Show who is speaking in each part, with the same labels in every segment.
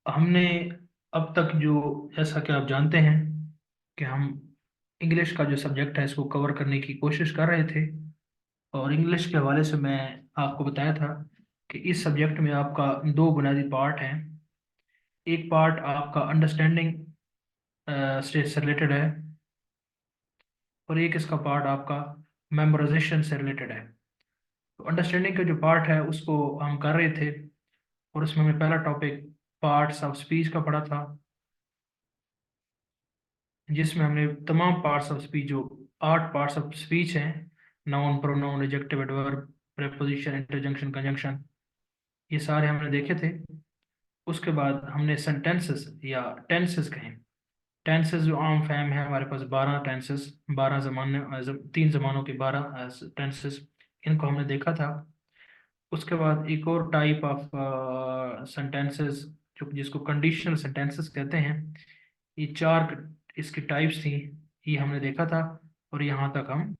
Speaker 1: हमने अब तक जो, जैसा कि आप जानते हैं कि हम इंग्लिश का जो सब्जेक्ट है इसको कवर करने की कोशिश कर रहे थे। और इंग्लिश के हवाले से मैं आपको बताया था कि इस सब्जेक्ट में आपका दो बुनियादी पार्ट हैं। एक पार्ट आपका अंडरस्टैंडिंग स्टेज से रिलेटेड है, और एक इसका पार्ट आपका मेमोराइजेशन से रिलेटेड है। तो अंडरस्टैंडिंग का जो पार्ट है उसको हम कर रहे थे, और उसमें हमने पहला टॉपिक पार्ट्स ऑफ स्पीच का पढ़ा था, जिसमें हमने तमाम पार्ट्स ऑफ स्पीच, जो 8 पार्ट्स ऑफ स्पीच हैं, noun, pronoun, adjective, adverb, preposition, interjection, conjunction, ये सारे हमने देखे थे। उसके बाद हमने सेंटेंसेस या टेंसेस कहें, टेंसेस जो आम फैम है हमारे पास, 12 टेंसेस, 12 जमाने, 3 जमानों के 12 टेंसेस, इनको हमने देखा था। उसके बाद एक और टाइप ऑफ सेंटेंसेस जो जिसको कंडीशनल सेंटेंसेस कहते हैं, ये चार इसकी टाइप्स थी, ये हमने देखा था। और यहाँ तक हम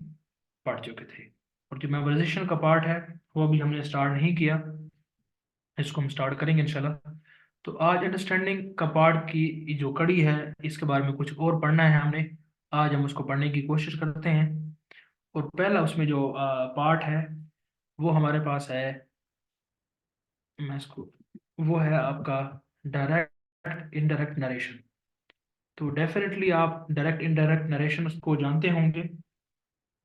Speaker 1: पढ़ चुके थे। और जो मेमोराइजेशन का पार्ट है वो अभी हमने स्टार्ट नहीं किया, इसको हम स्टार्ट करेंगे इंशाल्लाह। तो आज अंडरस्टैंडिंग का पार्ट की जो कड़ी है, इसके बारे में कुछ और पढ़ना है हमने। आज हम उसको पढ़ने की कोशिश करते हैं। और पहला उसमें जो पार्ट है वो हमारे पास है, मैं इसको, वो है आपका डायरेक्ट इनडायरेक्ट नरेशन। तो डेफिनेटली आप डायरेक्ट इनडायरेक्ट नरेशन को जानते होंगे,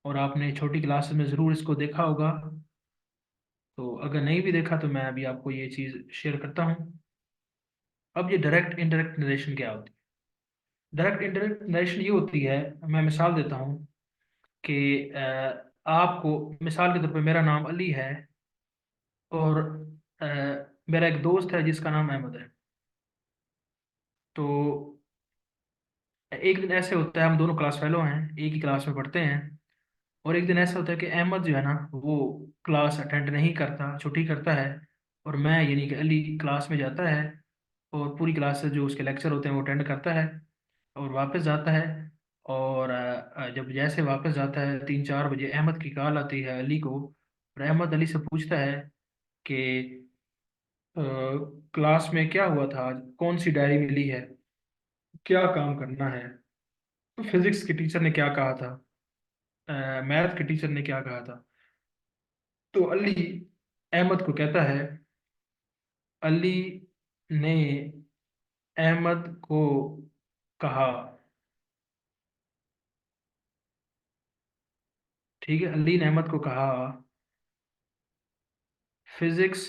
Speaker 1: और आपने छोटी क्लास में ज़रूर इसको देखा होगा। तो अगर नहीं भी देखा तो मैं अभी आपको ये चीज़ शेयर करता हूँ। अब ये डायरेक्ट इनडायरेक्ट नरेशन क्या होती है? डायरेक्ट इनडायरेक्ट नरेशन ये होती है, मैं मिसाल देता हूँ कि आपको, मिसाल के तौर पे मेरा नाम अली है, और अ, मेरा एक दोस्त है जिसका नाम अहमद है। तो एक दिन ऐसे होता है, हम दोनों क्लास फेलो हैं, एक ही क्लास में पढ़ते हैं। और एक दिन ऐसा होता है कि अहमद जो है ना, वो क्लास अटेंड नहीं करता, छुट्टी करता है। और मैं, यानी कि अली, क्लास में जाता है, और पूरी क्लास से जो उसके लेक्चर होते हैं वो अटेंड करता है, और वापस जाता है। और जब जैसे वापस जाता है 3-4 बजे, अहमद की कॉल आती है अली को, और अहमद अली से पूछता है कि क्लास में क्या हुआ था आज, कौन सी डायरी मिली है, क्या काम करना है, तो फिजिक्स के टीचर ने क्या कहा था, मैथ के टीचर ने क्या कहा था। तो अली अहमद को कहता है, अली ने अहमद को कहा, ठीक है, अली ने अहमद को कहा, फिजिक्स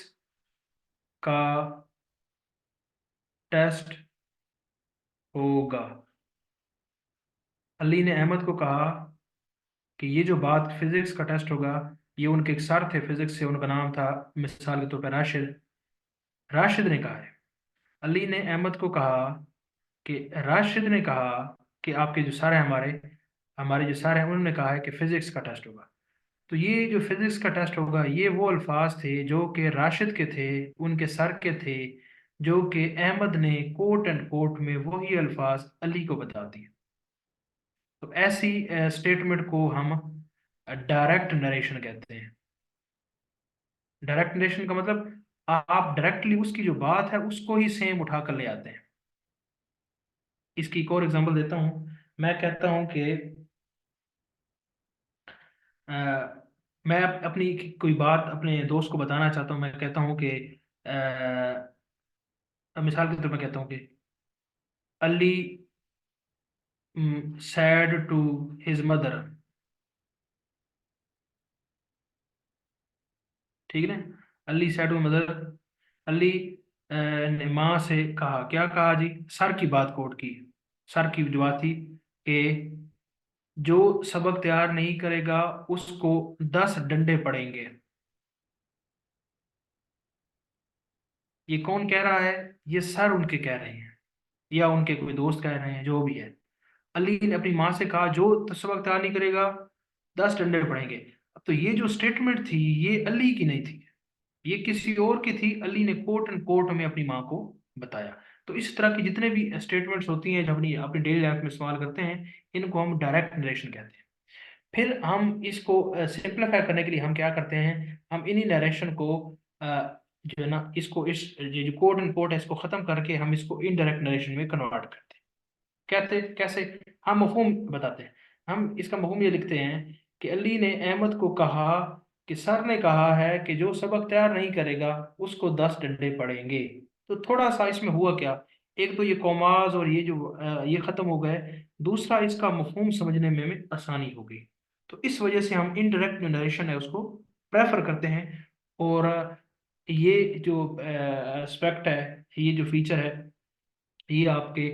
Speaker 1: का टेस्ट होगा। अली ने अहमद को कहा कि ये जो बात, फिजिक्स का टेस्ट होगा, ये उनके एक सर थे फिजिक्स से, उनका नाम था मिसाल के तौर पर राशिद, राशिद ने कहा है। अली ने अहमद को कहा कि राशिद ने कहा कि आपके जो सर हैं, हमारे हमारे जो सर हैं, उन्होंने कहा है कि फिजिक्स का टेस्ट होगा। तो ये जो फिजिक्स का टेस्ट होगा, ये वो अल्फाज थे जो कि राशिद के थे, उनके सर के थे, जो कि अहमद ने कोट एंड कोट में वही अल्फाज अली को बता दिए। तो ऐसी स्टेटमेंट को हम डायरेक्ट नरेशन कहते हैं। डायरेक्ट नरेशन का मतलब, आप डायरेक्टली उसकी जो बात है उसको ही सेम उठा कर ले आते हैं। इसकी एक और एग्जांपल देता हूँ। मैं कहता हूँ कि अ, मैं अपनी कोई बात अपने दोस्त को बताना चाहता हूँ। मैं कहता हूँ कि मिसाल के तौर पर कहता हूँ कि Ali said to his mother, ठीक है ना, Ali said to mother. Ali ने माँ से कहा, क्या कहा जी, सर की बात कोट की। सर की जो बात थी कि जो सबक तैयार नहीं करेगा उसको 10 डंडे पड़ेंगे। ये कौन कह रहा है? ये सर उनके कह रहे हैं, या उनके कोई दोस्त कह रहे हैं, जो भी है। अली ने अपनी माँ से कहा, जो सबक तैयार नहीं करेगा 10 डंडे पड़ेंगे। अब तो ये जो स्टेटमेंट थी, ये अली की नहीं थी, ये किसी और की थी। अली ने कोट एंड कोट में अपनी माँ को बताया। तो इस तरह की जितने भी स्टेटमेंट्स होती हैं जो अपनी अपनी डेली लाइफ में इस्तेमाल करते हैं, इनको हम डायरेक्ट नरेशन कहते हैं। फिर हम इसको सिंप्लीफाई करने के लिए हम क्या करते हैं, हम इन्हीं नरेशन को जो है ना, इसको इस ये जो कोट एंड कोट है इसको खत्म करके हम इसको इनडायरेक्ट नरेशन में कन्वर्ट करते हैं। कहते कैसे? हम मफहूम बताते हैं। हम इसका मफहूम ये लिखते हैं कि अली ने अहमद को कहा कि सर ने कहा है कि जो सबक तैयार नहीं करेगा उसको 10 डंडे पड़ेंगे। तो थोड़ा सा इसमें हुआ क्या, एक तो ये कॉमाज और ये जो ये खत्म हो गए, दूसरा इसका मफहूम समझने में हमें आसानी हो गई। तो इस वजह से हम इनडायरेक्ट नरेशन है उसको प्रेफर करते हैं। और ये जो एस्पेक्ट है, ये जो फीचर है, ये आपके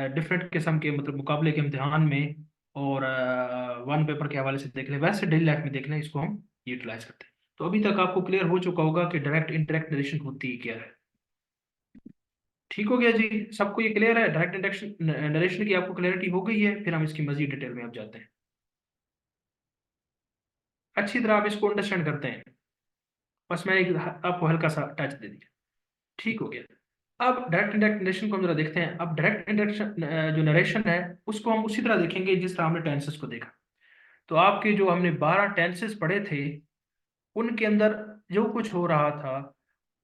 Speaker 1: डिफरेंट किस्म के मतलब मुकाबले के इम्तिहान में और वन पेपर के हवाले से देख लें, वैसे डेली लाइफ में देख लें, इसको हम यूटिलाइज करते हैं। तो अभी तक आपको क्लियर हो चुका होगा कि डायरेक्ट इंटरेक्ट नरेशन होती ही क्या है। ठीक हो गया जी, सबको ये क्लियर है? डायरेक्ट इंटरेक्शन नरेशन की आपको क्लियरिटी हो गई है? फिर हम इसकी मजीद डिटेल में अब जाते हैं। अच्छी तरह आप इसको अंडरस्टैंड करते हैं? बस मैं एक आपको हल्का सा टच दे दिया। ठीक हो गया। अब डायरेक्ट इंडायरेक्ट नरेशन को हम जरा देखते हैं। अब डायरेक्ट इंडायरेक्शन जो नरेशन है उसको हम उसी तरह देखेंगे जिस तरह हमने टेंसेस को देखा। तो आपके जो हमने 12 टेंसेस पढ़े थे, उनके अंदर जो कुछ हो रहा था,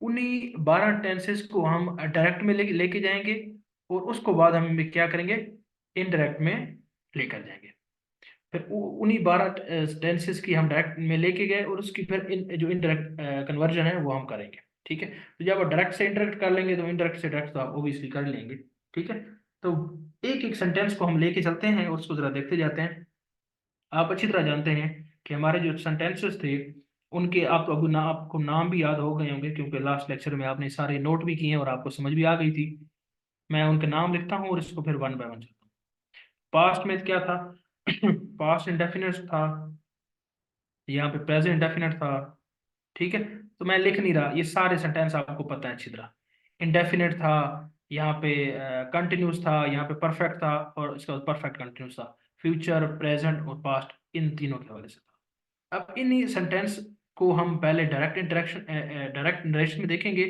Speaker 1: उन्हीं 12 टेंसेस को हम डायरेक्ट में लेके जाएंगे, और उसको बाद हम क्या करेंगे, इनडायरेक्ट में लेकर जाएंगे। फिर उन्हीं 12 टेंसेस की हम डायरेक्ट में लेके गए, और उसकी फिर जो इनडायरेक्ट कन्वर्जन है वो हम करेंगे। ठीक है, तो जब आप डायरेक्ट से इनडायरेक्ट कर लेंगे तो इनडायरेक्ट से डायरेक्ट तो आप ओबियसली कर लेंगे। ठीक है, तो एक एक सेंटेंस को हम लेके चलते हैं और उसको जरा देखते जाते हैं। आप अच्छी तरह जानते हैं कि हमारे जो सेंटेंसेस थे, उनके आप अब आपको नाम भी याद हो गए होंगे, क्योंकि लास्ट लेक्चर में आपने सारे नोट भी किए हैं और आपको समझ भी आ गई थी। मैं उनके नाम लिखता हूँ और इसको फिर वन बाय वन चलता हूँ। पास्ट में क्या था? पास्ट इंडेफिनिट था, यहाँ पे प्रेजेंट इंडेफिनिट था। ठीक है, तो मैं लिख नहीं रहा, ये सारे सेंटेंस आपको पता है अच्छी तरह। इंडेफिनिट था, यहाँ पे कंटिन्यूस था, यहाँ पे परफेक्ट था, और इसका परफेक्ट कंटिन्यूस था। फ्यूचर, प्रेजेंट और पास्ट, इन तीनों के हवाले से था। अब इन्हीं सेंटेंस को हम पहले डायरेक्ट नरेशन में देखेंगे,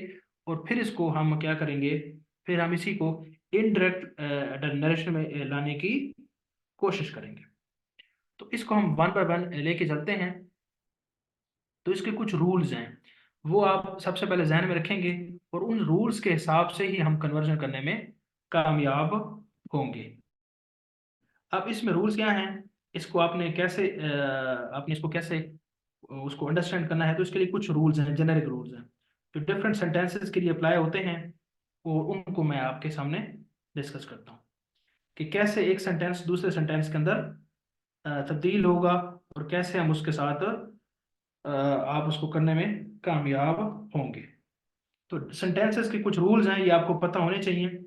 Speaker 1: और फिर इसको हम क्या करेंगे, फिर हम इसी को इनडायरेक्ट नरेशन में लाने की कोशिश करेंगे। तो इसको हम वन बाय वन लेके चलते हैं। तो इसके कुछ रूल्स हैं, वो आप सबसे पहले जहन में रखेंगे, और उन रूल्स के हिसाब से ही हम कन्वर्जन करने में कामयाब होंगे। अब इसमें रूल्स क्या हैं, इसको आपने कैसे आपने इसको कैसे उसको अंडरस्टैंड करना है, तो इसके लिए कुछ रूल्स हैं, जेनेरिक रूल्स हैं, जो डिफरेंट सेंटेंसेस के लिए अप्लाई होते हैं, और उनको मैं आपके सामने डिस्कस करता हूँ कि कैसे एक सेंटेंस दूसरे सेंटेंस के अंदर तब्दील होगा, और कैसे हम उसके साथ आप उसको करने में कामयाब होंगे। तो सेंटेंसेस के कुछ रूल्स हैं, ये आपको पता होने चाहिए।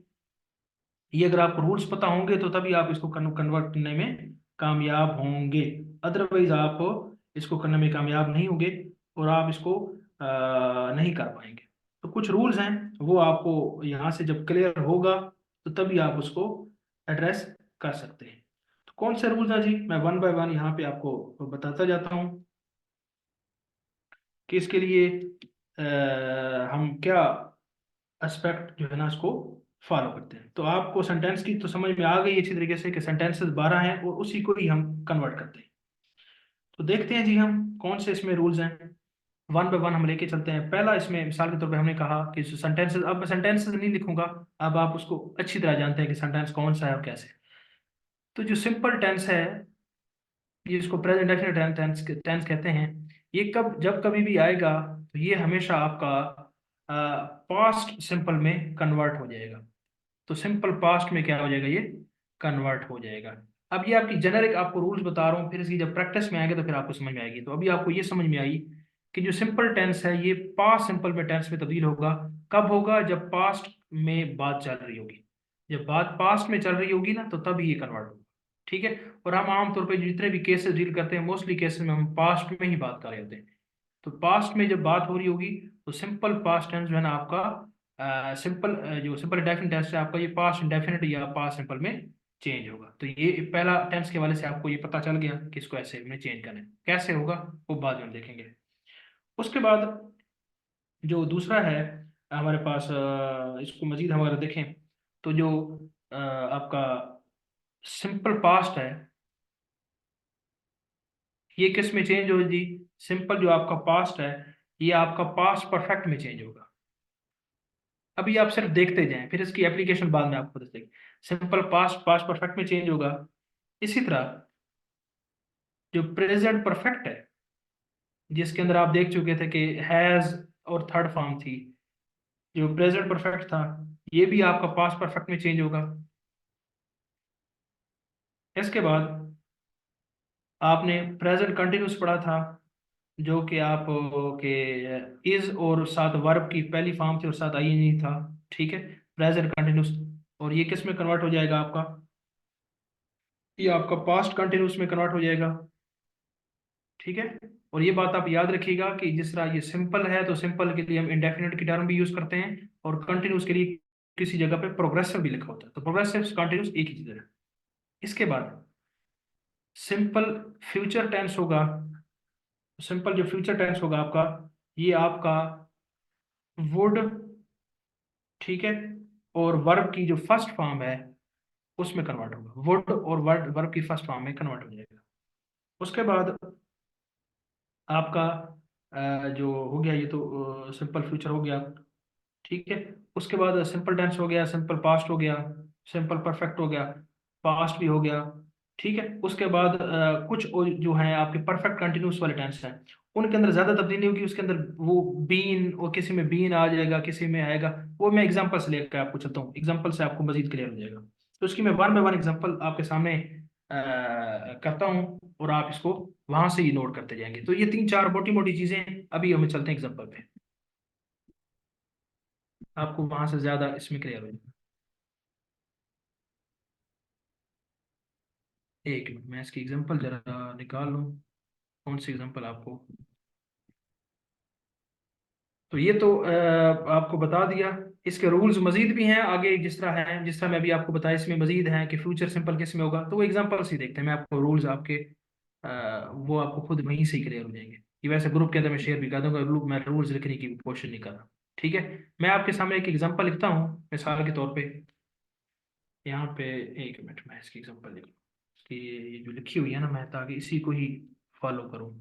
Speaker 1: ये अगर आपको रूल्स पता होंगे तो तभी आप इसको कन्वर्ट करने में कामयाब होंगे, अदरवाइज आप इसको करने में कामयाब नहीं होंगे, और आप इसको नहीं कर पाएंगे। तो कुछ रूल्स हैं, वो आपको यहाँ से जब क्लियर होगा तो तभी आप उसको एड्रेस कर सकते हैं। तो कौन से रूल्स हैं जी, मैं वन बाय वन यहाँ पे आपको बताता जाता हूँ कि इसके लिए हम क्या एस्पेक्ट जो है ना इसको फॉलो करते हैं। तो आपको सेंटेंस की तो समझ में आ गई अच्छी तरीके से कि सेंटेंसेस 12 हैं और उसी को ही हम कन्वर्ट करते हैं। तो देखते हैं जी हम कौन से इसमें रूल्स हैं, वन बाय वन हम लेके चलते हैं। पहला इसमें मिसाल के तौर पे हमने कहा कि सेंटेंसेस, अब मैं सेंटेंसेस नहीं लिखूंगा, अब आप उसको अच्छी तरह जानते हैं कि सेंटेंस कौन सा है और कैसे। तो जो सिंपल टेंस है, ये इसको प्रेजेंट डेफिनेट टेंस टेंस कहते हैं, ये कब जब कभी भी आएगा तो ये हमेशा आपका पास्ट सिंपल में कन्वर्ट हो जाएगा। तो सिंपल पास्ट में क्या हो जाएगा, ये कन्वर्ट हो जाएगा। अब ये आपकी जेनेरिक आपको रूल्स बता रहा हूँ, फिर इसकी जब प्रैक्टिस में आएंगे तो फिर आपको समझ में आएगी। तो अभी आपको ये समझ में आई कि जो सिंपल टेंस है ये पास्ट सिंपल में टेंस में तब्दील होगा। कब होगा? जब पास्ट में बात चल रही होगी। जब बात पास्ट में चल रही होगी ना, तो तब ये कन्वर्ट होगा। ठीक है, और हम आमतौर पर जितने भी केसेस डील करते हैं, मोस्टली केसेस में हम पास्ट में ही बात कर रहे होते हैं। तो पास्ट में जब बात हो रही होगी तो सिंपल पास्ट टेंस जो है ना आपका, सिंपल जो सिंपल इंडेफिनिट टेंस है आपका, ये पास्ट इंडेफिनिट या पास्ट सिंपल में चेंज होगा। तो ये पहला टेंस के वाले से आपको ये पता चल गया कि इसको ऐसे में चेंज करना है। कैसे होगा वो बाद में हम देखेंगे। उसके बाद जो दूसरा है हमारे पास, इसको मजीद हम अगर देखें तो जो आपका सिंपल पास्ट है, ये किस में चेंज होगी जी? सिंपल जो आपका पास्ट है, ये आपका पास्ट परफेक्ट में चेंज होगा। अभी आप सिर्फ देखते जाएं, फिर इसकी एप्लीकेशन बाद में आपको बताएगी। सिंपल पास्ट पास्ट परफेक्ट में चेंज होगा। इसी तरह जो प्रेजेंट परफेक्ट है, जिसके अंदर आप देख चुके थे कि हैज और थर्ड फॉर्म थी, जो प्रेजेंट परफेक्ट था, ये भी आपका पास्ट परफेक्ट में चेंज होगा। इसके बाद आपने प्रेजेंट कंटिन्यूस पढ़ा था, जो कि आप के इज और साथ वर्ब की पहली फॉर्म थी और साथ आईएनजी था। ठीक है, प्रेजेंट कंटिन्यूस। और ये किस में कन्वर्ट हो जाएगा आपका? ये आपका पास्ट कंटिन्यूस में कन्वर्ट हो जाएगा। ठीक है। और ये बात आप याद रखिएगा कि जिस तरह ये सिंपल है, तो सिंपल के लिए हम इंडेफिनिट की टर्म भी यूज करते हैं, और कंटिन्यूस के लिए किसी जगह पे प्रोग्रेसिव भी लिखा होता है, तो प्रोग्रेसिव कंटिन्यूस एक ही चीज है। इसके बाद सिंपल फ्यूचर टेंस होगा। सिंपल जो फ्यूचर टेंस होगा आपका, ये आपका वुड, ठीक है, और वर्ब की जो फर्स्ट फॉर्म है उसमें कन्वर्ट होगा। वुड और वर्ब वर्ब की फर्स्ट फॉर्म में कन्वर्ट हो जाएगा। उसके बाद आपका जो हो गया, ये तो सिंपल फ्यूचर हो गया। ठीक है। उसके बाद सिंपल टेंस हो गया, सिंपल पास्ट हो गया, सिंपल परफेक्ट हो गया, पास्ट भी हो गया। ठीक है। उसके बाद कुछ जो है आपके परफेक्ट कंटिन्यूस वाले टेंस हैं, उनके अंदर ज्यादा तब्दीली होगी। उसके अंदर वो बीन, और किसी में बीन आ जाएगा, किसी में आएगा। वो मैं एग्जांपल से लेकर आपको चलता हूँ, एग्जांपल से आपको मजीद क्लियर हो जाएगा। तो उसकी मैं वन बाय वन एग्जांपल आपके सामने करता हूँ, और आप इसको वहां से ही नोट करते जाएंगे। तो ये तीन चार मोटी मोटी चीजें हैं। अभी हम चलते हैं एग्जांपल पे, आपको वहां से ज्यादा इसमें क्लियर हो जाएगा। एक मिनट, मैं इसकी एग्जांपल जरा निकाल लूँ। कौन सी एग्जांपल आपको? तो ये तो आपको बता दिया। इसके रूल्स मजीद भी हैं आगे, जिस तरह है, जिस तरह मैं अभी आपको बताया, इसमें मजीद हैं कि फ्यूचर सिंपल किस में होगा। तो वो एग्जांपल्स ही देखते हैं, मैं आपको रूल्स आपके वो आपको खुद वहीं से ही क्लियर हो जाएंगे। ये वैसे ग्रुप के अंदर मैं शेयर भी कर दूंगा, मैं रूल्स लिखने की कोशिश नहीं कर रहा। ठीक है। मैं आपके सामने एक एग्जांपल लिखता हूँ मिसाल के तौर पे। यहाँ पे एक मिनट, मैं इसकी एग्जांपल लिख लूँ। इसकी ये जो लिखी हुई है ना, मैं ताकि इसी को ही फॉलो करूँ।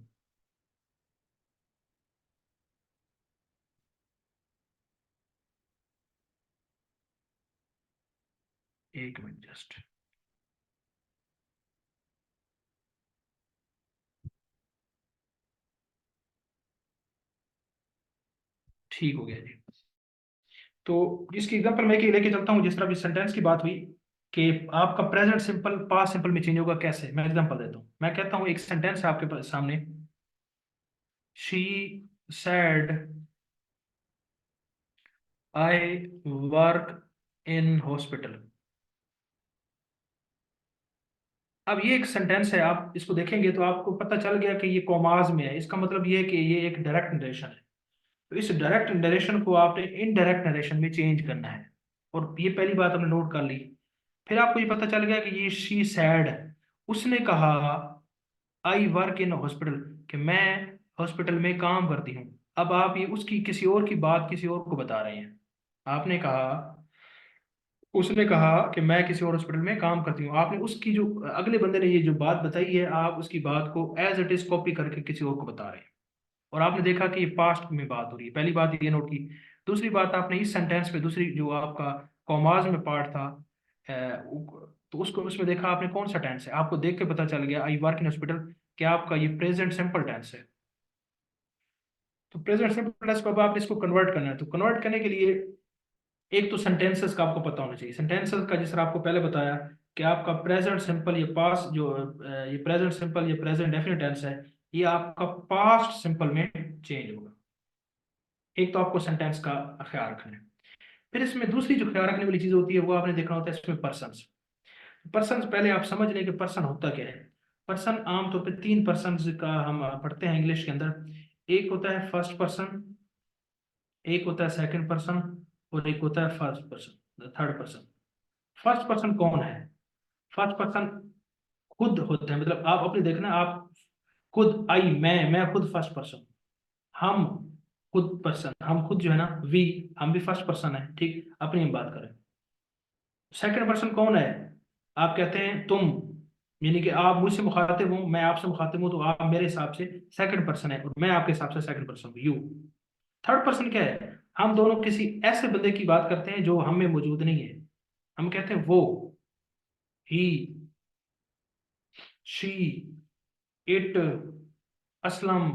Speaker 1: एक मिनट जस्ट। ठीक हो गया जी। तो इसकी एग्जांपल मैं लेके चलता हूँ, जिस तरह भी सेंटेंस की बात हुई कि आपका प्रेजेंट सिंपल पास्ट सिंपल में चेंज होगा कैसे, मैं एग्जांपल देता हूँ। मैं कहता हूँ एक सेंटेंस है आपके सामने, she said I work in hospital. अब ये एक सेंटेंस है, आप इसको देखेंगे तो आपको पता चल गया कि ये कॉमाज में है। इसका मतलब ये है कि ये एक डायरेक्ट नरेशन है। तो इस डायरेक्ट नरेशन को आपने इनडायरेक्ट नरेशन में चेंज करना है, और ये पहली बात हमने नोट कर ली। फिर आपको ये पता चल गया कि ये शी सैड, उसने कहा आई वर्क इन हॉस्पिटल, कि मैं हॉस्पिटल में काम करती हूँ। अब आप ये उसकी किसी और की बात किसी और को बता रहे हैं। आपने कहा, उसने कहा कि मैं किसी और हॉस्पिटल में काम करती हूँ, आपने उसकी जो अगले बंदे ने ये जो बात बताई है, आप उसकी बात को एज इट इज कॉपी करके किसी और को बता रहे हैं। और आपने देखा कि ये पास्ट में बात हो रही है, पहली बात ये नोट की। दूसरी बात, आपने इस सेंटेंस में दूसरी जो आपका कॉमाज में पार्ट था, तो उसको उसमें देखा आपने कौन सा टेंस है, आपको देख के पता चल गया आई वर्क इन हॉस्पिटल कि आपका ये प्रेजेंट सिंपल टेंस है। तो प्रेजेंट सिंपल टेंस को अब आपने इसको कन्वर्ट करना है। तो कन्वर्ट करने के लिए एक तो सेंटेंसेस का आपको पता होना चाहिए। सेंटेंसेस का जिस तरह आपको पहले बताया कि आपका प्रेजेंट सिंपल, ये पास्ट जो ये प्रेजेंट सिंपल, ये प्रेजेंट डेफिनेट टेंस है, ये आपका पास्ट सिंपल में चेंज होगा। एक तो आपको सेंटेंस का ख्याल रखना है। फिर इसमें दूसरी जो ख्याल रखने वाली चीज होती है, वो आपने देखना होता है इसमें पर्सन्स। पर्सन्स पहले आप समझ लें कि पर्सन होता क्या है। पर्सन आमतौर पे तीन पर्सन का हम पढ़ते हैं इंग्लिश के अंदर। एक होता है फर्स्ट पर्सन, एक होता है सेकंड पर्सन, और एक होता है first person, third person. First person कौन है? फर्स्ट पर्सन खुद होते हैं, मतलब आप अपने देखना, आप खुद, आई, मैं खुद फर्स्ट पर्सन, हम खुद पर्सन, हम खुद जो है ना, वी, हम भी फर्स्ट पर्सन है। ठीक, अपनी हम बात करें। सेकंड पर्सन कौन है? आप कहते हैं तुम, यानी कि आप मुझसे मुखातिब हूं, मैं आपसे मुखातिब हूं, तो आप मेरे हिसाब से सेकंड पर्सन है, और मैं आपके हिसाब से सेकंड पर्सन हूं, यू। थर्ड पर्सन क्या है? हम दोनों किसी ऐसे बंदे की बात करते हैं जो हम में मौजूद नहीं है। हम कहते हैं वो, ही, शी, इट, असलम,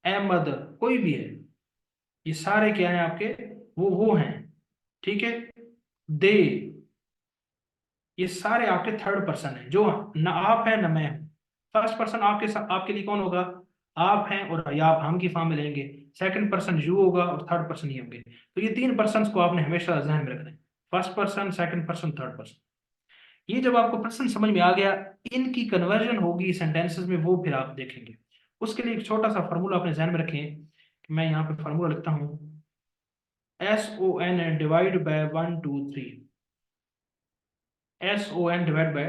Speaker 1: अहमद, कोई भी है, ये सारे क्या हैं आपके, वो हैं। ठीक है। दे, ये सारे आपके थर्ड पर्सन हैं, जो न आप है न मैं हूं। फर्स्ट पर्सन आपके साथ आपके लिए कौन होगा, आप हैं, और या आप हम की फॉर्म में लेंगे। सेकंड पर्सन यू होगा और थर्ड पर्सन ये होंगे। तो ये तीन पर्सन को आपने हमेशा ध्यान में रखना है, first person, second person, third person. ये जब आपको पर्सन समझ में आ गया, इनकी कन्वर्जन होगी सेंटेंसेस में, वो फिर आप देखेंगे। उसके लिए एक छोटा सा फार्मूला अपने ध्यान में रखें, कि मैं यहाँ पे फार्मूला लिखता हूँ, SON divide by 1 2 3। SON divide by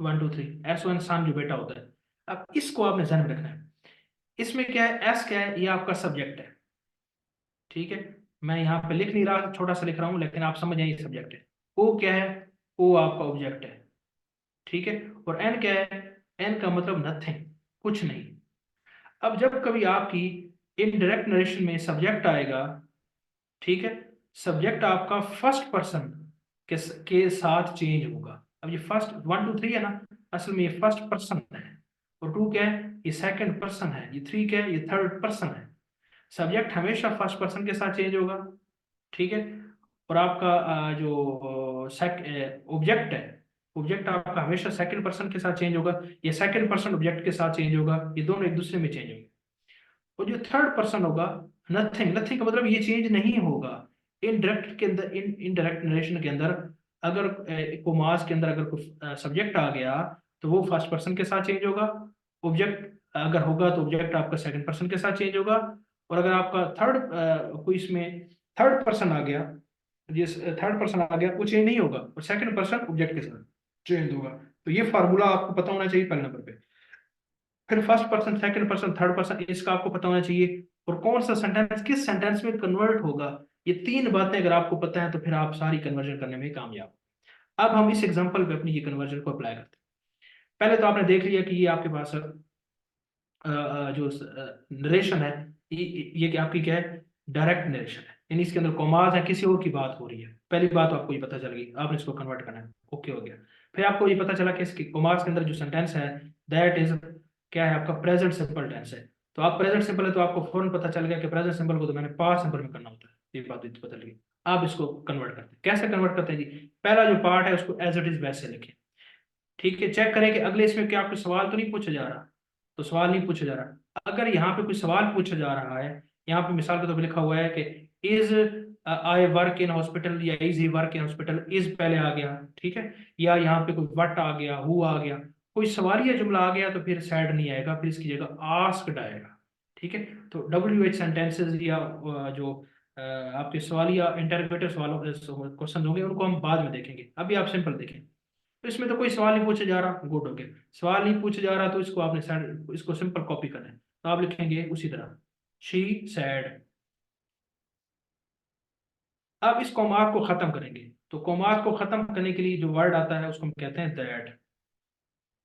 Speaker 1: 1 2 3। SON सन जो बेटा होता है। अब इसको आपने ध्यान में रखना है। इसमें क्या है, एस क्या है, ये आपका सब्जेक्ट है। ठीक है। मैं यहाँ पे लिख नहीं रहा, छोटा सा लिख रहा हूँ, लेकिन आप समझ जाइए सब्जेक्ट है। ओ क्या है, ओ आपका ऑब्जेक्ट है। ठीक है। और एन क्या है, एन का मतलब नथिंग, कुछ नहीं। अब जब कभी आपकी इनडायरेक्ट नरेशन में सब्जेक्ट आएगा, ठीक है, सब्जेक्ट आपका फर्स्ट पर्सन के साथ चेंज होगा। अब ये फर्स्ट 1 2 3 है ना, असल में ये फर्स्ट पर्सन है। और टू क्या है, ये सेकंड पर्सन है। ये थ्री क्या है, ये थर्ड पर्सन है। सब्जेक्ट हमेशा फर्स्ट पर्सन के साथ चेंज होगा। ठीक है। और आपका जो ऑब्जेक्ट है, ऑब्जेक्ट आपका हमेशा सेकंड पर्सन के साथ चेंज होगा। ये सेकंड पर्सन ऑब्जेक्ट के साथ चेंज होगा, ये दोनों एक दूसरे में चेंज होंगे। और जो थर्ड पर्सन होगा, नथिंग, नथिंग का मतलब ये चेंज नहीं होगा। इनडायरेक्ट के अंदर, इनडायरेक्ट नरेशन के अंदर, अगर कोमास के अंदर अगर कोई सब्जेक्ट आ गया, तो वो फर्स्ट पर्सन के साथ चेंज होगा। ऑब्जेक्ट अगर होगा तो ऑब्जेक्ट आपका सेकंड पर्सन के साथ चेंज होगा। और अगर आपका थर्ड कोई इसमें थर्ड पर्सन आ गया, जिस थर्ड पर्सन आ गया, वो चेंज नहीं होगा, और सेकंड पर्सन ऑब्जेक्ट के साथ चेंज होगा। तो ये फार्मूला आपको पता होना चाहिए पहले नंबर पे। फिर first person, second person, third person, इसका आपको पता होना चाहिए। और कौन सा सेंटेंस किस सेंटेंस में कन्वर्ट होगा, ये तीन बातें अगर आपको पता है, तो फिर आप सारी कन्वर्जन करने में कामयाब। अब हम इस एग्जांपल पे अपनी ये कन्वर्जन को अप्लाई करते हैं। पहले तो आपने देख लिया कि ये आपके पास जो नरेशन है, ये आपकी क्या है, डायरेक्ट नरेशन है, यानी इसके अंदर कॉमाज है, किसी और की बात हो रही है। पहली बात तो आपको ये पता चल गई, आपने इसको कन्वर्ट करना है, ओके हो गया। फिर आपको ये पता चला कि इसके कॉमाज के अंदर जो सेंटेंस है, दैट इज क्या है, आपका प्रेजेंट सिंपल टेंस है। तो आप प्रेजेंट सिंपल है, तो आपको फौरन पता चल गया कि प्रेजेंट सिंपल को तो मैंने पास्ट सिंपल में करना होता है। ये बात भी तो पता लगी। आप इसको कन्वर्ट करते हैं, कैसे कन्वर्ट करते हैं जी, पहला जो पार्ट है उसको एज इट इज वैसे लिखें। ठीक है। चेक करें कि अगले इसमें क्या कोई सवाल तो नहीं पूछा जा रहा। तो सवाल नहीं पूछा जा रहा, अगर यहाँ पे कोई सवाल पूछा जा रहा है, यहाँ पे मिसाल के तौर पे लिखा हुआ है कि is I work in hospital, या is he work in hospital, is पहले आ गया, ठीक है। या यहाँ पे कोई व्हाट आ गया, हु आ गया, कोई सवालिया जुमला आ गया, तो फिर सैड नहीं आएगा, फिर इसकी जगह आस्क्ड आएगा। ठीक है। तो WH सेंटेंसेस या जो आपके सवालिया इंटरोगेटिव सवालों क्वेश्चन होंगे, उनको हम बाद में देखेंगे, अभी आप सिंपल देखें। तो इसमें तो कोई सवाल नहीं पूछा जा रहा, गुड हो गया। सवाल नहीं पूछा जा रहा, तो इसको आपने इसको सिंपल कॉपी करना है। तो आप लिखेंगे उसी तरह, शी सैड। अब इस कॉमास को खत्म करेंगे, तो कॉमास को खत्म करने के लिए जो वर्ड आता है उसको हम कहते हैं दैट।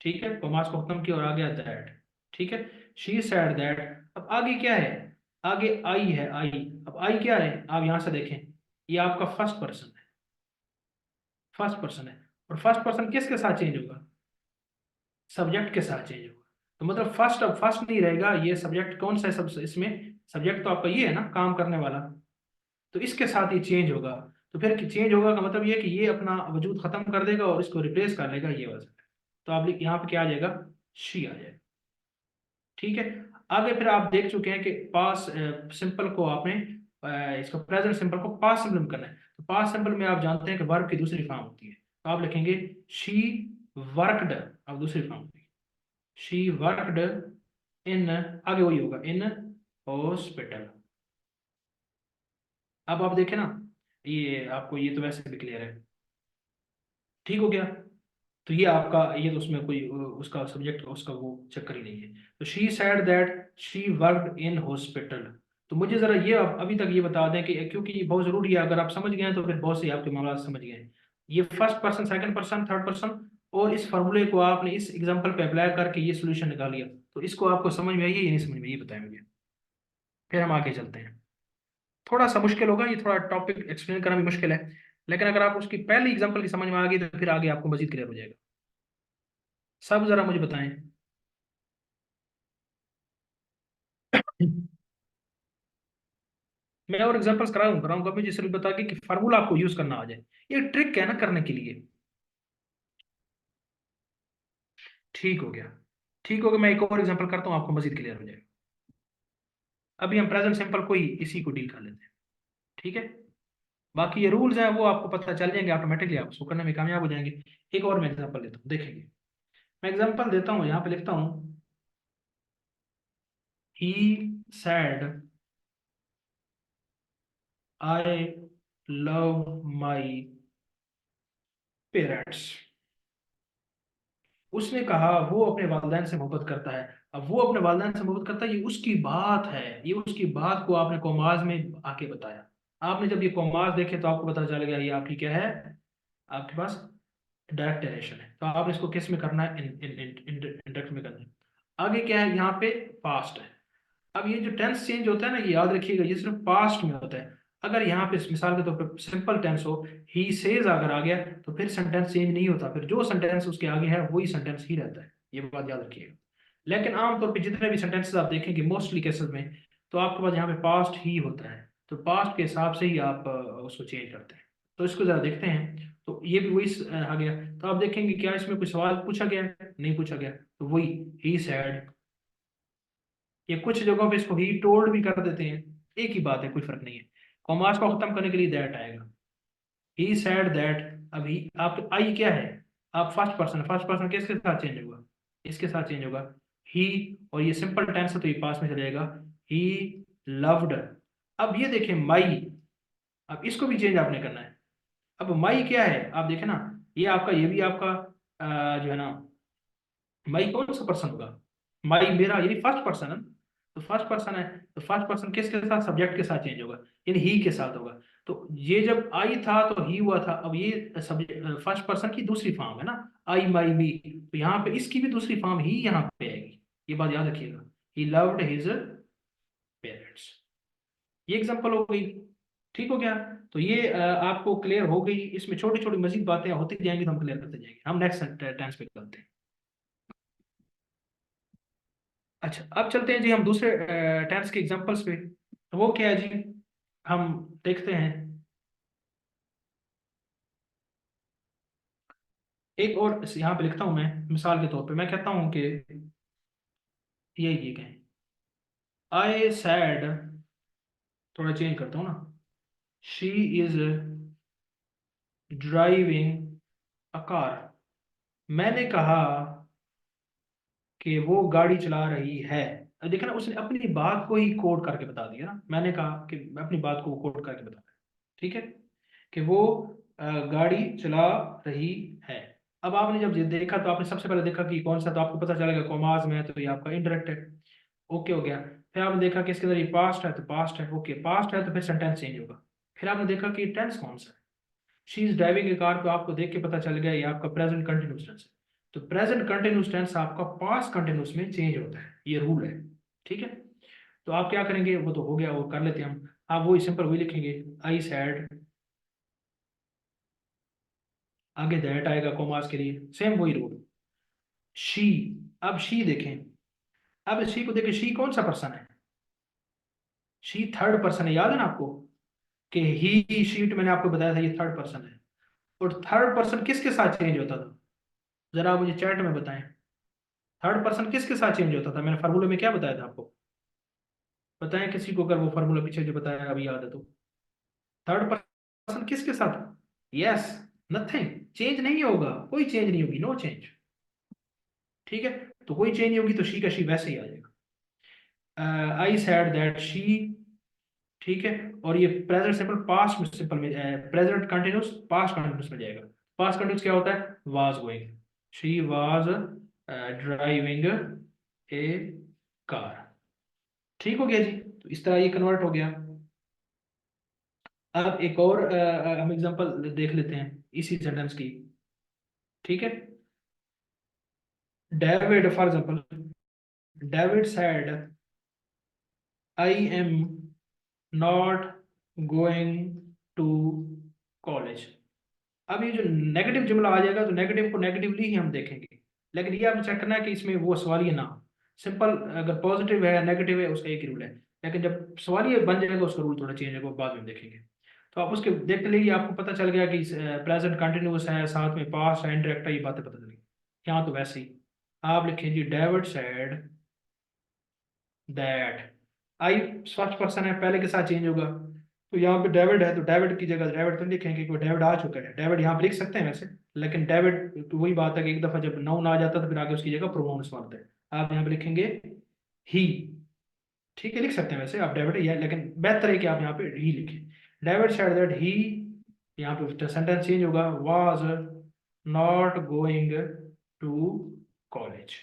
Speaker 1: ठीक है। कॉमास को खत्म किया और आ गया दैट। ठीक है। She said that. अब आगे क्या है, आगे आई है, आई। अब आई क्या है, आप यहां से देखें, ये आपका फर्स्ट पर्सन है, फर्स्ट पर्सन है। और फर्स्ट पर्सन किसके साथ चेंज होगा, सब्जेक्ट के साथ चेंज होगा। तो मतलब फर्स्ट, अब फर्स्ट नहीं रहेगा, ये सब्जेक्ट कौन सा है, सब इसमें सब्जेक्ट तो आपका ये है ना, काम करने वाला। तो इसके साथ ही चेंज होगा। तो फिर चेंज होगा का मतलब ये है कि ये अपना वजूद खत्म कर देगा और इसको रिप्लेस कर लेगा ये वाला। तो आप यहाँ पे क्या आ जाएगा, शी आ जाएगा। ठीक है। आगे फिर आप देख चुके हैं कि पास सिंपल को आपने इसको प्रेजेंट सिंपल को पास सिंपल में करना है। तो पास सिंपल में आप जानते हैं कि वर्ब की दूसरी फॉर्म होती है, तो आप लिखेंगे शी वर्कड। अब दूसरी फॉर्म होती है, शी वर्कड इन, आगे वही होगा, इन हॉस्पिटल। अब आप देखें ना, ये आपको ये तो वैसे भी क्लियर है, ठीक हो गया। तो ये आपका, ये तो उसमें कोई उसका सब्जेक्ट उसका वो चक्कर ही नहीं है। तो she said that she worked in hospital. तो मुझे जरा ये अभी तक ये बता दें कि, क्योंकि ये बहुत जरूरी है, अगर आप समझ गए हैं तो फिर बहुत से आपके मामला समझ गए हैं। ये first person, second person, third person, और इस फार्मूले को आपने इस एग्जांपल पे अप्लाई करके ये सोल्यूशन निकाल लिया। तो इसको आपको समझ में आई है या नहीं समझ में, ये बताएं मुझे, फिर हम आगे चलते हैं। थोड़ा सा मुश्किल होगा, ये थोड़ा टॉपिक एक्सप्लेन करना भी मुश्किल है, लेकिन अगर आप उसकी पहली एग्जांपल की समझ में आ गई तो फिर आगे आपको मजीद क्लियर हो जाएगा। सब जरा मुझे बताएं। मैं और एग्जांपल्स कराऊंगा, मुझे सिर्फ बता के कि फार्मूला आपको यूज करना आ जाए। ये ट्रिक है ना करने के लिए। ठीक हो गया। ठीक हो गया, मैं एक और एग्जांपल करता हूँ, आपको मजीद क्लियर हो जाएगा। अभी हम प्रेजेंट सिंपल को ही इसी को डील कर लेते हैं। ठीक है। बाकी ये रूल्स हैं वो आपको पता चल जाएंगे ऑटोमेटिकली, आप उसको करने में कामयाब हो जाएंगे। एक और मैं एग्जांपल देता हूँ, देखेंगे। मैं एग्जांपल देता हूँ, यहाँ पे लिखता हूँ he said I love my parents. उसने कहा वो अपने वालिदैन से मोहब्बत करता है। अब वो अपने वालिदैन से मोहब्बत करता है, ये उसकी बात है, ये उसकी बात को आपने कॉमाज में आके बताया। आपने जब ये कॉमाज देखे तो आपको पता चल गया ये आपकी क्या है, आपके पास डायरेक्ट नरेशन है। तो आपने इसको किस में करना है, इन इन इन इंडायरेक्ट में करना है। आगे क्या है, यहाँ पे पास्ट है। अब ये जो टेंस चेंज होता है ना, ये याद रखिएगा, ये सिर्फ पास्ट में होता है। अगर यहाँ पे मिसाल के तौर पे सिंपल टेंस हो, ही सेज अगर आ गया तो फिर सेंटेंस चेंज नहीं होता, फिर जो सेंटेंस उसके आगे है वही सेंटेंस ही रहता है, ये बात याद रखिएगा। लेकिन आमतौर पे जितने भी सेंटेंसेस आप देखेंगे मोस्टली केसेस में, तो आपके पास यहाँ पे पास्ट ही होता है, तो पास्ट के हिसाब से ही आप उसको चेंज करते हैं। तो इसको जरा देखते हैं, तो ये भी वही आ गया। तो आप देखेंगे क्या इसमें कोई सवाल पूछा गया है, नहीं पूछा गया, तो वही ही सैड। ये कुछ जगहों पे इसको ही टोल्ड भी कर देते हैं, एक ही बात है, कोई फर्क नहीं है। कॉमास को खत्म करने के लिए दैट आएगा, ही सैड दैट। अभी आप आई क्या है, आप फर्स्ट पर्सन, फर्स्ट पर्सन किसके साथ चेंज होगा, इसके साथ चेंज होगा, ही। और ये सिंपल टेंस है तो ये पास में चलेगा, ही लव्ड। अब ये देखें माई, अब इसको भी चेंज आपने करना है। अब माई क्या है आप देखें ना, ये आपका, ये भी आपका जो है ना, माई कौन सा पर्सन होगा, माई मेरा, यानी फर्स्ट पर्सन है। तो फर्स्ट पर्सन है, तो फर्स्ट पर्सन किसके साथ, सब्जेक्ट के साथ चेंज होगा, यानी ही के साथ होगा। तो ये जब आई था तो ही हुआ था, अब ये सब्जेक्ट फर्स्ट पर्सन की दूसरी फॉर्म है ना, आई माई मी, तो यहाँ पे इसकी भी दूसरी फॉर्म ही यहाँ पे आएगी, ये बात याद रखिएगा। He loved his parents. ये एग्जांपल हो गई। ठीक हो गया। तो ये आपको क्लियर हो गई, इसमें छोटी छोटी मजीद बातें होती जाएंगी तो हम क्लियर करते जाएंगे। हम नेक्स्ट टेंस पे करते हैं। अच्छा, अब चलते हैं जी हम दूसरे टेंस के एग्जांपल्स पे। तो वो क्या है जी, हम देखते हैं। एक और यहाँ पे लिखता हूं मैं, मिसाल के तौर पे मैं कहता हूं कि ये कहें, आई सैड, थोड़ा चेंज करता हूँ ना, she is driving a car. मैंने कहा कि वो गाड़ी चला रही है। अब देखा ना, उसने अपनी बात को ही कोड करके बता दिया ना, मैंने कहा कि मैं अपनी बात को कोड करके बता रहा है। ठीक है, कि वो गाड़ी चला रही है। अब आपने जब ये देखा तो आपने सबसे पहले देखा कि कौन सा, तो आपको पता चलेगा कॉमाज में है तो ये आपका इनडायरेक्ट है। ओके हो गया। फिर आपने देखा कि इसके अंदर ये पास्ट है तो पास्ट है, ओके पास्ट है तो फिर सेंटेंस चेंज होगा। फिर आपने देखा कि टेंस कौन सा है, she is driving A car, तो आपको देख के पता चल गया ये आपका प्रेजेंट कंटिन्यूस टेंस है। तो प्रेजेंट कंटिन्यूस टेंस आपका पास्ट कंटिन्यूस में चेंज होता है, ये रूल है। ठीक है। तो आप क्या करेंगे, वो तो हो गया, वो कर लेते हैं हम। आप वही सिंपल वही लिखेंगे, आई सैड, आगे दैट आएगा कॉमास के लिए, सेम वही रूल। शी, अब शी देखें, अब शी को देखें, शी कौन सा पर्सन है, शी थर्ड पर्सन है, याद है ना आपको कि ही शीट मैंने आपको बताया था ये थर्ड पर्सन है। और थर्ड पर्सन किसके साथ चेंज होता था, जरा आप मुझे चैट में बताएं। थर्ड पर्सन किसके साथ चेंज होता था, मैंने फार्मूले में क्या बताया था आपको, बताएं किसी को, अगर वो फार्मूला पीछे जो बताया अभी याद है तो। थर्ड पर्सन किसके साथ, यस, नथिंग, चेंज नहीं होगा, कोई चेंज नहीं होगी, नो चेंज। ठीक है। तो कोई चेंज नहीं होगी तो शी का शी वैसे ही आ जाएगा, आई सैड दैट शी। ठीक है। और ये प्रेजेंट सिंपल पास्ट में, सिंपल में प्रेजेंट कंटिन्यूस पास्ट कंटिन्यूस में जाएगा। पास्ट कंटिन्यूस क्या होता है, was going, she was driving A car. ठीक हो गया जी, तो इस तरह ये कन्वर्ट हो गया। अब एक और हम एग्जांपल देख लेते हैं इसी सेंटेंस की। ठीक है। David for example, David said I am not going to college. अब ये जो नेगेटिव जुमला आ जाएगा तो नेगेटिव को नेगेटिवली ही हम देखेंगे, लेकिन ये आपने चेक करना है कि इसमें वो सवालिया ना हो। सिंपल, अगर पॉजिटिव है नेगेटिव है उसका एक ही रूल है, लेकिन जब सवालिया बन जाएगा उसका रूल थोड़ा चेंज होगा, बाद में देखेंगे। तो आप उसके देखते लीजिए, आपको पता चल गया कि प्रेजेंट कंटिन्यूस है, साथ में पास्ट है, इंडायरेक्ट है, ये बातें पता चली। यहाँ तो वैसे ही आप लिखें जी, David said that. I first person है, पहले के साथ चेंज होगा, तो यहाँ पे डेविड है तो डेविड की जगह डेविड तो लिखेंगे कि डेविड आ चुका है। डेविड यहाँ पे लिख सकते हैं वैसे, लेकिन डेविड तो वही बात है कि एक दफा जब नाउन आ जाता है तो फिर आगे उसकी जगह प्रोनाउंस मारते हैं। आप यहाँ पे लिखेंगे ही। ठीक है, लिख सकते हैं वैसे आप डेविड ही है, लेकिन बेहतर है कि आप यहाँ पे ही लिखें। डेविड सेड दैट ही, यहाँ पे सेंटेंस चेंज होगा, was not going to college.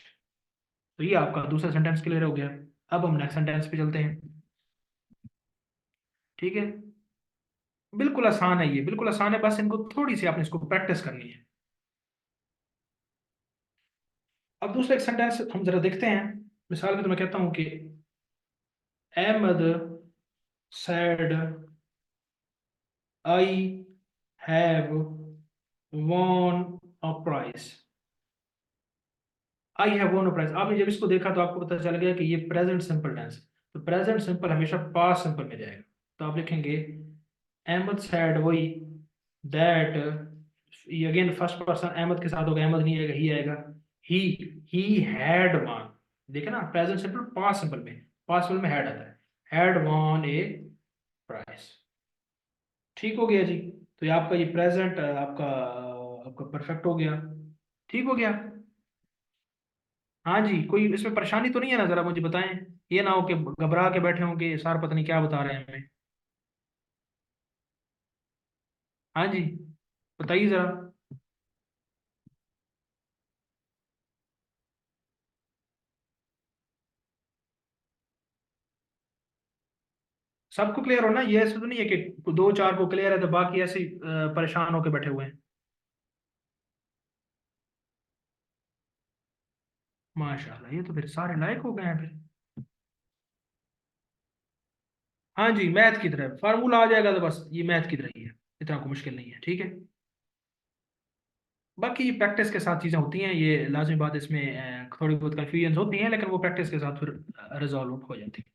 Speaker 1: तो ये आपका दूसरा सेंटेंस क्लियर हो गया। अब हम नेक्स्ट सेंटेंस पे चलते हैं। ठीक है, बिल्कुल आसान है, ये बिल्कुल आसान है, बस इनको थोड़ी सी आपने इसको प्रैक्टिस करनी है। अब दूसरा एक सेंटेंस हम जरा देखते हैं। मिसाल के तो मैं कहता हूं कि Ahmed said I have won a prize. I have won a prize, आपने जब इसको देखा तो आपको पता चल गया कि ये प्रेजेंट सिंपल टेंस। तो प्रेजेंट सिंपल हमेशा पास्ट सिंपल में जाएगा। तो आप लिखेंगे अहमद सैड वही, दैट, ये अगेन फर्स्ट पर्सन अहमद के साथ होगा, अहमद नहीं आएगा, ही आएगा। ही ही हैड वन। देखे ना, प्रेजेंट सिंपल पास्ट सिंपल में, पास्ट सिंपल में हैड आता है, हैड वन ए प्राइस। ठीक हो गया जी। तो ये आपका ये प्रेजेंट आपका आपका परफेक्ट हो गया। ठीक हो गया। हाँ जी, कोई इसमें परेशानी तो नहीं है ना, जरा मुझे बताएं। ये ना हो कि घबरा के बैठे हों कि सर पता नहीं क्या बता रहे हैं हमें। हाँ जी, बताइए जरा। सबको क्लियर हो ना, ये ऐसा तो नहीं है कि दो चार को क्लियर है तो बाकी ऐसे ही, परेशान होकर बैठे हुए हैं। माशाल्लाह, ये तो फिर सारे लायक हो गए हैं फिर। हाँ जी, मैथ की तरह फार्मूला आ जाएगा तो बस ये मैथ की तरह ही है, इतना कोई मुश्किल नहीं है। ठीक है, बाकी प्रैक्टिस के साथ चीज़ें होती हैं, ये लाजमी बात, इसमें थोड़ी बहुत कन्फ्यूजन होती हैं, लेकिन वो प्रैक्टिस के साथ फिर रिजॉल्व हो जाती है।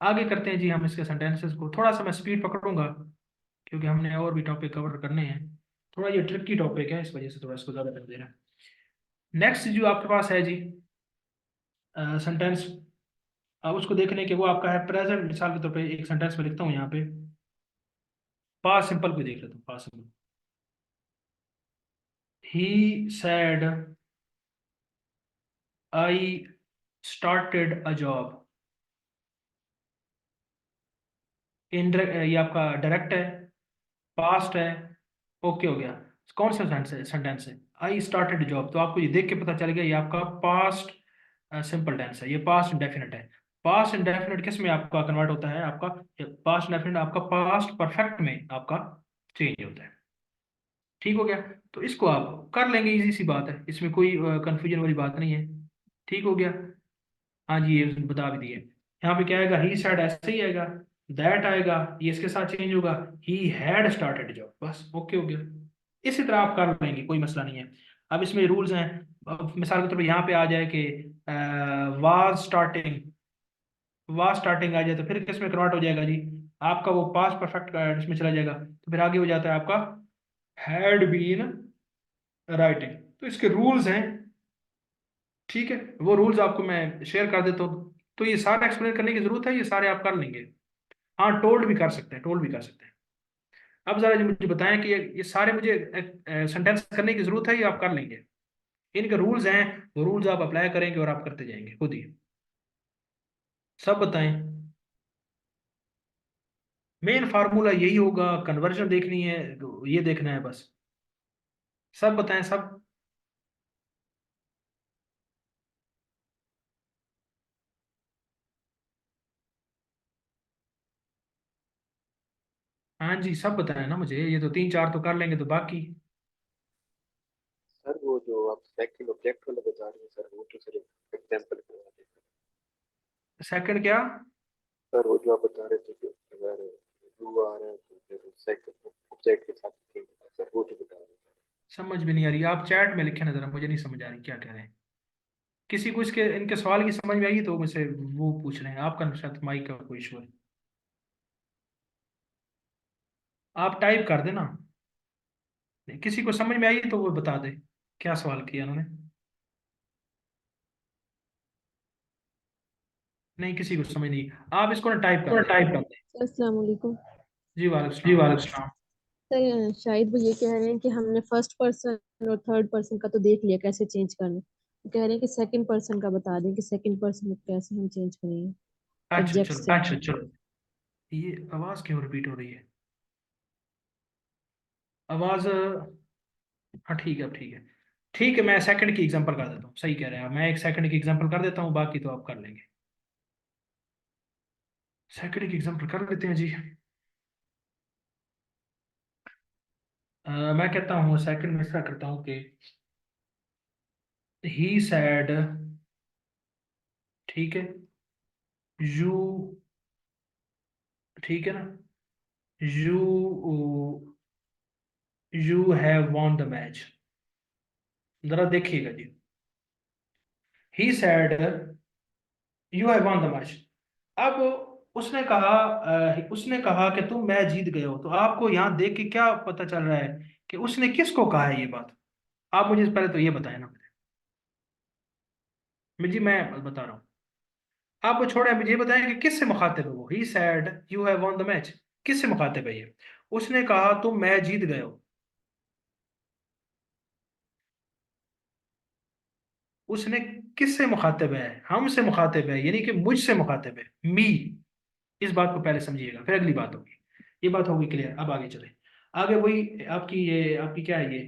Speaker 1: आगे करते हैं जी हम इसके सेंटेंसेस को। थोड़ा सा मैं स्पीड पकड़ूंगा क्योंकि हमने और भी टॉपिक कवर करने हैं। थोड़ा ये ट्रिकी टॉपिक है, इस वजह से थोड़ा इसको ज़्यादा कर दे रहा है। नेक्स्ट जो आपके पास है जी सेंटेंस, अब उसको देखने के वो आपका है प्रेजेंट। मिसाल के तौर पे एक सेंटेंस में लिखता हूँ यहाँ पे, पास्ट सिंपल को देख लेता हूँ। Past simple, he said I started a job. Indirect, ये आपका डायरेक्ट है, पास्ट है, ओके हो गया। कौन सा सेंटेंस है? आई स्टार्टेड जॉब, तो आपको ये देख के पता चल गया ये आपका पास्ट सिंपल टेंस है, ये पास्ट इंडेफिनिट है। पास्ट इंडेफिनिट किस में आपका कन्वर्ट होता है? आपका पास्ट इंडेफिनिट आपका पास्ट परफेक्ट में आपका चेंज होता है। ठीक हो गया। तो इसको आप कर लेंगे, इजी सी बात है, इसमें कोई कंफ्यूजन वाली बात नहीं है। ठीक हो गया। हाँ जी, ये उसने बता भी दिए। यहाँ पे क्या आएगा? ही सेड ऐसे ही आएगा, दैट आएगा, ये इसके साथ चेंज होगा, ही हैड स्टार्टेड जॉब, बस ओके हो गया। इसी तरह आप कर लेंगे, कोई मसला नहीं है। अब इसमें रूल्स हैं। अब मिसाल के तौर पर यहाँ पे आ जाए कि वाज स्टार्टिंग, वाज स्टार्टिंग आ जाए तो फिर किस में कन्वर्ट हो जाएगा जी? आपका वो पास्ट परफेक्ट इसमें चला जाएगा, तो फिर आगे हो जाता है आपका हैड बीन राइटिंग। तो इसके रूल्स हैं। ठीक है, वो रूल्स आपको मैं शेयर कर देता हूँ, तो ये सारा एक्सप्लेन करने की जरूरत है, ये सारे आप कर लेंगे। हाँ, टोल्ड भी कर सकते हैं, टोल्ड भी कर सकते हैं। अब जरा जी मुझे बताएं कि ये सारे मुझे सेंटेंस करने की जरूरत है, ये आप कर लेंगे? इनके रूल्स हैं, वो रूल्स आप अप्लाई करेंगे और आप करते जाएंगे खुद ही। सब बताएं। मेन फार्मूला यही होगा, कन्वर्जन देखनी है, ये देखना है बस। सब बताएं सब। हाँ जी, सब बताएं ना मुझे, ये तो तीन चार तो कर लेंगे तो बाकी।
Speaker 2: सर वो जो आप सेकंड ऑब्जेक्ट वाला बता रहे हैं सर, वो तो सर एग्जांपल करवा दें।
Speaker 1: सेकंड क्या?
Speaker 2: सर वो जो आप बता रहे थे कि अगर यू आर ऑब्जेक्ट के साथ थिंग सर वो तो बता रहे
Speaker 1: समझ में नहीं आ रही, आप चैट में लिखे ना जरा, मुझे नहीं समझ आ रही क्या कह रहे हैं। किसी को इसके इनके सवाल की समझ में आई तो मुझसे वो पूछ रहे हैं, आपका शायद माइक का कोई इशू है। आप टाइप कर देना, किसी को समझ में आई तो वो बता दे क्या सवाल किया उन्होंने। नहीं, किसी को समझ नहीं, आप इसको ना टाइप कर
Speaker 3: थोड़ा
Speaker 1: दें।
Speaker 3: टाइप कर दें।
Speaker 4: अस्सलाम वालेकुम।
Speaker 1: जी वालेकुम
Speaker 3: जी
Speaker 1: सलाम।
Speaker 3: वालेकुम सलाम।
Speaker 4: सर शायद वो ये कह रहे हैं कि हमने फर्स्ट पर्सन और थर्ड पर्सन का तो देख लिया कैसे चेंज करना, वो कह रहे हैं कि सेकंड पर्सन का बता दें कि सेकंड पर्सन कैसे हम चेंज करेंगे
Speaker 1: अच्छा
Speaker 4: ऑब्जेक्ट
Speaker 1: चलो,
Speaker 4: से।
Speaker 3: अच्छा चलो।
Speaker 1: ये आवाज क्यों रिपीट हो रही है? आवाज, हाँ ठीक है, अब ठीक है। ठीक है, मैं सेकंड की एग्जांपल कर देता हूँ, सही कह रहे हैं आप, मैं एक सेकंड की एग्जांपल कर देता हूँ, बाकी तो आप कर लेंगे। सेकंड की एग्जांपल कर लेते हैं जी। मैं कहता हूँ सेकंड में इसका करता हूँ कि ही सैड, ठीक है, यू, ठीक है ना, you you have won the match. जरा देखिएगा जी, he said you have won the match. अब उसने कहा कि तुम मैच जीत गए हो, तो आपको यहाँ देख के क्या पता चल रहा है कि उसने किसको कहा है ये बात? आप मुझे पहले तो ये बताएं ना। जी मैं बता रहा हूँ, आप वो छोड़े, मुझे ये बताएं कि किससे मुखातिब है वो, he said you have won the match, किससे मुखातिब है ये? उसने कहा तुम मैच जीत गए हो, उसने किससे मुखातिब है? हमसे मुखातिब है, यानी कि मुझसे मुखातिब है, मी। इस बात को पहले समझिएगा, फिर अगली बात होगी। ये बात होगी क्लियर, अब आगे चले। आगे वही आपकी क्या है ये,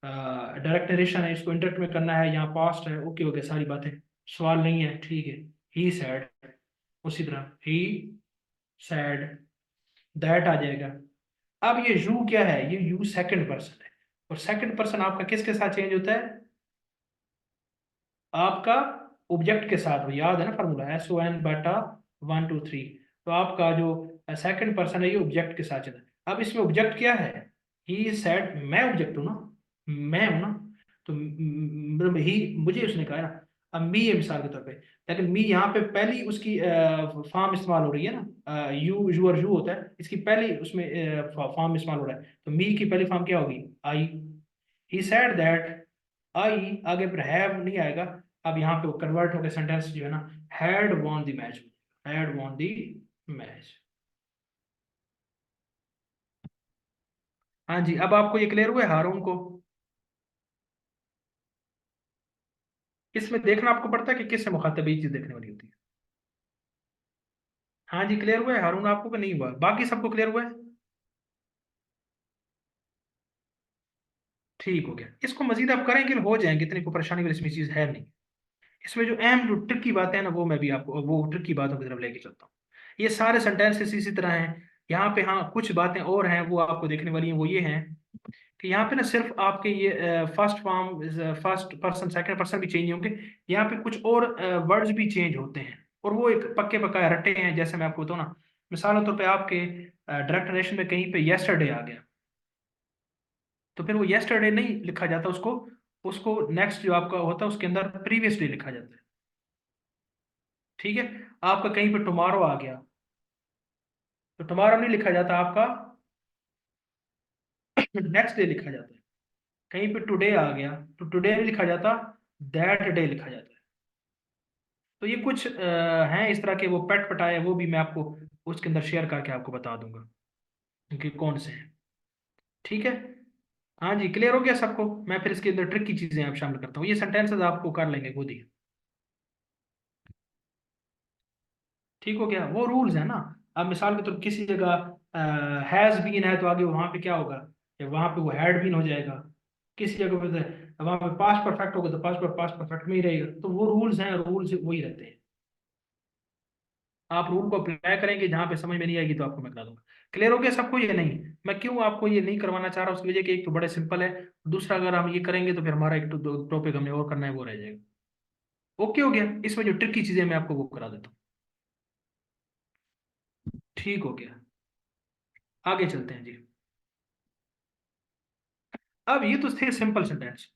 Speaker 1: डायरेक्ट नरेशन है, इसको इंटरेक्ट में करना है, यहाँ पास्ट है, ओके हो गया, सारी बातें, सवाल नहीं है, ठीक है। ही सैड, उसी तरह ही सैड, दैट आ जाएगा। अब ये यू क्या है? ये यू सेकंड पर्सन है, और सेकंड पर्सन आपका किसके साथ चेंज होता है? आपका ऑब्जेक्ट के साथ, वो याद है ना फार्मूला, SON/1 2 3। तो आपका जो सेकंड पर्सन है ये ऑब्जेक्ट के साथ चलता है। अब इसमें ऑब्जेक्ट क्या है? ही सेड, मैं ऑब्जेक्ट हूं ना, मैं हूं ना, तो मतलब ही, मुझे उसने कहा है ना। अब मी है मिसाल के तौर पे, लेकिन मी यहाँ पे पहली उसकी फॉर्म इस्तेमाल हो रही है ना, यू यू और यू होता है, इसकी पहली उसमें फॉर्म इस्तेमाल हो रहा है, तो मी की पहली फॉर्म क्या होगी? आई। ही सेड दैट, आई आगे पर हैव नहीं आएगा। अब यहाँ पे वो कन्वर्ट होकर सेंटेंस जो है ना, had won the match, had won the match. हाँ जी, अब आपको ये क्लियर हुआ है हारून को? इसमें देखना आपको पड़ता है कि किससे मुखातिब ये चीज देखने वाली होती है। हाँ जी, क्लियर हुआ है हारून आपको कि नहीं हुआ? बाकी सबको क्लियर हुआ है? ठीक हो गया, इसको मजीद आप करेंगे हो जाएंगे, इतनी कोई परेशानी वाली इसमें चीज है नहीं। इसमें जो अहम जो ट्रिक की बात है ना, वो मैं भी आपको वो ट्रिक की बातों की तरफ लेके चलता हूँ। ये सारे सेंटेंसेस इसी तरह हैं। यहाँ पे हाँ कुछ बातें और हैं वो आपको देखने वाली हैं, वो ये हैं कि यहाँ पे ना सिर्फ आपके ये first form, first person second person भी चेंज होंगे, यहाँ पे कुछ और वर्ड्स भी चेंज होते हैं, और वो एक पक्के पक्का रटे हैं। जैसे मैं आपको बताऊँ ना, मिसाल के तौर पे आपके डायरेक्ट नरेशन में कहीं पे येस्टरडे आ गया, तो फिर वो येस्टरडे नहीं लिखा जाता, उसको उसको नेक्स्ट जो आपका होता है उसके अंदर प्रीवियस डे लिखा जाता है, ठीक है। आपका कहीं पे टुमारो आ गया, तो टुमारो नहीं लिखा जाता, आपका नेक्स्ट डे लिखा जाता है। कहीं पे टुडे आ गया, तो टुडे नहीं लिखा जाता, दैट डे लिखा जाता है। तो ये कुछ हैं इस तरह के वो पेट पटाए, वो भी मैं आपको उसके अंदर शेयर करके आपको बता दूंगा कि कौन से हैं, ठीक है। हाँ जी, क्लियर हो गया सबको? मैं फिर इसके अंदर ट्रिक की चीजें आप शामिल करता हूँ, ये सेंटेंसेस आपको कर लेंगे खुद ही, ठीक हो गया। वो रूल्स है ना। अब मिसाल के तौर पर किसी जगह हैज बीन है, तो आगे वहां पे क्या होगा, या वहां पे वो हैड बीन हो जाएगा। किसी जगह पे वहां पे पास्ट परफेक्ट होगा, तो पास्ट परफेक्ट में ही रहेगा। तो वो रूल्स हैं, रूल्स वही रहते हैं। आप रूल को अप्लाई करेंगे, जहां पे समझ में नहीं आएगी तो आपको मैं बता दूंगा। क्लियर हो गया सबको? ये नहीं, मैं क्यों आपको ये नहीं करवाना चाह रहा, उसकी वजह कि एक तो बड़े सिंपल है, दूसरा अगर हम ये करेंगे तो फिर हमारा एक तो टॉपिक हमने और करना है वो रह जाएगा। ओके हो गया, इसमें जो ट्रिक की चीजें मैं आपको वो करा देता हूँ, ठीक हो गया। आगे चलते हैं जी। अब ये तो थे सिंपल सेंटेंस,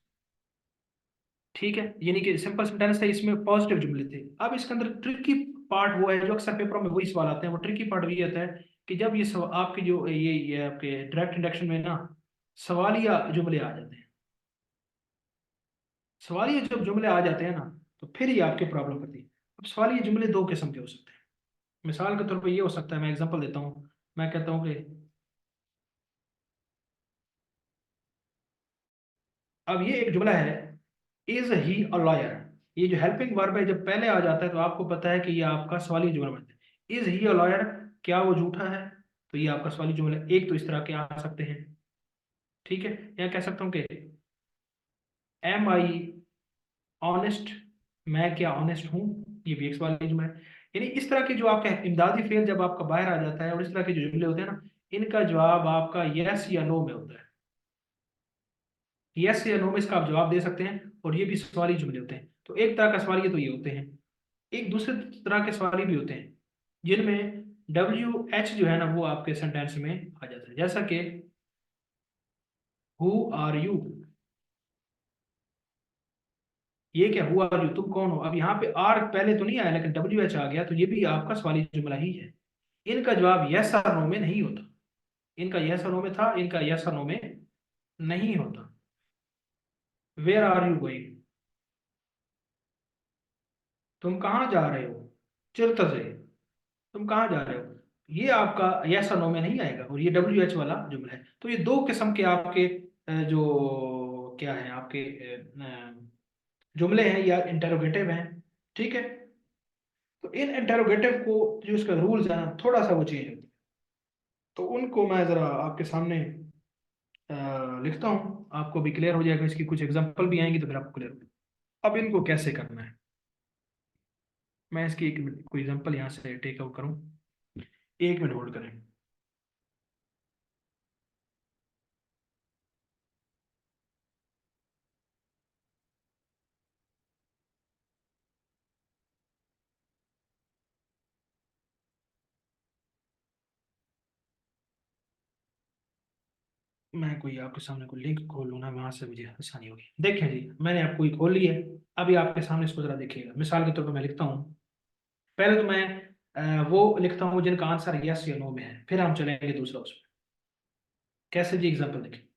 Speaker 1: ठीक है, यानी कि सिंपल सेंटेंस थे, इसमें पॉजिटिव जुमले थे। अब इसके अंदर ट्रिकी पार्ट वो है जो अक्सर पेपरों में वही सवाल आते हैं। वो ट्रिकी पार्ट ये आता है कि जब ये आपके जो ये आपके डायरेक्ट इंडक्शन में ना सवालिया जुमले आ जाते हैं, सवालिया जब जुमले आ जाते हैं ना, तो फिर ये आपके प्रॉब्लम करती है। अब सवालिया जुमले दो किस्म के हो सकते हैं। मिसाल के तौर पर ये हो सकता है, मैं एग्जांपल देता हूँ, मैं कहता हूँ कि अब ये एक जुमला है, इज ही अ लॉयर। ये जो हेल्पिंग वर्ब है जब पहले आ जाता है तो आपको पता है कि ये आपका सवाली जुमला बनता है। इज ही अ लॉयर, क्या वो झूठा है, तो ये आपका सवाली जुमला। एक तो इस तरह के आ सकते हैं, ठीक है, या कह सकता हूँ कि एम आई ऑनेस्ट, मैं क्या ऑनेस्ट हूँ, ये भी एक सवाली जुमला है। यानी इस तरह के जो आपका इमदादी फेल जब आपका बाहर आ जाता है और इस तरह के जो जुमले होते हैं ना, इनका जवाब आपका यस या नो में होता है। यस या नो में इसका आप जवाब दे सकते हैं, और ये भी सवाली जुमले होते हैं। तो एक तरह का सवालिया तो ये होते हैं। एक दूसरे तरह के सवाल भी होते हैं जिनमें WH जो है ना वो आपके सेंटेंस में आ जाता है, जैसा कि हु आर यू। ये क्या, हु आर यू, तुम कौन हो। अब यहाँ पे आर पहले तो नहीं आया लेकिन WH आ गया, तो ये भी आपका सवाली जुमला ही है। इनका जवाब यस और नो में नहीं होता। इनका यस और नो में था, इनका यस और नो में नहीं होता। वेयर आर यू गोइंग, तुम कहाँ जा रहे हो, चिरत से, तुम कहाँ जा रहे हो, ये आपका यस और नो में नहीं आएगा, और ये WH वाला जुमला है। तो ये दो किस्म के आपके जो क्या है आपके जुमले हैं या इंटेरोगेटिव हैं, ठीक है। तो इन इंटेरोगेटिव को जो इसका रूल्स है ना थोड़ा सा वो चेंज होता है, तो उनको मैं जरा आपके सामने लिखता हूँ, आपको भी क्लियर हो जाएगा। इसकी कुछ एग्जांपल भी आएंगी तो फिर आपको क्लियर होगा। अब इनको कैसे करना है, मैं इसकी एक कोई एग्जांपल यहाँ से टेक आउट करूँ, 1 मिनट होल्ड करें। मैं कोई आपके सामने कोई लिंक खोल लूँ ना, वहां से मुझे आसानी होगी। देखें जी, मैंने आपको ये खोल लिया है। अभी आपके सामने इसको जरा देखिएगा। मिसाल के तौर पर मैं लिखता हूँ, पहले तो मैं वो लिखता हूँ जिनका आंसर यस या नो में है, फिर हम चलेंगे दूसरा उसमें। कैसे जी, एग्जाम्पल देखिए।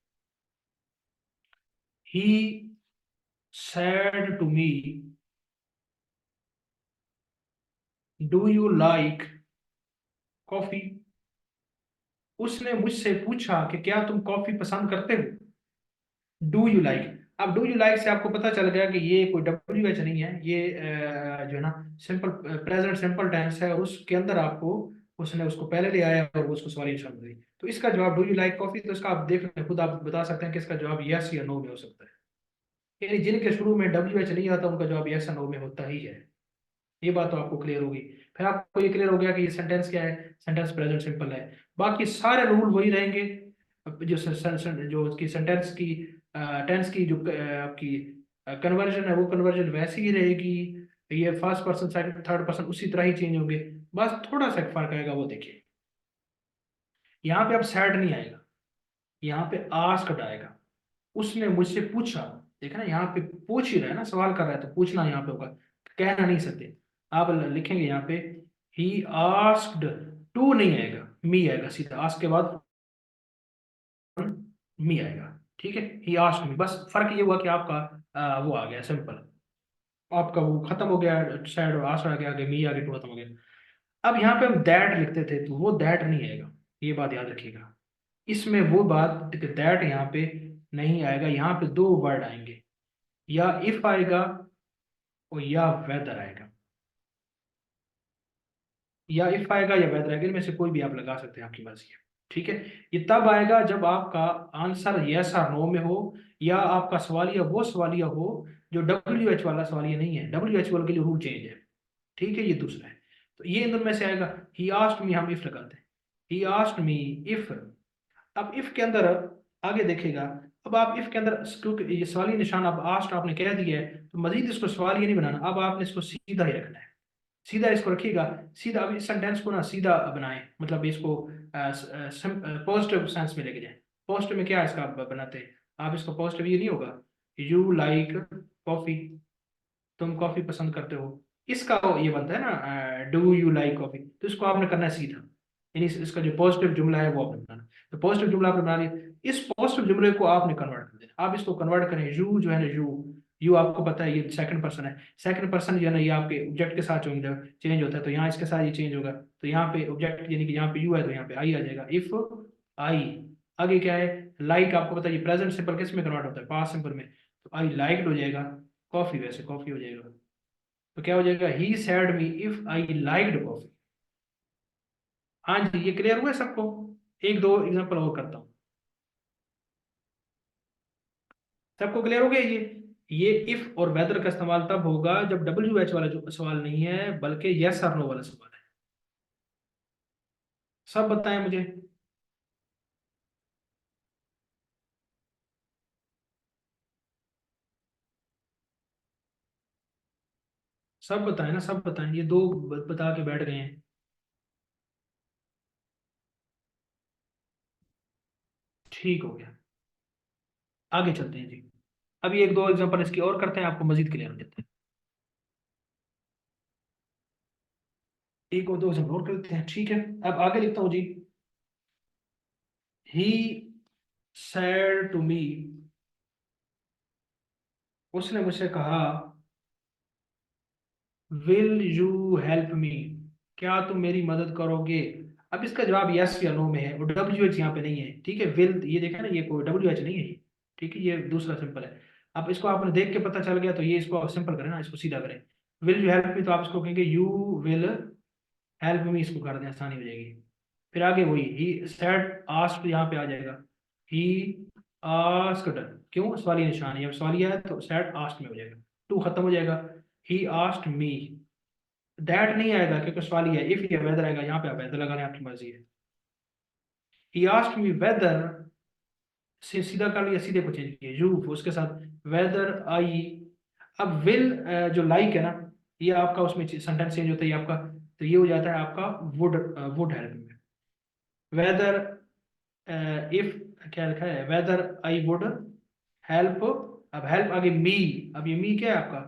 Speaker 1: ही said to me, do you like coffee. उसने मुझसे पूछा कि क्या तुम कॉफी पसंद करते हो। डू यू लाइक, अब डू यू लाइक से आपको पता चल गया कि ये कोई WH नहीं है, ये जो है ना सिंपल प्रेजेंट सिंपल टेंस है, और उसके अंदर आपको उसने उसको पहले ले आया और वो उसको सवाल निशान दी। तो इसका जवाब डू यू लाइक कॉफी, तो इसका आप देख लें खुद, आप बता सकते हैं कि इसका जवाब यस या नो में हो सकता है। यानी जिनके शुरू में WH नहीं आता उनका जवाब यस या नो में होता ही है। ये बात तो आपको क्लियर होगी। फिर आपको ये क्लियर हो गया कि ये सेंटेंस क्या है, सेंटेंस प्रेजेंट सिंपल है। बाकी सारे रूल वही रहेंगे। जो जो उसकी सेंटेंस की टेंस की जो आपकी कन्वर्जन है वो कन्वर्जन वैसी ही रहेगी। ये first person second third person उसी तरह ही चेंज होंगे। बस थोड़ा सा फर्क आएगा, वो देखिए। यहाँ पे अब सैड नहीं आएगा, यहाँ पे आस्क्ड आएगा। उसने मुझसे पूछा, देखा ना, यहाँ पे पूछ ही रहा है ना, सवाल कर रहा है तो पूछना यहाँ पे होगा, कहना नहीं सकते। आप लिखेंगे यहाँ पे ही आस्क्ड, टू नहीं आएगा, मी आएगा सीधा, आस्क के बाद मी आएगा, ठीक है। ही आस्क्ड मी, बस फर्क ये हुआ कि आपका वो आ गया सिंपल, आपका वो खत्म हो गया, सैड और आस्क्ड आ गया, आगे मी आगे टू खत्म हो गया। अब यहाँ पे हम दैट लिखते थे तो वो दैट नहीं आएगा, ये बात याद रखिएगा। इसमें वो बात दैट यहाँ पे नहीं आएगा, यहाँ पे दो वर्ड आएंगे, या इफ आएगा और या वेदर आएगा, या इफ आएगा या वेदर आएगा, इनमें से कोई भी आप लगा सकते हैं, आपकी मर्जी है, ठीक है। ये तब आएगा जब आपका आंसर यस और नो में हो, या आपका सवालिया वो सवालिया हो जो WH वाला सवालिया नहीं है। WH वाले के लिए रूल चेंज है, ठीक है। ये दूसरा है, तो ये इन दोनों में से आएगा। ही आस्क्ड मी, हम इफ लगाते हैं, ही आस्क्ड मी इफ। अब इफ के अंदर आगे देखेगा, अब आप इफ के अंदर क्योंकि ये सवाली निशान अब आस्ट आपने कह दिया है, तो मजीद इसको सवाल ये नहीं बनाना, अब आपने इसको सीधा ही रखना है। सीधा इसको रखिएगा, सीधा। अब इस सेंटेंस को ना सीधा बनाएं, मतलब इसको पॉजिटिव सेंस में लेके जाएं। पॉजिटिव में क्या इसका बनाते हैं, आप इसका पॉजिटिव ये नहीं होगा, यू लाइक कॉफी, तुम कॉफी पसंद करते हो। इसका ये बनता है ना, डू यू लाइक कॉफी, तो इसको आपने करना है सीधा, यानी इसका जो पॉजिटिव जुमला है वो आपने बनाना। तो पॉजिटिव जुमला आपने बना लिया, इस पॉजिटिव जुमले को आपने कन्वर्ट कर देना। आप इसको कन्वर्ट करें, यू जो है ना, यू आपको पता है ये सेकंड पर्सन है, सेकंड पर्सन जो है ना ये आपके ऑब्जेक्ट के साथ चेंज होता है, तो यहाँ इसके साथ ये चेंज होगा, तो यहाँ पे ऑब्जेक्ट यानी कि यहाँ पे यू है तो यहाँ पे आई आ जाएगा। इफ आई, आगे क्या है, लाइक आपको पता है ये प्रेजेंट सिंपल किस में कन्वर्ट होता है, पास्ट सिंपल में, तो आई लाइक्ड हो जाएगा, कॉफी वैसे कॉफी हो जाएगा। तो क्या हो जाएगा, he said me if I liked coffee. हाँ जी, ये क्लियर हुआ है सबको? एक दो एग्जांपल और करता हूँ, सबको क्लियर हो गया ये इफ और वेदर का इस्तेमाल तब होगा जब डब्ल्यू एच वाला जो सवाल नहीं है बल्कि यस और नो वाला सवाल है। सब बताएं मुझे, सब बताएं ना, सब बताएं, ये दो बता के बैठ गए हैं। ठीक हो गया, आगे चलते हैं जी। अभी एक दो एग्जांपल इसकी और करते हैं, आपको मजीद क्लियर हो जाता है। एक और दो एग्जांपल और करते हैं, ठीक है। अब आगे लिखता हूँ जी, ही सैड टू मी, उसने मुझसे कहा, विल यू हेल्प मी, क्या तुम मेरी मदद करोगे। अब इसका जवाब यस या नो में है, और डब्ल्यू एच यहाँ पे नहीं है, ठीक है। विल ये देखा ना, ये कोई डब्ल्यू एच नहीं है ये, ठीक है, ये दूसरा सिंपल है। अब इसको आपने देख के पता चल गया, तो ये इसको सिंपल करें ना, इसको सीधा करें। विल यू हेल्प मी, तो आप इसको कहेंगे यू विल हेल्प मी, इसको कर दें, आसानी हो जाएगी। फिर आगे वही, ही सेड आस्क्ड यहाँ पे आ जाएगा, ही आस्क्ड, क्यों, सवालिया निशान है, अब सवालिया है तो सेड आस्क्ड में हो जाएगा, टू खत्म हो जाएगा। ही आस्क्ड मी, दैट नहीं आएगा क्योंकि सवालिया है, इफ या वेदर आएगा, यहाँ पे आप वेदर लगाने, आपकी मर्जी है। ही आस्क्ड मी वेदर, से सीधा कर लिया, सीधे को चेंज किया, यू उसके साथ वेदर आई। अब विल जो लाइक है ना, ये आपका उसमें सेंटेंस चेंज होता है ये आपका, तो ये हो जाता है आपका वुड, वुड हेल्प में। वेदर इफ, क्या लिखा है, वेदर आई वुड हेल्प, अब हेल्प आगे मी, अब ये मी क्या है आपका,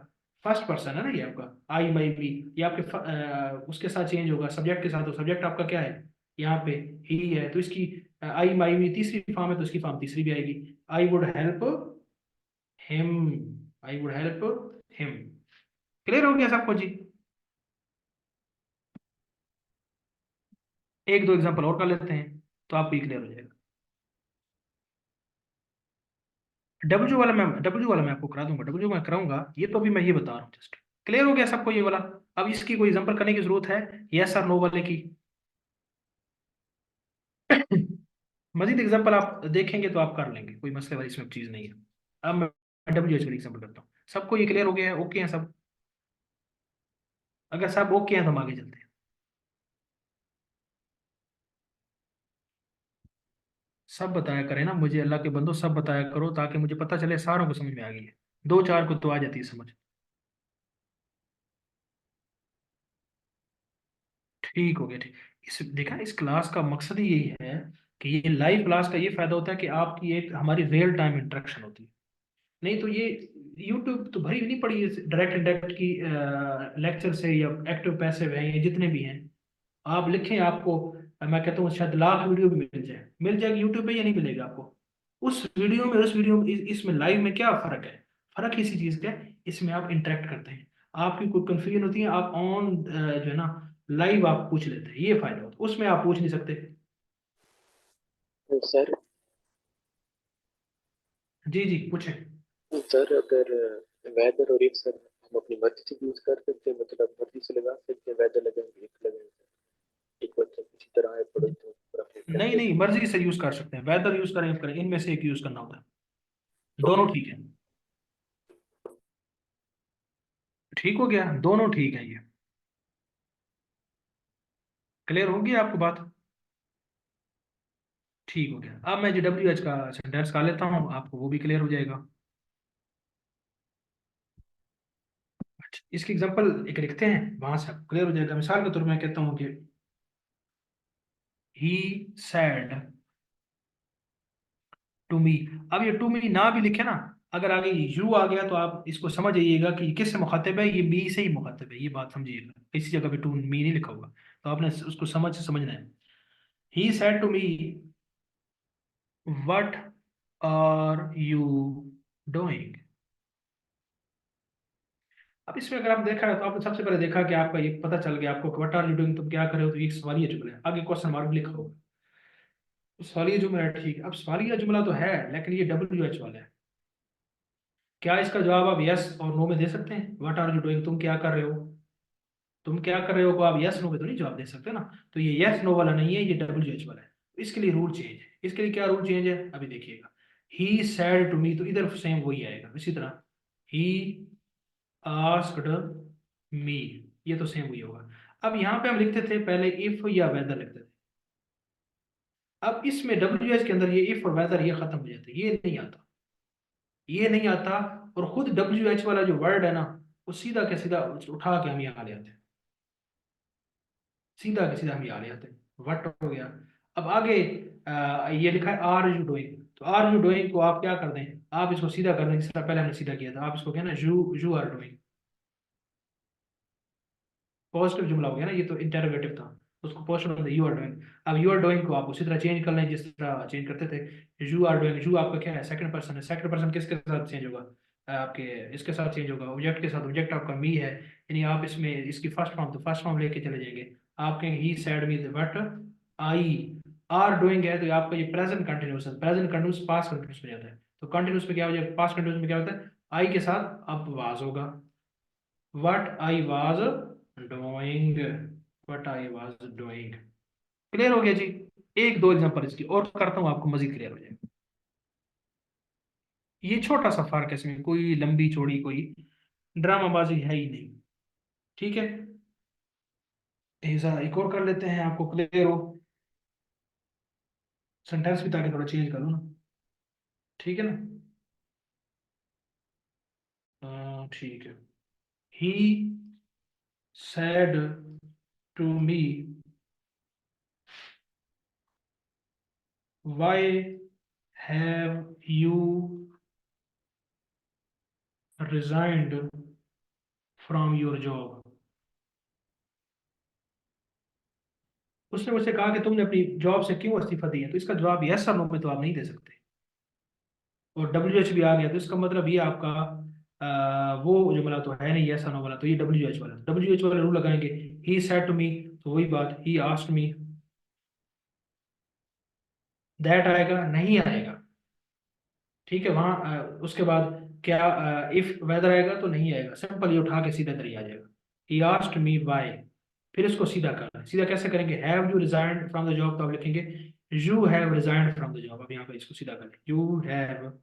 Speaker 1: फर्स्ट पर्सन है ना ये आपका, आई माई मी, ये आपके उसके साथ चेंज होगा, सब्जेक्ट के साथ, हो सब्जेक्ट आपका क्या है यहाँ पे, ही है, तो इसकी आई माई मी तीसरी फॉर्म है, तो इसकी फॉर्म तीसरी भी आएगी, I would help him, I would help him. Clear हो गया सबको जी? एक दो एग्जांपल और कर लेते हैं तो आपको क्लियर हो जाएगा। डब्ल्यू वाला मैं आपको करा दूंगा, डब्ल्यू मैं कराऊंगा, ये तो अभी मैं ये बता रहा हूँ जस्ट। क्लियर हो गया सबको ये वाला? अब इसकी कोई एग्जांपल करने की जरूरत है यस और नो वाले की? मजीद एग्जांपल आप देखेंगे तो आप कर लेंगे, कोई मसले वाली इसमें चीज नहीं है। अब मैं डब्ल्यू एच वाली एग्जांपल करता हूँ, सबको ये क्लियर हो गया है, ओके है सब? अगर सब ओके हैं तो हम आगे चलते हैं। सब बताया करें ना मुझे, अल्लाह के बंदो सब बताया करो, ताकि मुझे पता चले सारों को समझ में आ गई है, दो चार को तो आ जाती है समझ। ठीक हो गया, ठीक। इस देखा, इस क्लास का मकसद ही यही है कि ये लाइव क्लास का ये फायदा होता है कि आपकी एक हमारी रियल टाइम इंटरेक्शन होती है। नहीं तो ये यूट्यूब तो भरी नहीं पड़ी है डायरेक्ट इंडायरेक्ट की लेक्चर से, या एक्टिव पैसिव है, ये जितने भी हैं, आप लिखें आपको, मैं कहता हूँ शायद लाख वीडियो भी मिल जाएगी यूट्यूब पे, या नहीं मिलेगा आपको? उस वीडियो में, उस वीडियो में, इसमें लाइव में क्या फर्क है? फर्क इसी चीज का है, इसमें आप इंटरेक्ट करते हैं, आपकी कोई कंफ्यूजन होती है, आप ऑन जो है ना लाइव आप पूछ लेते हैं, ये फायदा होता है, उसमें आप पूछ नहीं सकते।
Speaker 2: तो सर,
Speaker 1: जी जी पूछें।
Speaker 2: सर अगर वेदर और इफ सर हम अपनी मर्जी से यूज कर सकते हैं, मतलब मर्जी से लगा सकते हैं, वेदर लगाएंगे इफ लगाएंगे, एक बच्चा किसी तरह आए पड़े तो पूरा अपने
Speaker 1: नहीं नहीं, मर्जी से यूज कर सकते हैं, वेदर यूज करें, करें, इनमें से एक यूज करना होता है, दोनों ठीक है। ठीक हो गया, दोनों ठीक है, ये क्लियर होगी आपको बात? ठीक हो गया। अब मैं जो डब्ल्यू एच का सेंटेंस का लेता हूँ, आपको वो भी क्लियर हो जाएगा। अच्छा, इसकी एग्जांपल एक लिखते हैं, वहां से आपको क्लियर हो जाएगा। मिसाल के तौर पर मैं कहता हूँ कि ही सैड टू मी। अब ये टू मी ना भी लिखे ना, अगर आगे यू आ गया तो आप इसको समझ जाइएगा कि ये किससे मुखातिब है, ये मी से ही मुखातिब है, ये बात समझिएगा। इसी जगह पे टू मी नहीं लिखा होगा, तो आपने उसको समझना है। He said to me what are you doing. अब इसमें अगर आप देखा है तो आपने सबसे पहले देखा कि आपका ये पता चल गया आपको व्हाट आर यू डूइंग, तुम क्या कर रहे हो, तो ये एक सवालिया जुमला है, आगे क्वेश्चन मार्क भी लिखा होगा। तो सवालिया जुमला है, ठीक है। अब सवालिया जुमला तो है लेकिन ये WH वाला है। क्या इसका जवाब आप यस और नो में दे सकते हैं? व्हाट आर यू डूइंग, तुम क्या कर रहे हो, तुम क्या कर रहे हो को आप यस नो में तो नहीं जवाब दे सकते ना। तो ये यस नो वाला नहीं है, ये WH वाला है। तो इसके लिए रूल चेंज है। इसके लिए क्या रूल चेंज है अभी देखिएगा। ही सैड टू मी, तो इधर सेम वही आएगा इसी तरह। ही आस्क्ड मी, ये तो सेम वही होगा। अब यहाँ पे हम लिखते थे पहले इफ या वेदर लिखते थे। अब इसमें WH के अंदर ये इफ और वेदर ये खत्म हो जाता है, ये नहीं आता, ये नहीं आता। और खुद WH वाला जो वर्ड है ना, वो सीधा के सीधा उठा के हम यहाँ ले आते हैं, सीधा के सीधा हम यहाँ ले आते हैं। वट हो गया। अब आगे ये लिखा है आर यू डूइंग, तो आर यू डूइंग को आप क्या कर दें, आप इसको सीधा कर दें जिस तरह पहले हमने सीधा किया था। आप इसको कहना you you are doing, positive जुमला हो गया ना, ये तो इंटरोगेटिव था, उसको पॉजिटिव यू आर डूइंग। अब यू आर डूइंग को आप उसी तरह चेंज कर लें जिस तरह चेंज करते थे। यू आर डूइंग, यू आपका क्या है, सेकंड पर्सन है। सेकंड पर्सन किसके साथ चेंज होगा, आपके इसके साथ चेंज होगा, ऑब्जेक्ट के साथ। ऑब्जेक्ट आपका मी है, यानी आप इसमें इसकी फर्स्ट फॉर्म, तो फर्स्ट फॉर्म लेके चले जाएंगे। आप कहेंगे he said me but I are doing है, तो आपका ये प्रेजेंट कंटिन्यूस है, प्रेजेंट कंटिन्यूस पास्ट कंटिन्यूस में जाता है। तो कंटिन्यूस में क्या हो जाएगा, पास्ट कंटिन्यूस में क्या होता है, आई के साथ अब वाज होगा। what I was doing, what I was doing। Clear हो गया जी। एक दो एग्जांपल इसकी और करता हूं, आपको मजीद क्लियर हो जाएगा। ये छोटा सा फर्क है, इसमें कोई लंबी चौड़ी कोई ड्रामाबाजी है ही नहीं, ठीक है। ऐसा एक और कर लेते हैं, आपको क्लियर हो। सेंटेंस भी ताकि थोड़ा चेंज करूँ ना, ठीक है ना। ठीक है। ही said to me why have you resigned from your job। उसने मुझसे कहा कि तुमने अपनी जॉब से क्यों इस्तीफा दिया, तो इसका जवाब यस और नो में तो आप नहीं दे सकते। और WH भी आ गया, तो इसका मतलब ये आपका वो जुमला तो है नहीं यस और नो वाला, तो ये WH वाला। WH वाला रूल लगाएंगे, ही सेड टू मी, तो वही बात, ही आस्क्ड मी, दैट आएगा नहीं आएगा, ठीक है। वहां उसके बाद क्या, इफ वेदर आएगा तो नहीं आएगा, सिंपल ये उठा के सीधा इधर आ जाएगा। ही आस्क्ड मी व्हाई, फिर इसको सीधा करना है। सीधा कैसे करेंगे, have you resigned from the job, तो आप लिखेंगे you have resigned from the job. अब यहाँ पे इसको सीधा करें, you have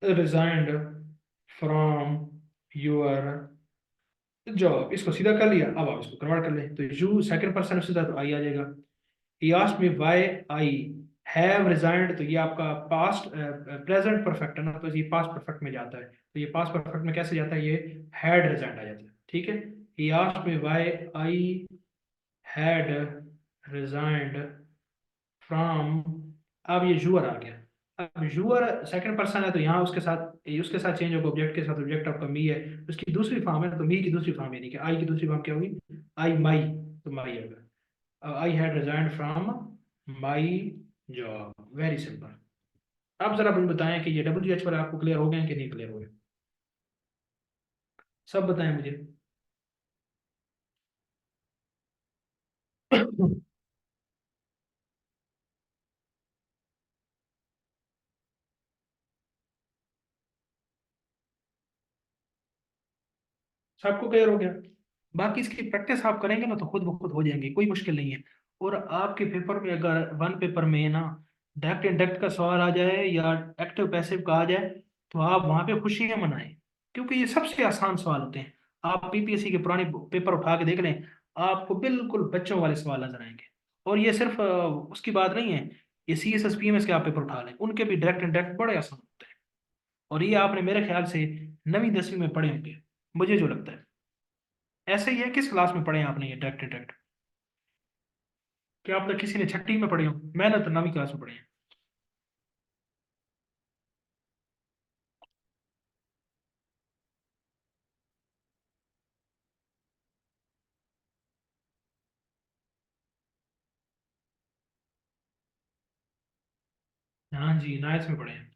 Speaker 1: resigned from your job, इसको सीधा कर लिया। अब आप इसको कन्वर्ट कर लें, तो यू सेकंड पर्सन सीधा, तो आई आ जाएगा। He asked me why I have resigned, तो ये आपका पास्ट प्रेजेंट परफेक्ट है ना, तो ये पास्ट परफेक्ट में जाता है। तो ये पास्ट परफेक्ट में कैसे जाता है, ये हैड रिजाइंड आ जाता है, ठीक है। He asked me why I had resigned from, अब ये यूअर आ गया। अब यूअर सेकंड पर्सन है, तो यहाँ उसके साथ चेंज होगा, ऑब्जेक्ट के साथ। ऑब्जेक्ट आपका मी है, उसकी दूसरी फॉर्म है, तो मी की दूसरी फॉर्म, यानी कि आई की दूसरी फॉर्म क्या होगी, आई माई, तो माई होगा। I had resigned from my job, very simple. अब जरा मुझे बताएं कि ये WH पर आपको क्लियर हो गए कि नहीं क्लियर हो गए, सब बताएं मुझे। सबको क्लियर हो गया। बाकी इसकी प्रैक्टिस आप करेंगे ना तो खुद ब खुद हो जाएंगे, कोई मुश्किल नहीं है। और आपके पेपर में अगर वन पेपर में ना डायरेक्ट इनडायरेक्ट का सवाल आ जाए या एक्टिव पैसिव का आ जाए, तो आप वहां पे खुशियां मनाएं, क्योंकि ये सबसे आसान सवाल होते हैं। आप PPSC के पुराने पेपर उठा के देख लें, आपको बिल्कुल बच्चों वाले सवाल नजर आएंगे। और ये सिर्फ उसकी बात नहीं है, ये CS PMS के आप पेपर उठा लें, उनके भी डायरेक्ट इनडायरेक्ट बड़े आसान होते हैं। और ये आपने मेरे ख्याल से 9वीं 10वीं में पढ़े होंगे, मुझे जो लगता है। ऐसे ही है, किस क्लास में पढ़े हैं आपने ये डायरेक्ट डायरेक्ट, क्या आप किसी ने 6वीं में पढ़े हो? मैंने तो 9वीं क्लास में पढ़े हैं। हाँ जी, नाइन्थ में पढ़े हैं।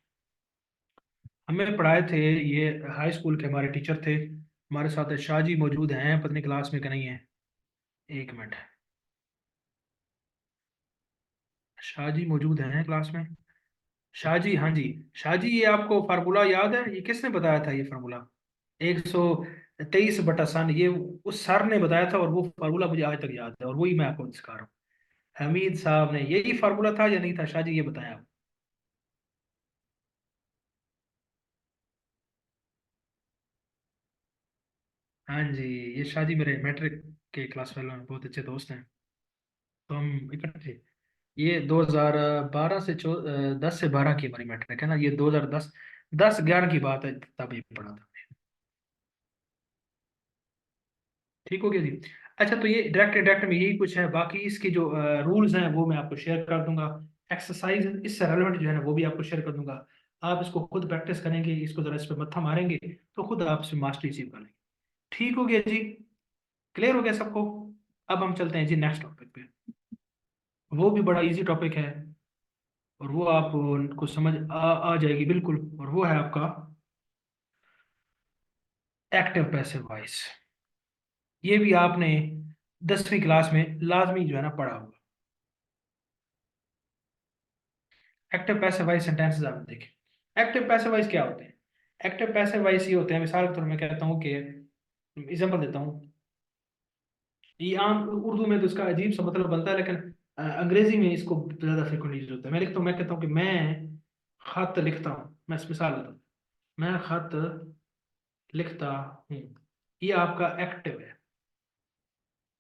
Speaker 1: हमें पढ़ाए थे ये, हाई स्कूल के हमारे टीचर थे। हमारे साथ शाह जी मौजूद हैं, पत्नी क्लास में कि नहीं है। एक मिनट, शाह जी मौजूद हैं क्लास में। शाह जी, हाँ जी। शाह जी, ये आपको फार्मूला याद है? ये किसने बताया था ये फार्मूला? 123/सन, ये उस सर ने बताया था, और वो फार्मूला मुझे आज तक याद है, और वही मैं आपको सिखा रहा हूँ। हमीद साहब ने, यही फार्मूला था या नहीं था शाह जी, ये बताया आप। हाँ जी, ये शाह जी मेरे मैट्रिक के क्लास फेलो हैं, बहुत अच्छे दोस्त हैं। तो हम इकट्ठे, ये 2012 से 10 से 12 की हमारी मैट्रिक है ना, ये 2010, 10-11 की बात है, तब ये पढ़ा था। ठीक हो गया जी। अच्छा, तो ये डायरेक्ट डायरेक्ट में यही कुछ है, बाकी इसकी जो रूल्स हैं वो मैं आपको शेयर कर दूंगा। एक्सरसाइज इससे रेलेवेंट जो है ना वो भी आपको शेयर कर दूंगा। आप इसको खुद प्रैक्टिस करेंगे, इसको जरा इस पर मत्था मारेंगे, तो खुद आप इसमें मास्टरी अचीव कर लेंगे। ठीक हो गया जी, क्लियर हो गया सबको? अब हम चलते हैं जी नेक्स्ट टॉपिक पे। वो भी बड़ा इजी टॉपिक है, और वो आपको समझ आ जाएगी बिल्कुल, और वो है आपका एक्टिव पैसिव वॉइस। ये भी आपने 10वीं क्लास में लाजमी जो है ना पढ़ा होगा। एक्टिव पैसिव वॉइस सेंटेंसेस आप देखें। एक्टिव पैसिव वॉइस क्या होते हैं? एक्टिव पैसिव वॉइस ये होते हैं, मिसाल के तौर पर मैं कहता हूँ कि, एग्जांपल देता हूँ, ये आम उर्दू में तो इसका अजीब सा मतलब बनता है, लेकिन अंग्रेजी में इसको ज्यादा फ्रिक्वेंट यूज होता है। मैं लिखता हूँ, मैं कहता हूँ कि मैं खत लिखता हूँ, मैं मिसाल देता हूँ, मैं खत लिखता हूँ। ये आपका एक्टिव है,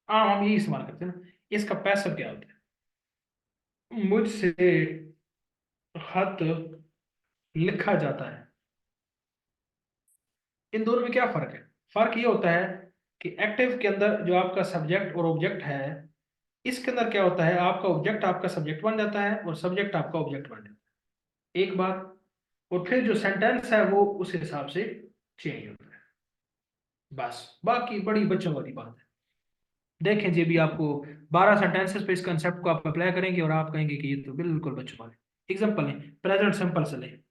Speaker 1: आम हम यही इस्तेमाल करते हैं ना। इसका पैसिव क्या होता है? मुझसे खत लिखा जाता है। इन दोनों में क्या फर्क है? फर्क ये होता है कि एक्टिव के अंदर जो आपका सब्जेक्ट और ऑब्जेक्ट है, इसके अंदर क्या होता है, आपका ऑब्जेक्ट आपका सब्जेक्ट बन जाता है, और सब्जेक्ट आपका ऑब्जेक्ट बन जाता है, एक बात। और फिर जो सेंटेंस है वो उस हिसाब से चेंज होता है, बस। बाकी बड़ी बच्चों वाली बात है। देखें जी, भी आपको 12 सेंटेंसेस पे इस कंसेप्ट को आप अप्लाई करेंगे, और आप कहेंगे कि ये तो बिल्कुल बच्चों वाले। एग्जांपल है, प्रेजेंट सिंपल से लें।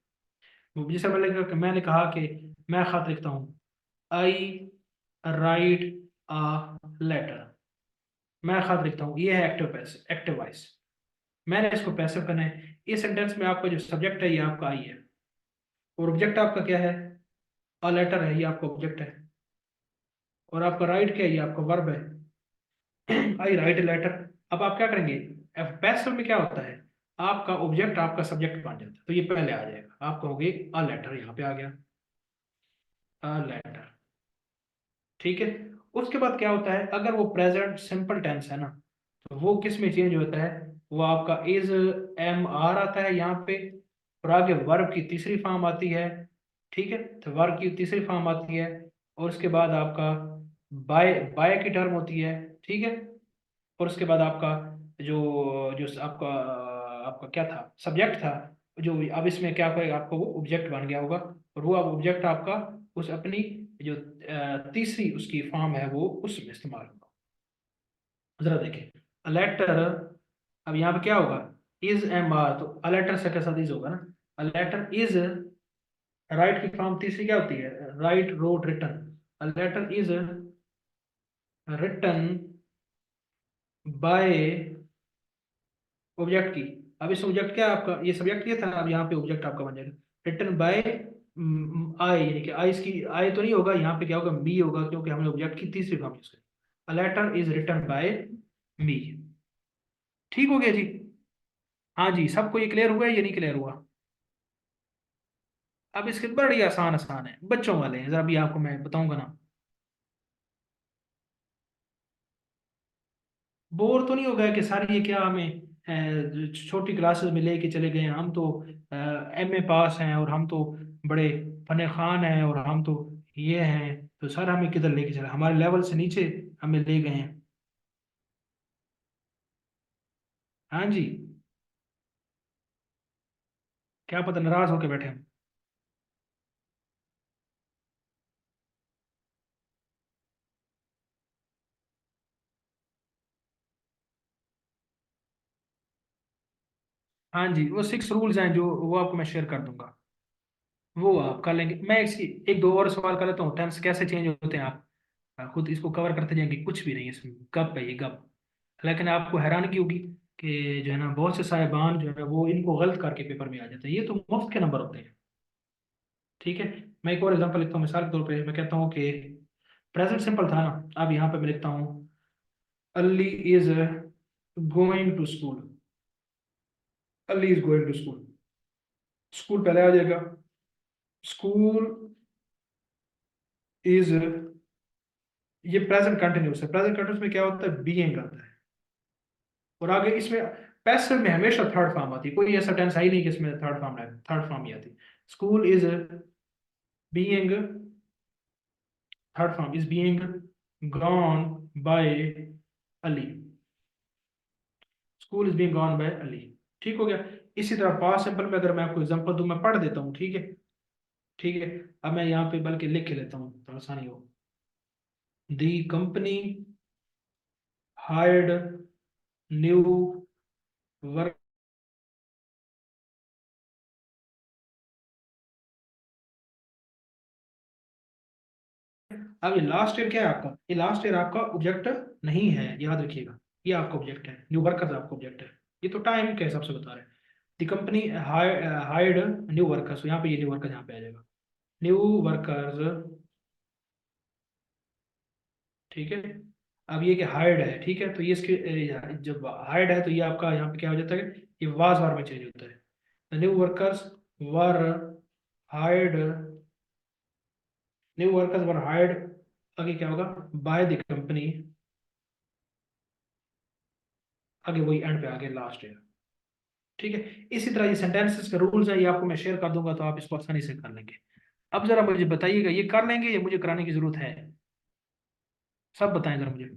Speaker 1: जैसे मैंने कहा कि मैं खत लिखता हूँ, आई राइट अ लेटर। मैं खत लिखता हूँ, ये है एक्टिव पैसिव, एक्टिव वॉइस। मैंने इसको पैसिव करना है। इस सेंटेंस में आपका जो सब्जेक्ट है ये आपका आई है, और ऑब्जेक्ट आपका क्या है? अ लेटर है, ये आपका ऑब्जेक्ट है। और आपका राइट क्या है? ये आपका वर्ब है। आई राइट लेटर। अब आप क्या करेंगे? पैसिव में क्या होता है, आपका ऑब्जेक्ट आपका सब्जेक्ट बन जाता है, तो ये पहले आ जाएगा, आप कहोगे अ लेटर, यहाँ पे आ गया अ लेटर। ठीक है। उसके बाद क्या होता है, अगर वो प्रेजेंट सिंपल टेंस है ना, तो वो किस में चेंज होता है? वो आपका इज एम आर आता है यहाँ पे, और आगे वर्ब की तीसरी फॉर्म आती है। ठीक है, तो वर्ब की तीसरी फॉर्म आती है, और उसके बाद आपका बाय बाय की टर्म होती है। ठीक है, और उसके बाद आपका जो जो आपका आपका क्या था, सब्जेक्ट था, जो अब इसमें क्या करेगा, आपको वो ऑब्जेक्ट बन गया होगा, और वो अब ऑब्जेक्ट आपका उस अपनी जो तीसरी उसकी फॉर्म है वो उसमें इस्तेमाल होगा। जरा देखें, लेटर, अब यहाँ पे क्या होगा, इज एम आर, तो अ लेटर से कैसा इज होगा ना, अ लेटर इज, राइट की फॉर्म तीसरी क्या होती है? Write wrote written. A letter is written by object की। अब इस ऑब्जेक्ट क्या है आपका, ये सब्जेक्ट ये था, अब यहाँ पे ऑब्जेक्ट आपका बन जाएगा रिटन बाय आई, यानी कि आई, इसकी आई तो नहीं होगा, यहाँ पे क्या होगा, मी होगा, क्योंकि हमने ऑब्जेक्ट की तीसरी फॉर्म यूज करी। A letter is written by me. ठीक हो गया जी। हाँ जी, सबको ये क्लियर हुआ है, ये नहीं क्लियर हुआ? अब इसके बड़ी आसान आसान है, बच्चों वाले हैं, जरा भी आपको मैं बताऊंगा ना। बोर तो नहीं होगा कि सर ये क्या हमें छोटी क्लासेस में लेके चले गए हैं, हम तो एमए पास हैं, और हम तो बड़े फने खान हैं, और हम तो ये हैं, तो सर हमें किधर लेके चले, हमारे लेवल से नीचे हमें ले गए हैं। हाँ जी, क्या पता नाराज होके बैठे हैं। हाँ जी, वो 6 रूल्स हैं जो वो आपको मैं शेयर कर दूंगा, वो आप कर लेंगे। मैं इसकी एक दो और सवाल कर लेता हूँ, टेंस कैसे चेंज होते हैं, आप खुद इसको कवर करते जाएंगे, कुछ भी नहीं है इसमें, गप है ये गप। लेकिन आपको हैरानगी होगी कि जो है ना बहुत से साहिबान जो है वो इनको गलत करके पेपर में आ जाते हैं, ये तो मुफ्त के नंबर होते हैं। ठीक है, मैं एक और एग्जांपल लिखता हूँ, मिसाल के तौर पे मैं कहता हूँ कि प्रेजेंट सिंपल था ना, अब यहाँ पे मैं लिखता हूँ Ali is going to school, Ali is going to school, school पहले आ जाएगा, स्कूल इज, ये प्रेजेंट कंटिन्यूस है, प्रेजेंट कंटिन्यूस में क्या होता है, बीइंग आता है, और आगे इसमें पैसिव में हमेशा थर्ड फॉर्म आती है, कोई ऐसा टेंस है ही नहीं कि इसमें थर्ड फॉर्म है, थर्ड फॉर्म ही आती। School is being, third form is being gone by Ali, school is being gone by Ali. ठीक हो गया। इसी तरह पास्ट सिंपल में अगर मैं आपको एग्जांपल दूं, मैं पढ़ देता हूँ, ठीक है, ठीक है। अब मैं यहाँ पे बल्कि लिख के लेता हूँ तो आसानी हो। दी कंपनी हायर्ड न्यू वर्क, अब ये लास्ट ईयर क्या है आपका, ये लास्ट ईयर आपका ऑब्जेक्ट नहीं है, याद रखिएगा, ये आपका ऑब्जेक्ट है, न्यू वर्कर्स आपका ऑब्जेक्ट है, ये तो टाइम के हिसाब से बता रहे हैं। The company hired new workers, यहाँ पे ये न्यू वर्कर्स यहाँ पे आ जाएगा, न्यू वर्कर्स, ठीक है। अब ये कि हायर्ड है, ठीक है, तो ये इसके जब हायर्ड है तो ये आपका यहाँ पे क्या हो जाता है, ये वाज वार में चेंज होता है, the new workers were hired, new workers were hired, आगे क्या होगा, बाय द कंपनी, आगे वही एंड पे आगे लास्ट ईयर। ठीक है, इसी तरह ये सेंटेंसेस के रूल्स है, ये आपको मैं शेयर कर दूंगा तो आप इसको आसानी से कर लेंगे। अब जरा मुझे बताइएगा, ये कर लेंगे या मुझे कराने की जरूरत है, सब बताएं जरा मुझे।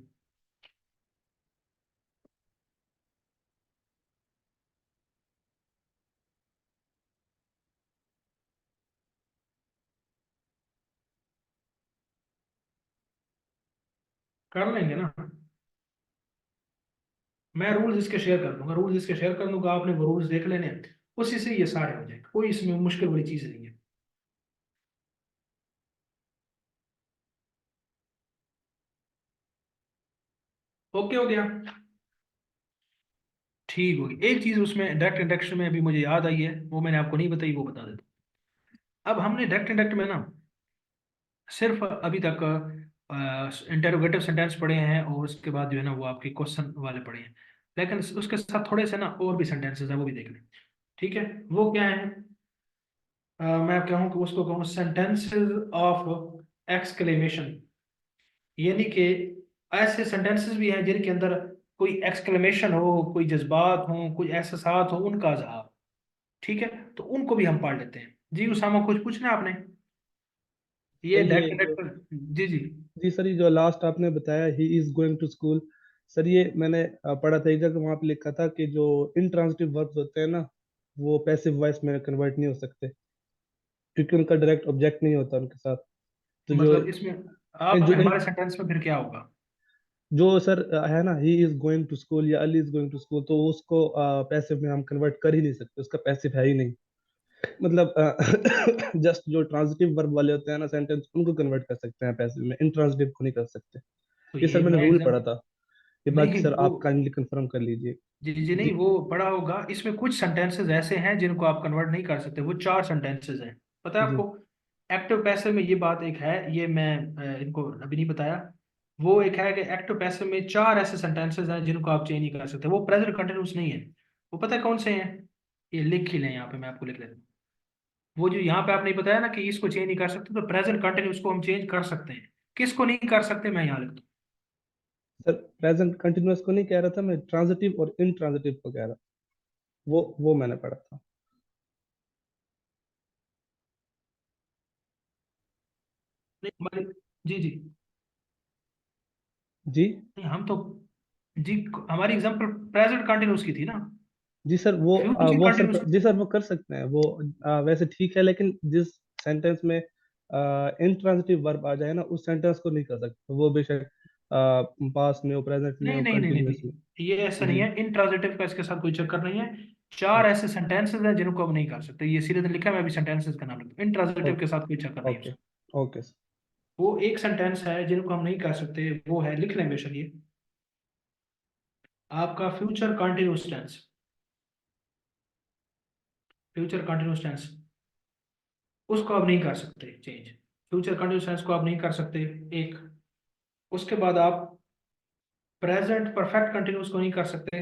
Speaker 1: कर लेंगे ना, मैं रूल्स इसके शेयर कर दूंगा, रूल्स इसके शेयर कर दूंगा, आपने वो रूल्स देख लेने हैं, उसी से ये सारे हो जाएंगे, कोई इसमें मुश्किल वाली चीज नहीं है। ओके हो गया, ठीक होगी। एक चीज उसमें डायरेक्ट इंडक्शन में अभी मुझे याद आई है, वो मैंने आपको नहीं बताई, वो बता देता हूं। अब हमने डायरेक्ट इंडक्ट में ना सिर्फ अभी तक इंटेरोगेटिव सेंटेंस पढ़े हैं, और उसके बाद जो है ना वो आपके क्वेश्चन वाले पढ़े हैं, लेकिन उसके साथ थोड़े से ना और भी सेंटेंसेस हैं, वो भी देख लें। ठीक है, वो क्या है, मैं कहूँ कि उसको कहूँ सेंटेंसेस ऑफ एक्सक्लेमेशन, यानी कि ऐसे सेंटेंसेस भी हैं जिनके अंदर कोई एक्सक्लेमेशन हो, कोई जज्बात हो, कोई एहसासात हो, उनका इजहार। ठीक है, तो उनको भी हम पढ़ लेते हैं। जी उसामा, कुछ पूछना है आपने, ये
Speaker 3: सर ये
Speaker 1: डायरेक्ट
Speaker 3: जो
Speaker 1: डायरेक्ट, जी जी।
Speaker 3: जी सर, ये जो लास्ट आपने बताया he is going to school, sir ये मैंने पढ़ा था एक जगह, वहां पे लिखा था कि जो इंट्रांजिटिव वर्ब्स होते हैं ना, वो पैसिव वॉइस में कन्वर्ट नहीं हो सकते, क्योंकि उनका डायरेक्ट ऑब्जेक्ट नहीं होता उनके साथ। तो
Speaker 1: मतलब इसमें
Speaker 3: जो
Speaker 1: आपके
Speaker 3: इन
Speaker 1: हमारे सेंटेंस में फिर क्या होगा,
Speaker 3: जो सर है ना, he is going to school या Ali is going to school, तो उसको पैसिव में हम कन्वर्ट कर ही नहीं सकते, उसका पैसिव है ही नहीं। मतलब जस्ट जो ट्रांजिटिव वर्ब वाले होते हैं ना सेंटेंस, उनको कन्वर्ट कर सकते हैं पैसिव में, इंट्रांजिटिव को नहीं कर सकते।
Speaker 1: तो
Speaker 3: ये
Speaker 1: ये
Speaker 3: सर मैंने
Speaker 1: मैं
Speaker 3: रूल पढ़ा
Speaker 1: एग्जाम,
Speaker 3: था, ये बाकी
Speaker 1: नहीं
Speaker 3: सर
Speaker 1: वो,
Speaker 3: आप काइंडली कंफर्म कर लीजिए।
Speaker 1: जी जी नहीं,
Speaker 3: जी
Speaker 1: वो पढ़ा होगा, इसमें कुछ सेंटेंसेस ऐसे हैं जिनको आप कन्वर्ट नहीं कर सकते, वो 4 सेंटेंसेस हैं, पता है
Speaker 3: जी
Speaker 1: आपको। एक्टिव पैसिव में ये बात एक है, ये मैं इनको अभी नहीं बताया। वो एक है कि एक्टिव पैसिव में 4 ऐसे सेंटेंसेस हैं जिनको आप चेंज नहीं कर सकते, वो प्रेजेंट कंटिन्यूस नहीं है। वो पता है कौन से हैं, ये लिख ही लें, यहाँ पे मैं आपको लिख लेता हूँ। वो जो यहाँ पे आपने बताया ना कि इसको चेंज नहीं कर सकते, तो प्रेजेंट कंटिन्यूस को हम चेंज कर सकते हैं, किसको नहीं कर सकते, मैं यहाँ लिखता
Speaker 3: सर, प्रेजेंट कंटिन्यूअस को नहीं कह रहा था मैं, ट्रांजिटिव और इनट्रांजिटिव को कह रहा, वो मैंने पढ़ा था।
Speaker 1: हूँ। नहीं जी जी,
Speaker 3: जी
Speaker 1: नहीं हम तो, जी हमारी एग्जांपल प्रेजेंट कंटिन्यूस की थी ना,
Speaker 3: जी सर,
Speaker 1: फ्यूचर
Speaker 3: वो सर
Speaker 1: कंटिन्यूस
Speaker 3: जी
Speaker 1: की।
Speaker 3: सर वो कर सकते हैं वो, वैसे ठीक है, लेकिन जिस सेंटेंस में इनट्रांजिटिव वर्ब आ जाए ना, उस सेंटेंस को नहीं कर सकते, वो बेशक पास्ट में हो, प्रेजेंट में
Speaker 1: नहीं
Speaker 3: हो,
Speaker 1: नहीं नहीं नहीं
Speaker 3: कंटिन्यूअस में।
Speaker 1: नहीं, ये ऐसा नहीं
Speaker 3: जी
Speaker 1: है, इंट्रांजिटिव का इसके साथ कोई चक्कर नहीं है। 4 ऐसे सेंटेंसेस हैं जिनको आप नहीं कर सकते, ये सीधे लिखा है, मैं अभी सेंटेंसेस का नाम लिखता हूँ, इंट्रांजिटिव के साथ कोई चक्कर नहीं है
Speaker 3: ओके
Speaker 1: उसका।
Speaker 3: Okay sir.
Speaker 1: वो एक सेंटेंस है जिनको हम नहीं कर सकते, वो है, लिख लें बेशक ये, आपका future continuous tense. Future continuous tense उसको आप नहीं कर सकते चेंज, फ्यूचर कंटिन्यूस टेंस को आप नहीं कर सकते एक। उसके बाद आप प्रेजेंट परफेक्ट कंटिन्यूस को नहीं कर सकते।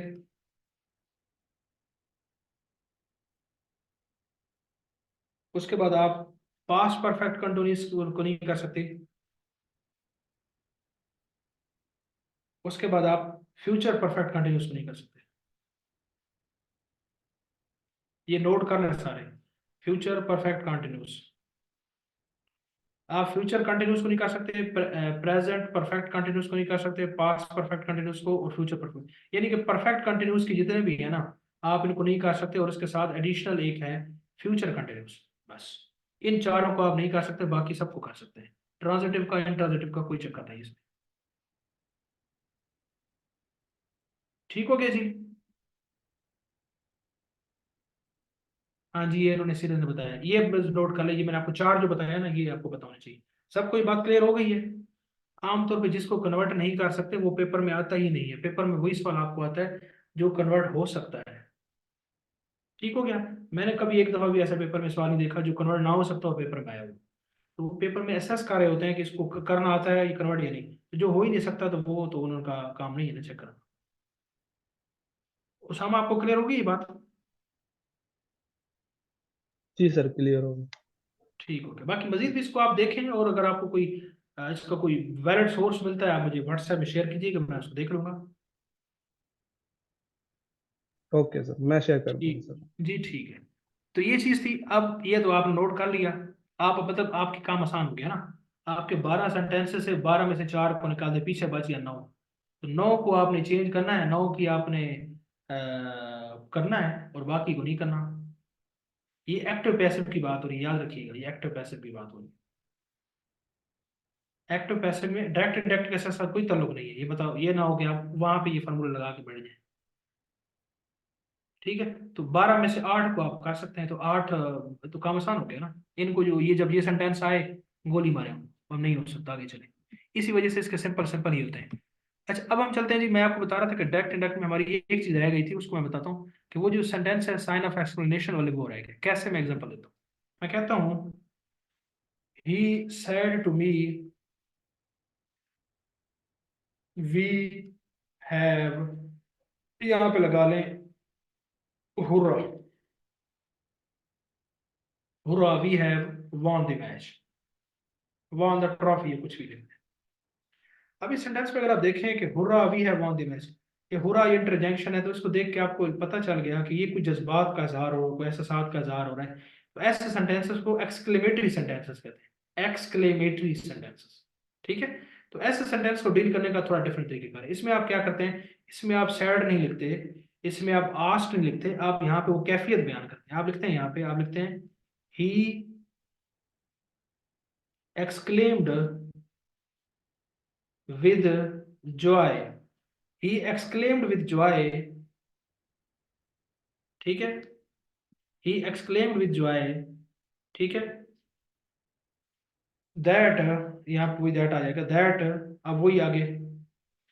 Speaker 1: उसके बाद आप पास्ट परफेक्ट कंटिन्यूस को नहीं कर सकते। उसके बाद आप फ्यूचर परफेक्ट कंटिन्यूस को नहीं कर सकते। ये नोट कर लें सारे, फ्यूचर परफेक्ट कंटिन्यूस, आप फ्यूचर कंटिन्यूस को नहीं कर सकते, प्रेजेंट परफेक्ट कंटिन्यूस को नहीं कर सकते, पास्ट परफेक्ट कंटिन्यूस को, और फ्यूचर परफेक्ट, यानी कि परफेक्ट कंटिन्यूस के जितने भी है ना, आप इनको नहीं कर सकते, और इसके साथ एडिशनल एक है फ्यूचर कंटिन्यूस। बस इन चारों को आप नहीं कर सकते, बाकी सबको कर सकते हैं। ट्रांजिटिव का इंट्रांजिटिव का कोई चक्कर नहीं इसमें। ठीक हो गया जी? हाँ जी, ये इन्होंने सीरियस ने बताया, ये बस नोट कर लीजिए, मैंने आपको चार जो बताया ना, ये आपको बताना चाहिए। सबको ये बात क्लियर हो गई है? आमतौर पे जिसको कन्वर्ट नहीं कर सकते वो पेपर में आता ही नहीं है, पेपर में वही सवाल आपको आता है जो कन्वर्ट हो सकता है। ठीक हो गया? मैंने कभी एक दफा भी ऐसा पेपर में सवाल नहीं देखा जो कन्वर्ट ना हो सकता हो पेपर में आया हो। तो वो पेपर में असेस कर रहे होते हैं कि इसको करना आता है ये कन्वर्ट या नहीं, तो जो हो ही नहीं सकता तो वो तो उनका काम नहीं है ना चेक करना। उसामा, आपको क्लियर होगी ये बात?
Speaker 3: जी सर, क्लियर हो गया।
Speaker 1: ठीक हो गया, बाकी मजीद भी इसको आप देखें, और अगर आपको कोई इसका कोई वैलिड सोर्स मिलता है आप मुझे व्हाट्सएप में शेयर कीजिएगा, मैं उसको देख लूंगा।
Speaker 3: ओके सर, मैं शेयर कर दूंगा
Speaker 1: ठीक
Speaker 3: सर।
Speaker 1: जी, ठीक है। तो ये चीज थी, अब ये तो आपने नोट कर लिया। आप मतलब आपके काम आसान हो गया ना, आपके 12 सेंटेंसेस से 12 में से 4 को निकाल दे, पीछे बच गया 9। तो 9 को आपने चेंज करना है, 9 की आपने करना है, और बाकी को नहीं करना। ये एक्टिव पैसिव की बात हो रही है, याद रखिएगा, ये एक्टिव पैसिव की बात हो रही है। एक्टिव पैसिव में डायरेक्ट इंडायरेक्ट के साथ कोई ताल्लुक नहीं है, ये बताओ, ये ना हो कि आप वहां पे ये फार्मूला लगा के बैठ जाए। ठीक है? तो 12 में से 8 को आप कर सकते हैं, तो 8 तो काम आसान हो गया ना। इनको जो ये जब ये सेंटेंस आए, गोली मारे हम नहीं हो सकता आगे चले, इसी वजह से इसके सिंपल सिंपल ही होते हैं। अच्छा, अब हम चलते हैं जी, मैं आपको बता रहा था कि डायरेक्ट इंडायरेक्ट में हमारी एक चीज रह गई थी, उसको मैं बताता हूँ कि वो जो सेंटेंस है साइन ऑफ एक्सप्लेनेशन वाले, वो रह गए कैसे। मैं एग्जांपल देता हूँ, मैं कहता हूँ he said to me we have, यहाँ पे लगा लें hurrah, hurrah we have won the match, won the trophy, या कुछ भी लिख। अब इस सेंटेंस पे अगर आप देखें कि hurrah we have won the match, ये हुर्रा ये इंटरजेक्शन है, तो इसको देख के आपको पता चल गया कि ये कुछ जज्बात का इजहार हो, कोई एहसास का इजहार हो रहा है। तो ऐसे सेंटेंसेस को एक्सक्लेमेटरी सेंटेंसेस कहते हैं, एक्सक्लेमेटरी सेंटेंसेस। ठीक है? तो ऐसे सेंटेंस को डील करने का थोड़ा डिफरेंट तरीके का है। इसमें आप क्या करते हैं, इसमें आप सैड नहीं लिखते, इसमें आप आस्ट नहीं लिखते, आप यहाँ पे वो कैफियत बयान करते हैं। आप लिखते हैं, यहाँ पे आप लिखते हैं he exclaimed with Joy, he exclaimed with Joy. ठीक है? He exclaimed with Joy. ठीक है? दैट, यहाँ पे वही दैट आ जाएगा, दैट, अब वही आगे,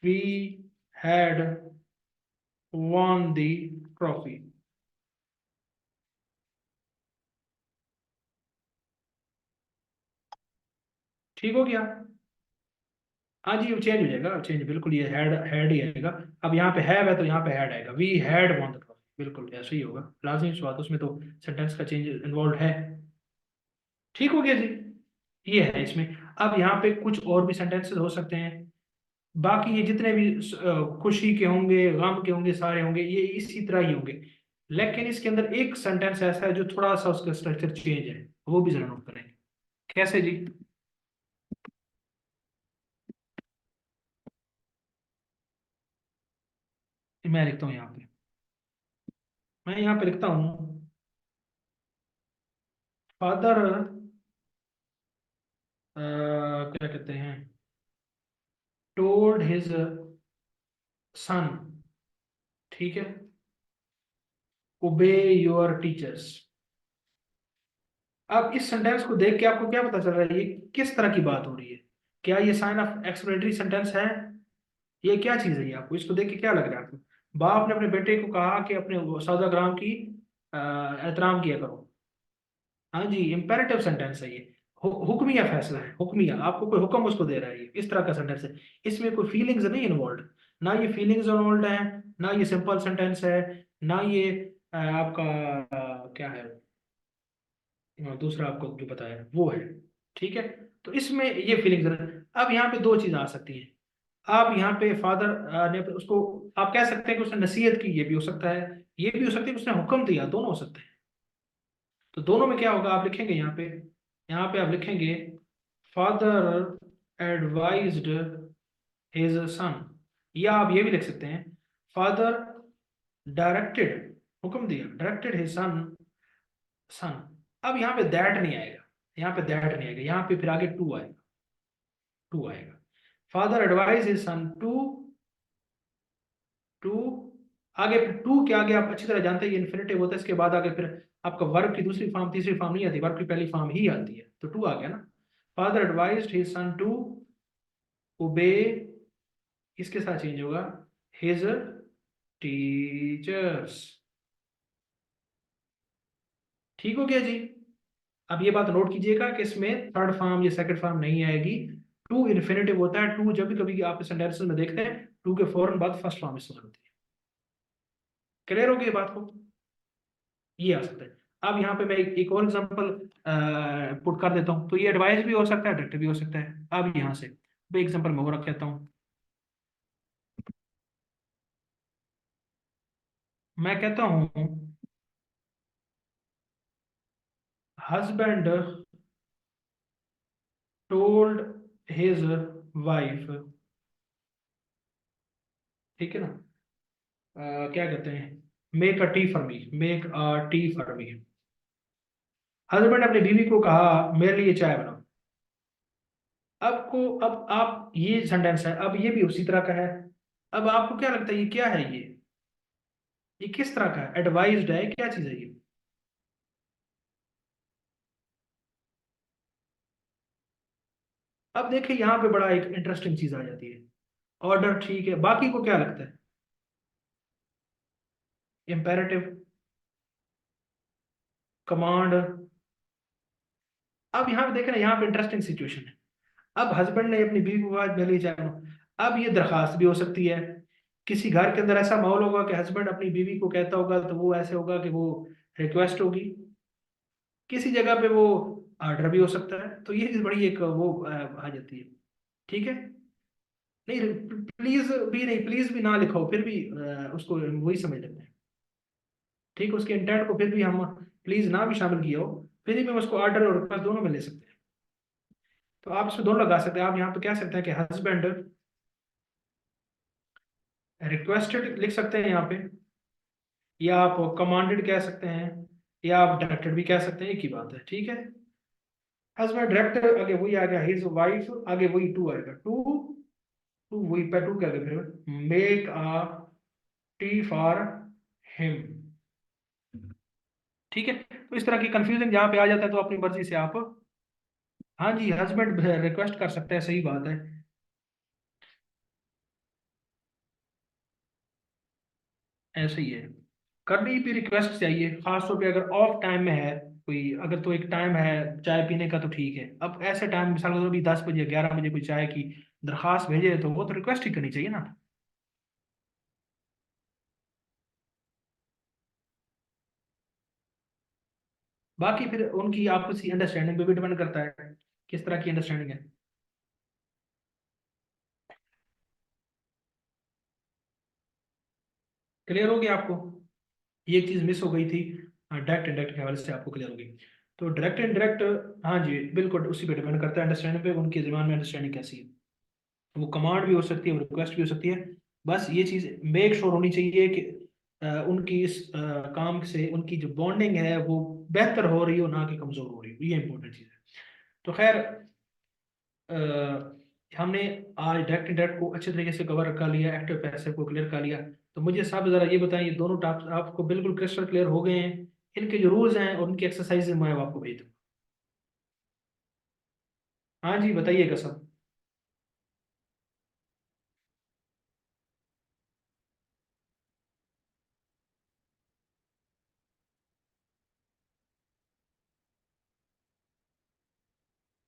Speaker 1: we had won the trophy. ठीक हो गया? हाँ जी, चेंज हो जाएगा, चेंज बिल्कुल, ये हैड ही आएगा। अब यहाँ पे है तो यहाँ पे हैड आएगा, we had won the trophy, बिल्कुल ऐसे ही होगा, लाजमी सी बात, उसमें तो सेंटेंस का चेंज इन्वॉल्व है। ठीक हो गया जी? ये है इसमें। अब यहाँ पे कुछ और भी सेंटेंसेस हो सकते हैं, बाकी ये जितने भी खुशी के होंगे, गम के होंगे, सारे होंगे ये इसी तरह ही होंगे। लेकिन इसके अंदर एक सेंटेंस ऐसा है जो थोड़ा सा उसका स्ट्रक्चर चेंज है, वो भी जरा नोट करें। कैसे जी? मैं लिखता हूँ यहाँ पे, मैं यहाँ पे लिखता हूँ फादर, क्या कहते हैं, टोल्ड हिज सन। ठीक है? ओबे योर टीचर्स। अब इस सेंटेंस को देख के आपको क्या पता चल रहा है, ये किस तरह की बात हो रही है? क्या ये साइन ऑफ एक्सक्लेमेटरी सेंटेंस है? ये क्या चीज है? ये आपको इसको देख के क्या लग रहा है आपको? बाप ने अपने बेटे को कहा कि अपने सौदागराम की एहतराम किया करो। हाँ जी, इंपेरेटिव सेंटेंस है ये। हुक्मिया फैसला है, हुक्मिया, आपको कोई हुक्म उसको दे रहा है, ये इस तरह का सेंटेंस है। इसमें कोई फीलिंग्स नहीं इन्वॉल्व, ना ये फीलिंग्स इन्वॉल्व है, ना ये सिंपल सेंटेंस है, ना ये आपका क्या है, दूसरा आपको जो बताया वो है। ठीक है, तो इसमें ये फीलिंग्स। अब यहाँ पे दो चीज आ सकती हैं। आप यहाँ पे फादर ने उसको, आप कह सकते हैं कि उसने नसीहत की, ये भी हो सकता है, ये भी हो सकता है कि उसने हुक्म दिया, दोनों हो सकते हैं। तो दोनों में क्या होगा, आप लिखेंगे यहाँ पे आप लिखेंगे फादर एडवाइज्ड हिज सन, या आप ये भी लिख सकते हैं फादर डायरेक्टेड, हुक्म दिया, डायरेक्टेड हिज सन, सन। अब यहाँ पे दैट नहीं आएगा, यहाँ पे दैट नहीं आएगा, यहाँ पे फिर आगे टू आएगा, टू आएगा। Father advise his son to, to, आगे फिर टू के आगे आप अच्छी तरह जानते हैं ये इन्फिनिटिव होता है, इसके बाद आगे फिर आपका वर्ब की दूसरी फॉर्म तीसरी फॉर्म नहीं आती, वर्ब की पहली फॉर्म ही आती है, तो टू आ गया ना। Father advised his son to obey, इसके साथ चेंज होगा हिज टीचर्स। ठीक हो गया जी। अब ये बात नोट कीजिएगा कि इसमें थर्ड फॉर्म या सेकंड फॉर्म नहीं आएगी। टू इन्फिनिटिव होता है, टू जब भी कभी आप सेंटेंसेस में देखते हैं टू के फौरन बाद फर्स्ट फॉर्म इस्तेमाल होती है। क्लियर हो गई बात को? ये आ सकता है। अब यहाँ पे मैं एक और एग्जांपल पुट कर देता हूँ, तो ये एडवाइस भी हो सकता है, डायरेक्टिव भी हो सकता है। अब यहाँ से एग्जांपल मैं वो रख लेता हूँ। मैं कहता हूँ हस्बैंड टोल्ड हिज वाइफ, ठीक है ना, क्या कहते हैं, make a T for me, make a T for me. Husband अपनी बीवी को कहा मेरे लिए चाय बनाओ। अब आप ये सेंटेंस है, अब ये भी उसी तरह का है। अब आपको क्या लगता है ये क्या है, ये किस तरह का है? एडवाइज्ड है, क्या चीज है ये? अब देखिए यहाँ पे बड़ा एक इंटरेस्टिंग चीज आ जाती है। ऑर्डर ठीक है, बाकी को क्या लगता है? Imperative, command. अब यहाँ पे देखें ना, यहाँ पे इंटरेस्टिंग सिचुएशन है। अब हस्बैंड ने अपनी बीवी को आज मिली जाए, अब ये दरखास्त भी हो सकती है। किसी घर के अंदर ऐसा माहौल होगा कि हस्बैंड अपनी बीवी को कहता होगा, तो वो ऐसे होगा कि वो रिक्वेस्ट होगी। किसी जगह पे वो ऑर्डर भी हो सकता है। तो ये चीज बड़ी एक वो आ जाती है। ठीक है, नहीं प्लीज भी नहीं, प्लीज भी ना लिखो फिर भी उसको वही समझ लेते हैं। ठीक है, उसके इंटेंट को फिर भी हम प्लीज ना भी शामिल किया हो, फिर भी हम उसको ऑर्डर और रिक्वेस्ट दोनों में ले सकते हैं। तो आप इसमें दोनों लगा सकते हैं। आप यहाँ पे कह सकते हैं कि हस्बैंड रिक्वेस्टेड लिख सकते हैं यहाँ पे, या आप कमांडेड कह सकते हैं, या आप डायरेक्टेड भी कह सकते हैं, एक ही बात है। ठीक है, हस्बैंड डायरेक्टर, आगे वही आ गया हिज वाइफ, आगे वही टू आएगा, टू, टू वही पे टू क्या फिर make a T for him. ठीक है, तो इस तरह की कंफ्यूजन जहाँ पे आ जाता है तो अपनी मर्जी से आप, हाँ जी, हस्बैंड रिक्वेस्ट कर सकते हैं, सही बात है। ऐसे ही है, कभी भी रिक्वेस्ट चाहिए, खासतौर पे अगर ऑफ टाइम में है कोई, अगर तो एक टाइम है चाय पीने का तो ठीक है। अब ऐसे टाइम मिसाल अभी 10 बजे 11 बजे कोई चाय की दरखास्त भेजे तो वो तो रिक्वेस्ट ही करनी चाहिए ना। बाकी फिर उनकी आपसी अंडरस्टैंडिंग पे भी डिपेंड करता है किस तरह की अंडरस्टैंडिंग है। क्लियर हो गया आपको? ये एक चीज मिस हो गई थी, डायरेक्ट इनडायरेक्ट के हवाले से आपको क्लियर हो गई। तो डायरेक्ट इनडायरेक्ट, हाँ जी बिल्कुल, उसी पे डिपेंड करता है अंडरस्टैंडिंग पे, उनके दिमाग में अंडरस्टैंडिंग कैसी है। तो वो कमांड भी हो सकती है, वो रिक्वेस्ट भी हो सकती है। बस ये चीज मेक श्योर होनी चाहिए कि उनकी इस काम से उनकी जो बॉन्डिंग है वो बेहतर हो रही हो, ना कि कमजोर हो रही हो, ये इंपॉर्टेंट चीज है। तो खैर हमने आज डायरेक्ट इनडायरेक्ट को अच्छे तरीके से कवर कर लिया, एक्टिव पैसिव को क्लियर कर लिया। तो मुझे साहब जरा ये बताएं, ये दोनों टॉपिक आपको बिल्कुल क्रिस्टल क्लियर हो गए हैं? इनके जो रूल्स हैं और उनकी एक्सरसाइज मैं आपको भेज दूँ। हाँ जी, बताइएगा सब।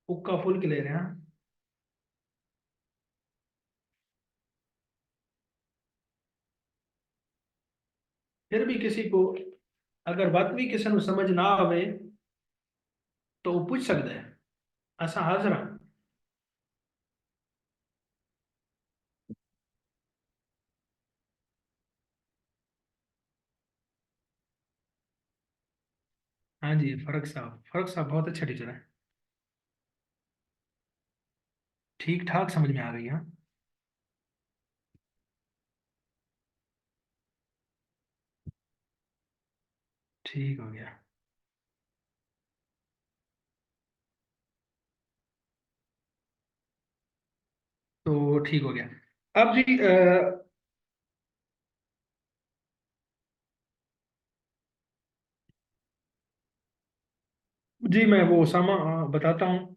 Speaker 1: हुक्का फुल क्लियर है, हाँ? फिर भी किसी को अगर बात भी किसी को समझ ना आवे तो वो पूछ सकता है, असा हाजिर हाँ। हाँ जी, फर्क साहब बहुत अच्छा टीचर है। ठीक ठाक समझ में आ गई, हाँ। ठीक हो गया। तो ठीक हो गया। अब जी जी मैं वो सामा बताता हूँ।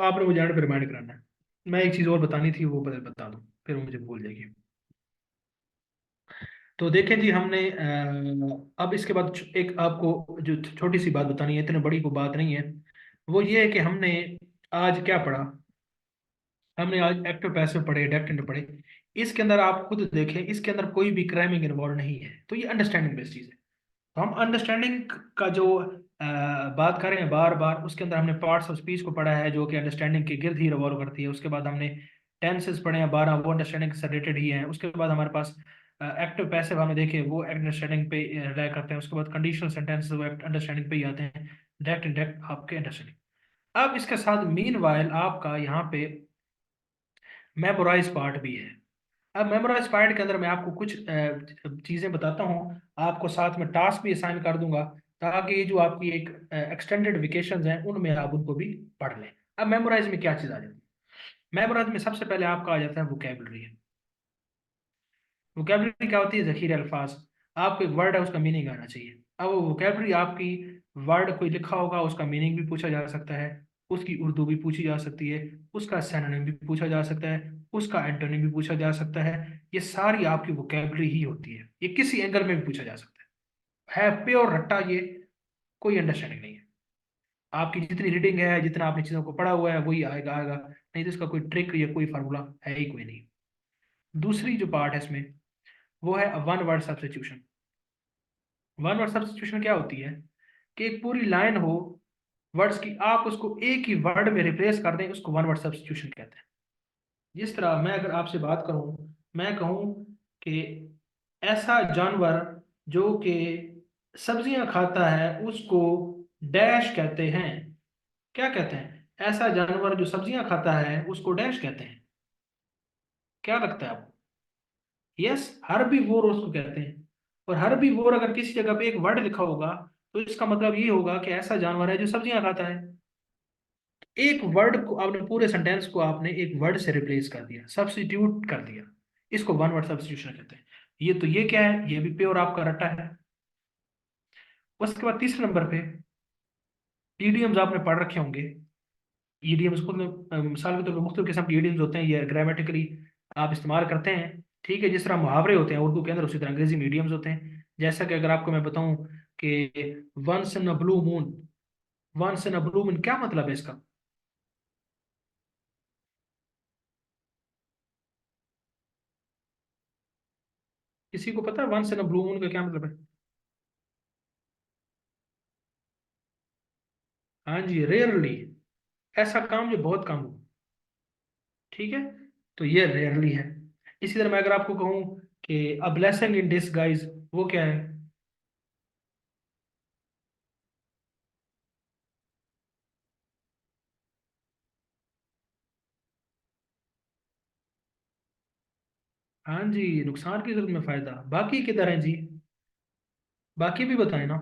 Speaker 1: आपने मुझे एंड पे रिमाइंड कराना है। मैं एक चीज़ और बतानी थी, वो बता दूँ, फिर मुझे भूल जाएगी। तो देखें जी, हमने अब इसके बाद एक आपको जो छोटी सी बात बतानी है, इतनी बड़ी को बात नहीं है। वो ये है कि हमने आज क्या पढ़ा। हमने आज एक्टिव पैसिव पढ़े, डेप्थ पढ़े। इसके अंदर आप खुद देखें, इसके अंदर कोई भी क्रैमिंग इन्वॉल्व नहीं है, तो ये अंडरस्टैंडिंग बेस्ड चीज़ है। तो हम अंडरस्टैंडिंग का जो बात कर रहे हैं बार बार, उसके अंदर हमने पार्ट्स ऑफ स्पीच को पढ़ा है जो कि अंडरस्टैंडिंग के गिर्द ही रिवॉल्व करती है। उसके बाद हमने टेंसेस पढ़े हैं 12, वो अंडरस्टैंडिंग से रिलेटेड ही हैं। उसके बाद हमारे पास एक्टिव पैसिव हमने देखे, वो अंडरस्टैंडिंग पे रिलाई करते हैं। उसके बाद कंडीशनल सेंटेंसेस वो अंडरस्टैंडिंग पे ही आते हैं। डायरेक्ट इनडायरेक्ट आपके अंडरस्टैंडिंग। अब इसके साथ मीन वाइल आपका यहाँ पे मेमोराइज पार्ट भी है। अब मेमोराइज पार्ट के अंदर मैं आपको कुछ चीज़ें बताता हूँ, आपको साथ में टास्क भी असाइन कर दूंगा, ताकि ये जो आपकी एक एक्सटेंडेड वेकेशंस हैं उनमें आप उनको भी पढ़ लें। अब मेमोराइज में क्या चीज़ आ जाती है? मेमोराइज में सबसे पहले आपका आ जाता है वोकेबलरी। वोकेबलरी क्या होती है? जखीरे अल्फाज। आपको एक वर्ड है, उसका मीनिंग आना चाहिए। अब वो वोकेबलरी आपकी, वर्ड कोई लिखा होगा उसका मीनिंग भी पूछा जा सकता है, उसकी उर्दू भी पूछी जा सकती है, उसका सिनोनिम भी पूछा जा सकता है, उसका एंटोनिम भी पूछा जा सकता है। ये सारी आपकी वोकेबलरी ही होती है। ये किसी एंगल में भी पूछा जा सकता है प्योर रट्टा, ये कोई अंडरस्टैंडिंग नहीं है। आपकी जितनी रीडिंग है, जितना आपने चीज़ों को पढ़ा हुआ है, वही आएगा आएगा, नहीं तो इसका कोई ट्रिक या कोई फार्मूला है ही कोई नहीं। दूसरी जो पार्ट है इसमें, वो है one word substitution. One word substitution क्या होती है? कि एक पूरी लाइन हो वर्ड्स की, आप उसको एक ही वर्ड में रिप्लेस कर दें, उसको वन वर्ड सब्स्टिट्यूशन कहते हैं। जिस तरह मैं अगर आपसे बात करूं, मैं कहूं कि ऐसा जानवर जो कि सब्जियां खाता है उसको डैश कहते हैं। क्या कहते हैं? ऐसा जानवर जो सब्जियां खाता है उसको डैश कहते हैं। क्या लगता है आपको? यस, हर्बीवोर उसको कहते हैं। और हर्बीवोर अगर किसी जगह पे एक वर्ड लिखा होगा, तो इसका मतलब ये होगा कि ऐसा जानवर है जो सब्जियां खाता है। एक वर्ड को आपने, पूरे सेंटेंस को आपने एक वर्ड से रिप्लेस कर दिया, सब्स्टिट्यूट कर दिया, इसको वन वर्ड सब्स्टिट्यूशन कहते हैं। ये तो ये क्या है? ये भी प्योर आपका रट्टा है। उसके बाद तीसरे नंबर पे ईडियम्स आपने पढ़ रखे होंगे। ईडियम्स को मिसाल के तौर पर मुख्तलिफ किस्म के ईडियम्स होते हैं, ये ग्रामेटिकली आप इस्तेमाल करते हैं। ठीक है, जिस तरह मुहावरे होते हैं उर्दू के अंदर, उसी तरह अंग्रेजी में ईडियम्स होते हैं। जैसा कि अगर आपको मैं बताऊं कि once in a blue moon, once in a blue moon क्या मतलब है इसका? किसी को पता है once in a blue moon का क्या मतलब है? हाँ जी, रेयरली, ऐसा काम जो बहुत कम हो। ठीक है, तो ये रेयरली है। इसी तरह मैं अगर आपको कहूं कि अ ब्लेसिंग इन डिसगाइज, वो क्या है? हाँ जी, नुकसान की सूरत में फायदा। बाकी किधर है जी? बाकी भी बताएं ना।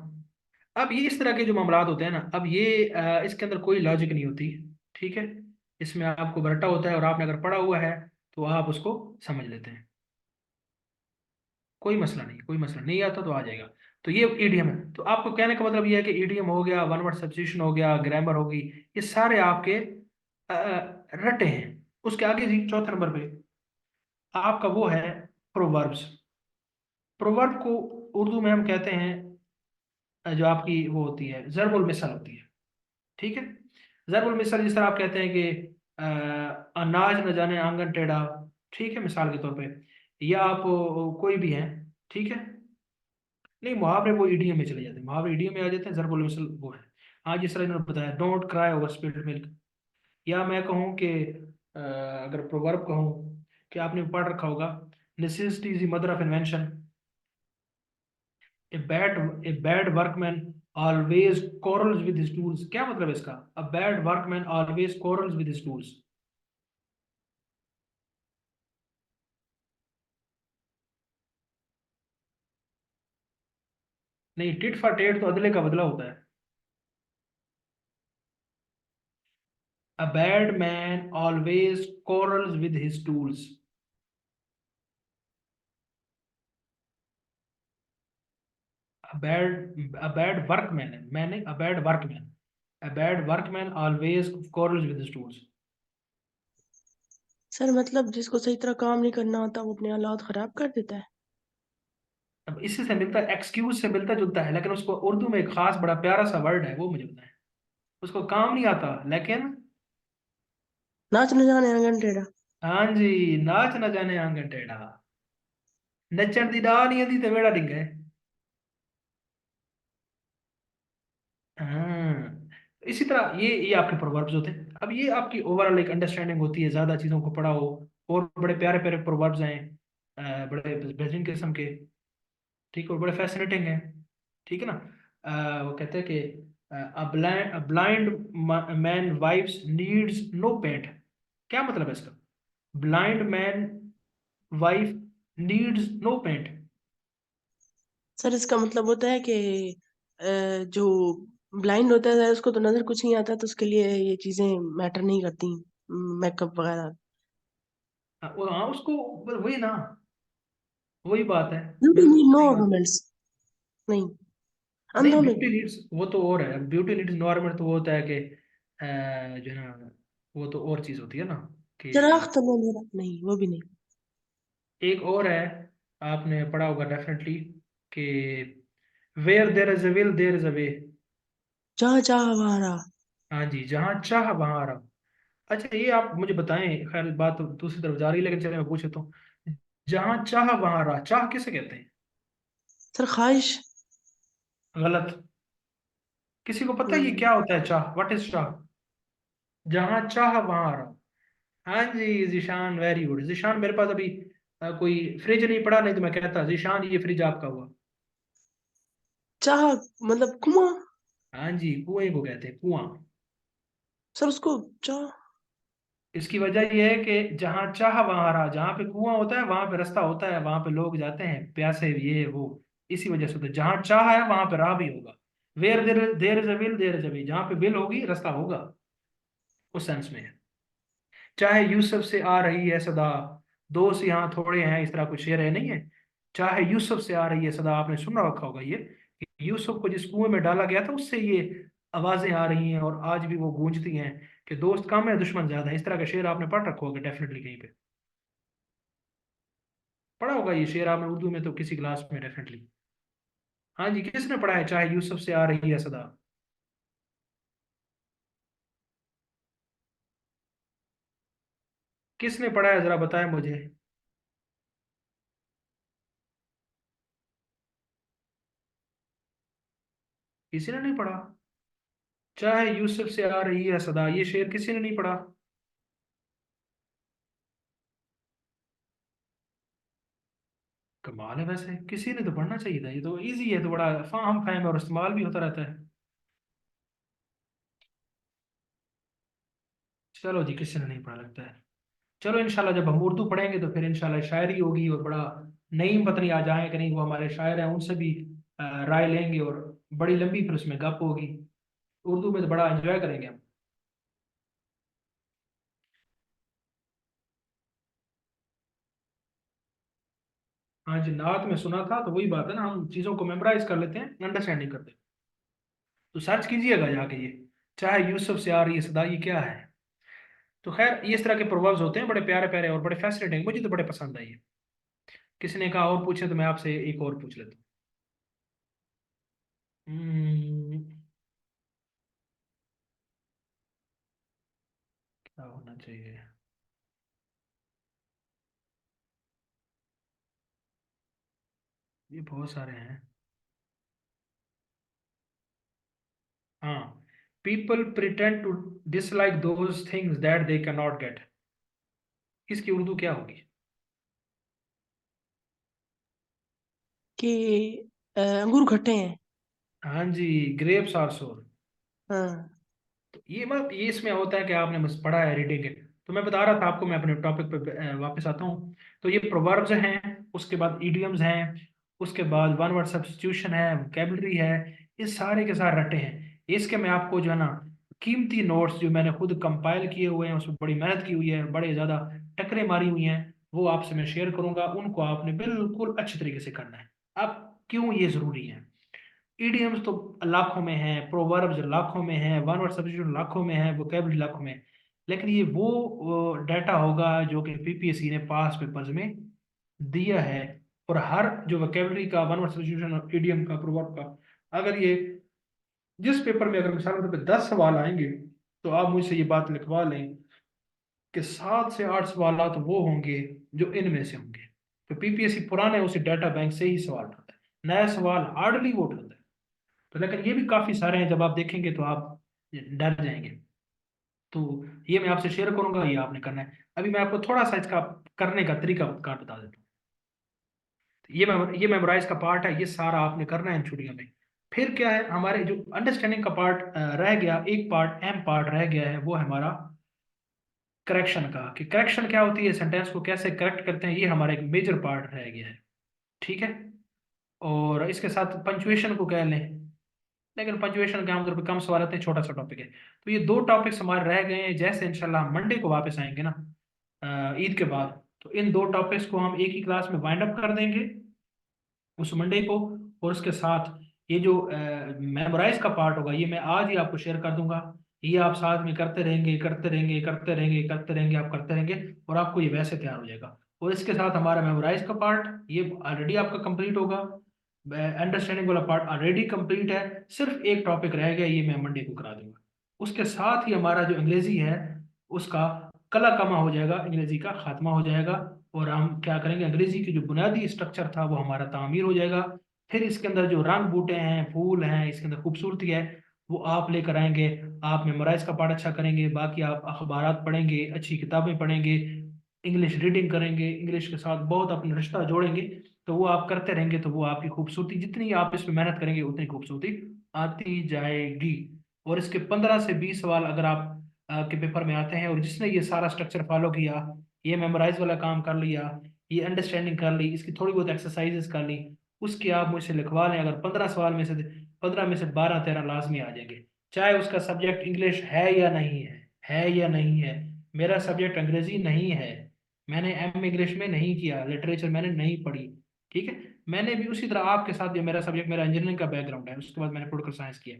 Speaker 1: अब ये इस तरह के जो मामलात होते हैं ना, अब ये इसके अंदर कोई लॉजिक नहीं होती। ठीक है, इसमें आपको रट्टा होता है, और आपने अगर पढ़ा हुआ है तो आप उसको समझ लेते हैं। कोई मसला नहीं, कोई मसला नहीं आता तो आ जाएगा। तो ये ईडीएम है। तो आपको कहने का मतलब ये है कि ईडीएम हो गया, वन वर्ड सब्स्टिट्यूशन हो गया, ग्रामर होगी, ये सारे आपके रटे हैं। उसके आगे जी चौथे नंबर पे आपका वो है प्रोवर्ब्स। प्रोवर्ब को उर्दू में हम कहते हैं जो आपकी वो होती है ज़रबुल मिसल होती है, ठीक है। ज़रबुल मिसल जिस तरह आप कहते हैं कि अनाज न जाने आंगन टेढ़ा, ठीक है, मिसाल के तौर पे, या आप कोई भी हैं, ठीक है। नहीं, मुहावरे वो ईडीएम में चले जाते हैं, मुहावरे ईडीएम में आ जाते हैं, ज़रबुल मिसल वो है। हाँ, जिस तरह इन्होंने बताया don't cry over spilled milk. या मैं कहूँ कि अगर प्रोवर्ब कहूँ कि आपने पढ़ रखा होगा, necessity is the mother of invention, a bad workman always quarrels with his tools। क्या मतलब है इसका? A bad workman always quarrels with his tools। नहीं, टिट फॉर टेट तो अदले का बदला होता है। A bad man always quarrels with his tools। A bad workman है, मैंने a bad workman, a bad workman always quarrels with his tools।
Speaker 5: Sir मतलब जिसको सही तरह काम नहीं करना आता वो अपने हालात खराब कर देता है।
Speaker 1: अब इसी से मिलता है, एक्सक्यूज से मिलता जुलता है, लेकिन उसको उर्दू में एक खास बड़ा प्यारा सा वर्ड है, वो मुझे बताएं। उसको काम नहीं आता लेकिन,
Speaker 5: नाच न जाने आंगन टेढ़ा।
Speaker 1: हाँ जी, नाच न जाने आंगन टेढ़ा, नचण दी डाह नहीं आती ते वेड़ा डिंगे। हाँ, इसी तरह ये आपके प्रोवर्ब्स होते हैं। अब ये आपकी ओवरऑल एक अंडरस्टैंडिंग होती है, ज्यादा चीजों को पढ़ा हो। और बड़े प्यारे प्यारे प्रोवर्ब्स हैं, बड़े बेहतरीन किस्म के, ठीक, और बड़े फैसिनेटिंग हैं, ठीक है ना। वो कहते हैं कि a blind man wife's needs no paint. क्या मतलब है इसका? Blind man wife needs no paint.
Speaker 5: Sir इसका मतलब होता है कि जो ब्लाइंड होता है उसको तो नजर कुछ नहीं आता तो उसके लिए ये चीजें मैटर नहीं करती, मेकअप वगैरह।
Speaker 1: हाँ, उसको वही ना, वही बात है।
Speaker 5: ब्यूटी
Speaker 1: बिल्कुल
Speaker 5: नीड नो
Speaker 1: सही बात।
Speaker 5: ऑर्नामेंट्स। नहीं,
Speaker 1: नहीं,
Speaker 5: अंधों में
Speaker 1: ब्यूटी नीड्स वो तो और है, ब्यूटी नीड्स नॉर्मल तो वो होता है कि जो है ना, वो तो और चीज होती है ना कि,
Speaker 5: चिराग तो मेरा नहीं, वो भी नहीं।
Speaker 1: एक और है, आपने पढ़ा होगा डेफिनेटली कि where there is a will there is a way.
Speaker 5: जहाँ चाह वहाँ राह।
Speaker 1: हाँ जी, जहाँ चाह वहाँ रहा। अच्छा, ये आप मुझे बताएं, खैर बात तो दूसरी तरफ जा रही है, लेकिन चले मैं पूछ लेता हूँ, जहाँ चाह वहाँ रहा, चाह किसे कहते हैं?
Speaker 5: सर ख्वाहिश।
Speaker 1: गलत। किसी को पता है ये
Speaker 5: हम्म,
Speaker 1: क्या होता है चाह? व्हाट इज चाह? जहाँ चाह वहाँ रहा। हाँ जी जिशान, वेरी गुड जिशान। मेरे पास अभी कोई फ्रिज नहीं पड़ा, नहीं तो मैं कहता जिशान ये फ्रिज आपका हुआ।
Speaker 5: चाह मतलब कुआं।
Speaker 1: हाँ जी, कुएं को कहते हैं कुआं।
Speaker 5: सर उसको चाह।
Speaker 1: इसकी वजह यह है कि जहाँ चाह वहाँ रहा, जहाँ पे कुआं होता है वहां पे रास्ता होता है, वहां पे लोग जाते हैं प्यासे, ये वो, इसी वजह से होता है। जहाँ चाह है वहां पे राह भी होगा। Where there there is a will there is a way, जहाँ पे विल होगी रास्ता होगा, उस सेंस में है। चाहे यूसुफ से आ रही है सदा, दोस्त यहाँ थोड़े हैं, इस तरह कुछ शेर है नहीं है? चाहे यूसुफ से आ रही है सदा, आपने सुना रखा होगा ये, कि यूसुफ को जिस कुएं में डाला गया था उससे ये आवाजें आ रही हैं और आज भी वो गूंजती हैं कि दोस्त कम है दुश्मन ज्यादा है। इस तरह का शेर आपने पढ़ रखा होगा डेफिनेटली कहीं पे, पढ़ा होगा ये शेर आपने उर्दू में तो किसी क्लास में डेफिनेटली। हाँ जी, किसने पढ़ा है चाहे यूसुफ से आ रही है सदा? किसने पढ़ा है जरा बताएं मुझे। किसी ने नहीं पढ़ा? चाहे यूसुफ से आ रही है सदा, ये शेर किसी ने नहीं पढ़ा? कमाल है, वैसे किसी ने तो पढ़ना चाहिए था, ये तो इजी है, तो बड़ा फाहम फहम और इस्तेमाल भी होता रहता है। चलो जी, किसी ने नहीं पढ़ा लगता है। चलो इंशाल्लाह जब हम उर्दू पढ़ेंगे तो फिर इंशाल्लाह शायरी होगी, और बड़ा नईम पता नहीं आ जाए कि नहीं, वो हमारे शायर हैं उनसे भी राय लेंगे, और बड़ी लंबी फिर उसमें गप होगी। उर्दू में तो बड़ा एंजॉय करेंगे हम। हाँ जी, नात में सुना था, तो वही बात है ना, हम चीज़ों को मेमोराइज कर लेते हैं, अंडरस्टैंडिंग करते हैं। तो सर्च कीजिएगा जाके, ये चाहे यूसुफ से आ रही है सदा, ये क्या है। तो खैर, ये इस तरह के प्रोवर्ब्स होते हैं, बड़े प्यारे प्यारे और बड़े फैसिनेटिंग, मुझे तो बड़े पसंद आई है। किसी ने कहा और पूछे, तो मैं आपसे एक और पूछ लेता हूँ। क्या होना चाहिए? ये बहुत सारे हैं। हाँ, people pretend to dislike those things that they can not get. इसकी उर्दू क्या होगी?
Speaker 5: कि अंगूर खट्टे हैं।
Speaker 1: हाँ जी, ग्रेप्स आर सोर।
Speaker 5: हाँ।
Speaker 1: तो ये इसमें होता है कि आपने बस पढ़ा है, रीडिंग है। तो मैं बता रहा था आपको, मैं अपने टॉपिक पे वापस आता हूँ। तो ये प्रोवर्ब्स हैं, उसके बाद इडियम्स हैं, उसके बाद वन वर्ड सब्स्टिट्यूशन है, वोकेबलरी है, ये सारे के सारे रटे हैं। इसके मैं आपको जो है ना, कीमती नोट्स जो मैंने खुद कंपाइल किए हुए हैं, उसमें बड़ी मेहनत की हुई है, बड़े ज़्यादा टकरे मारी हुई हैं, वो आपसे मैं शेयर करूंगा। उनको आपने बिल्कुल अच्छे तरीके से करना है। अब क्यों ये ज़रूरी है? इडियम्स तो लाखों में है, प्रोवर्ब्स लाखों में है, वन वर्ड सब्स्टिट्यूशन लाखों में है, वोकेबलरी लाखों में है। लेकिन ये वो डाटा होगा जो कि पीपीएससी ने पास पेपर्स में दिया है। और हर जो वोकेबलरी का, वन वर्ड सब्स्टिट्यूशन, इडियम का, प्रोवर्ब का, अगर ये जिस पेपर में अगर मिसाल के तौर पे 10 सवाल आएंगे, तो आप मुझसे ये बात लिखवा लें कि 7 से 8 सवाल तो वो होंगे जो इनमें से होंगे। तो पीपीएससी पुराने उसी डाटा बैंक से ही सवाल उठाता है, नया सवाल हार्डली वो उठाता है। तो लेकिन ये भी काफी सारे हैं, जब आप देखेंगे तो आप डर जाएंगे। तो ये मैं आपसे शेयर करूंगा, ये आपने करना है। अभी मैं आपको थोड़ा सा इसका करने का तरीका कार बता देता हूँ। तो ये मेमोराइज का पार्ट है, ये सारा आपने करना है इन छुट्टियों में। फिर क्या है, हमारे जो अंडरस्टैंडिंग का पार्ट रह गया, एक पार्ट, एम पार्ट रह गया है, वो है हमारा करेक्शन का। कि करेक्शन क्या होती है, सेंटेंस को कैसे करेक्ट करते हैं, ये हमारा एक मेजर पार्ट रह गया है। ठीक है। और इसके साथ पंचुएशन को कह लें, लेकिन पंचुएशन के आमतौर पर कम सवाल आते हैं, छोटा सा टॉपिक है। तो ये 2 टॉपिक्स हमारे रह गए हैं। जैसे इंशाल्लाह हम मंडे को वापस आएंगे ना, ईद के बाद, तो इन 2 टॉपिक्स को हम एक ही क्लास में वाइंड अप कर देंगे उस मंडे को। और उसके साथ ये जो मेमोराइज का पार्ट होगा, ये मैं आज ही आपको शेयर कर दूंगा। ये आप साथ में करते रहेंगे, करते रहेंगे, करते रहेंगे, करते रहेंगे, आप करते रहेंगे, और आपको ये वैसे तैयार हो जाएगा। और इसके साथ हमारा मेमोराइज का पार्ट ये ऑलरेडी आपका कंप्लीट होगा। अंडरस्टैंडिंग वाला पार्ट ऑलरेडी कंप्लीट है। सिर्फ एक टॉपिक रह गया, ये मैं मंडे को करा दूंगा। उसके साथ ही हमारा जो अंग्रेजी है, उसका कला कमा हो जाएगा, अंग्रेजी का खात्मा हो जाएगा। और हम क्या करेंगे, अंग्रेजी की जो बुनियादी स्ट्रक्चर था वो हमारा तामीर हो जाएगा। फिर इसके अंदर जो रंग बूटे हैं, फूल हैं, इसके अंदर खूबसूरती है, वो आप लेकर आएंगे। आप मेमोराइज का पार्ट अच्छा करेंगे, बाकी आप अखबारात पढ़ेंगे, अच्छी किताबें पढ़ेंगे, इंग्लिश रीडिंग करेंगे, इंग्लिश के साथ बहुत अपना रिश्ता जोड़ेंगे। तो वो आप करते रहेंगे, तो वो आपकी खूबसूरती, जितनी आप इसमें मेहनत करेंगे उतनी खूबसूरती आती जाएगी। और इसके 15 से 20 सवाल अगर आप के पेपर में आते हैं, और जिसने ये सारा स्ट्रक्चर फॉलो किया, ये मेमोराइज वाला काम कर लिया, ये अंडरस्टैंडिंग कर ली, इसकी थोड़ी बहुत एक्सरसाइजेस कर ली, उसके आप मुझसे लिखवा लें। अगर 15 सवाल में से 12 में से 12-13 लाजमी आ जाएंगे। चाहे उसका सब्जेक्ट इंग्लिश है या नहीं है या नहीं है। मेरा सब्जेक्ट अंग्रेजी नहीं है, मैंने एम इंग्लिश में नहीं किया, लिटरेचर मैंने नहीं पढ़ी। ठीक है। मैंने भी उसी तरह आपके साथ, जो मेरा सब्जेक्ट, मेरा इंजीनियरिंग का बैकग्राउंड है, उसके बाद मैंने पॉलिटिकल साइंस किया।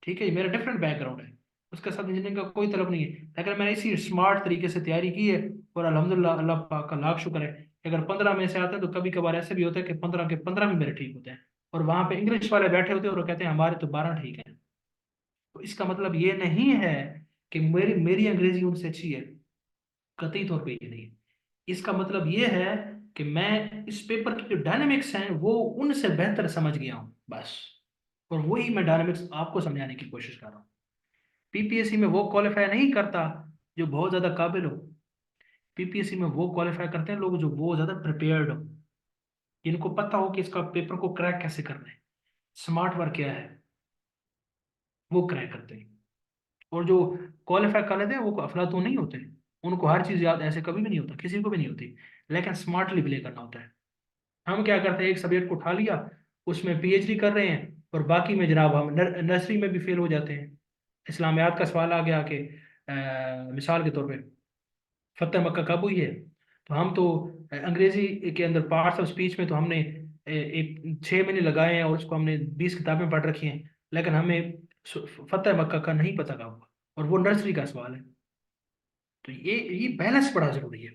Speaker 1: ठीक है, मेरा डिफरेंट बैकग्राउंड है, उसके साथ इंजीनियरिंग का कोई तलब नहीं है। लेकिन मैंने इसी स्मार्ट तरीके से तैयारी की है। और अल्हम्दुलिल्लाह, अल्लाह पाक का लाख शुक्र है कि अगर 15 में से आते हैं, तो कभी कभार ऐसे भी होता है कि 15 के 15 भी मेरे ठीक होते हैं। और वहां पे इंग्लिश वाले बैठे होते हैं और वो कहते हैं हमारे तो 12 ठीक है। तो इसका मतलब ये नहीं है कि मेरी मेरी अंग्रेजी उनसे अच्छी है, कतई तौर पे ये नहीं है। इसका मतलब ये है कि मैं इस पेपर की जो डायनेमिक्स हैं वो उनसे बेहतर समझ गया हूं, बस। और वही मैं डायनेमिक्स आपको समझाने की कोशिश कर रहा हूँ। पीपीएससी में वो क्वालिफाई नहीं करता जो बहुत ज्यादा काबिल हो। पीपीएससी में वो क्वालिफाई करते हैं लोग जो बहुत ज्यादा प्रिपेयर्ड हो, जिनको पता हो कि इसका पेपर को क्रैक कैसे करना है, स्मार्ट वर्क क्या है, वो क्रैक करते हैं। और जो क्वालिफाई कर लेते हैं वो अफलातून नहीं होते। उनको हर चीज याद ऐसे कभी भी नहीं होता, किसी को भी नहीं होती। लेकिन स्मार्टली प्ले करना होता है। हम क्या करते हैं, एक सब्जेक्ट को उठा लिया, उसमें पीएचडी कर रहे हैं, और बाकी में जनाब हम नर्सरी में भी फेल हो जाते हैं। इस्लामियात का सवाल आ गया कि मिसाल के तौर पे फतेह मक्का कब हुई है, तो हम तो अंग्रेजी के अंदर पार्ट्स ऑफ स्पीच में तो हमने एक 6 महीने लगाए हैं और उसको हमने 20 किताबें पढ़ रखी हैं, लेकिन हमें फतेह मक्का का नहीं पता कब हुआ, और वो नर्सरी का सवाल है। तो ये बैलेंस बड़ा जरूरी है।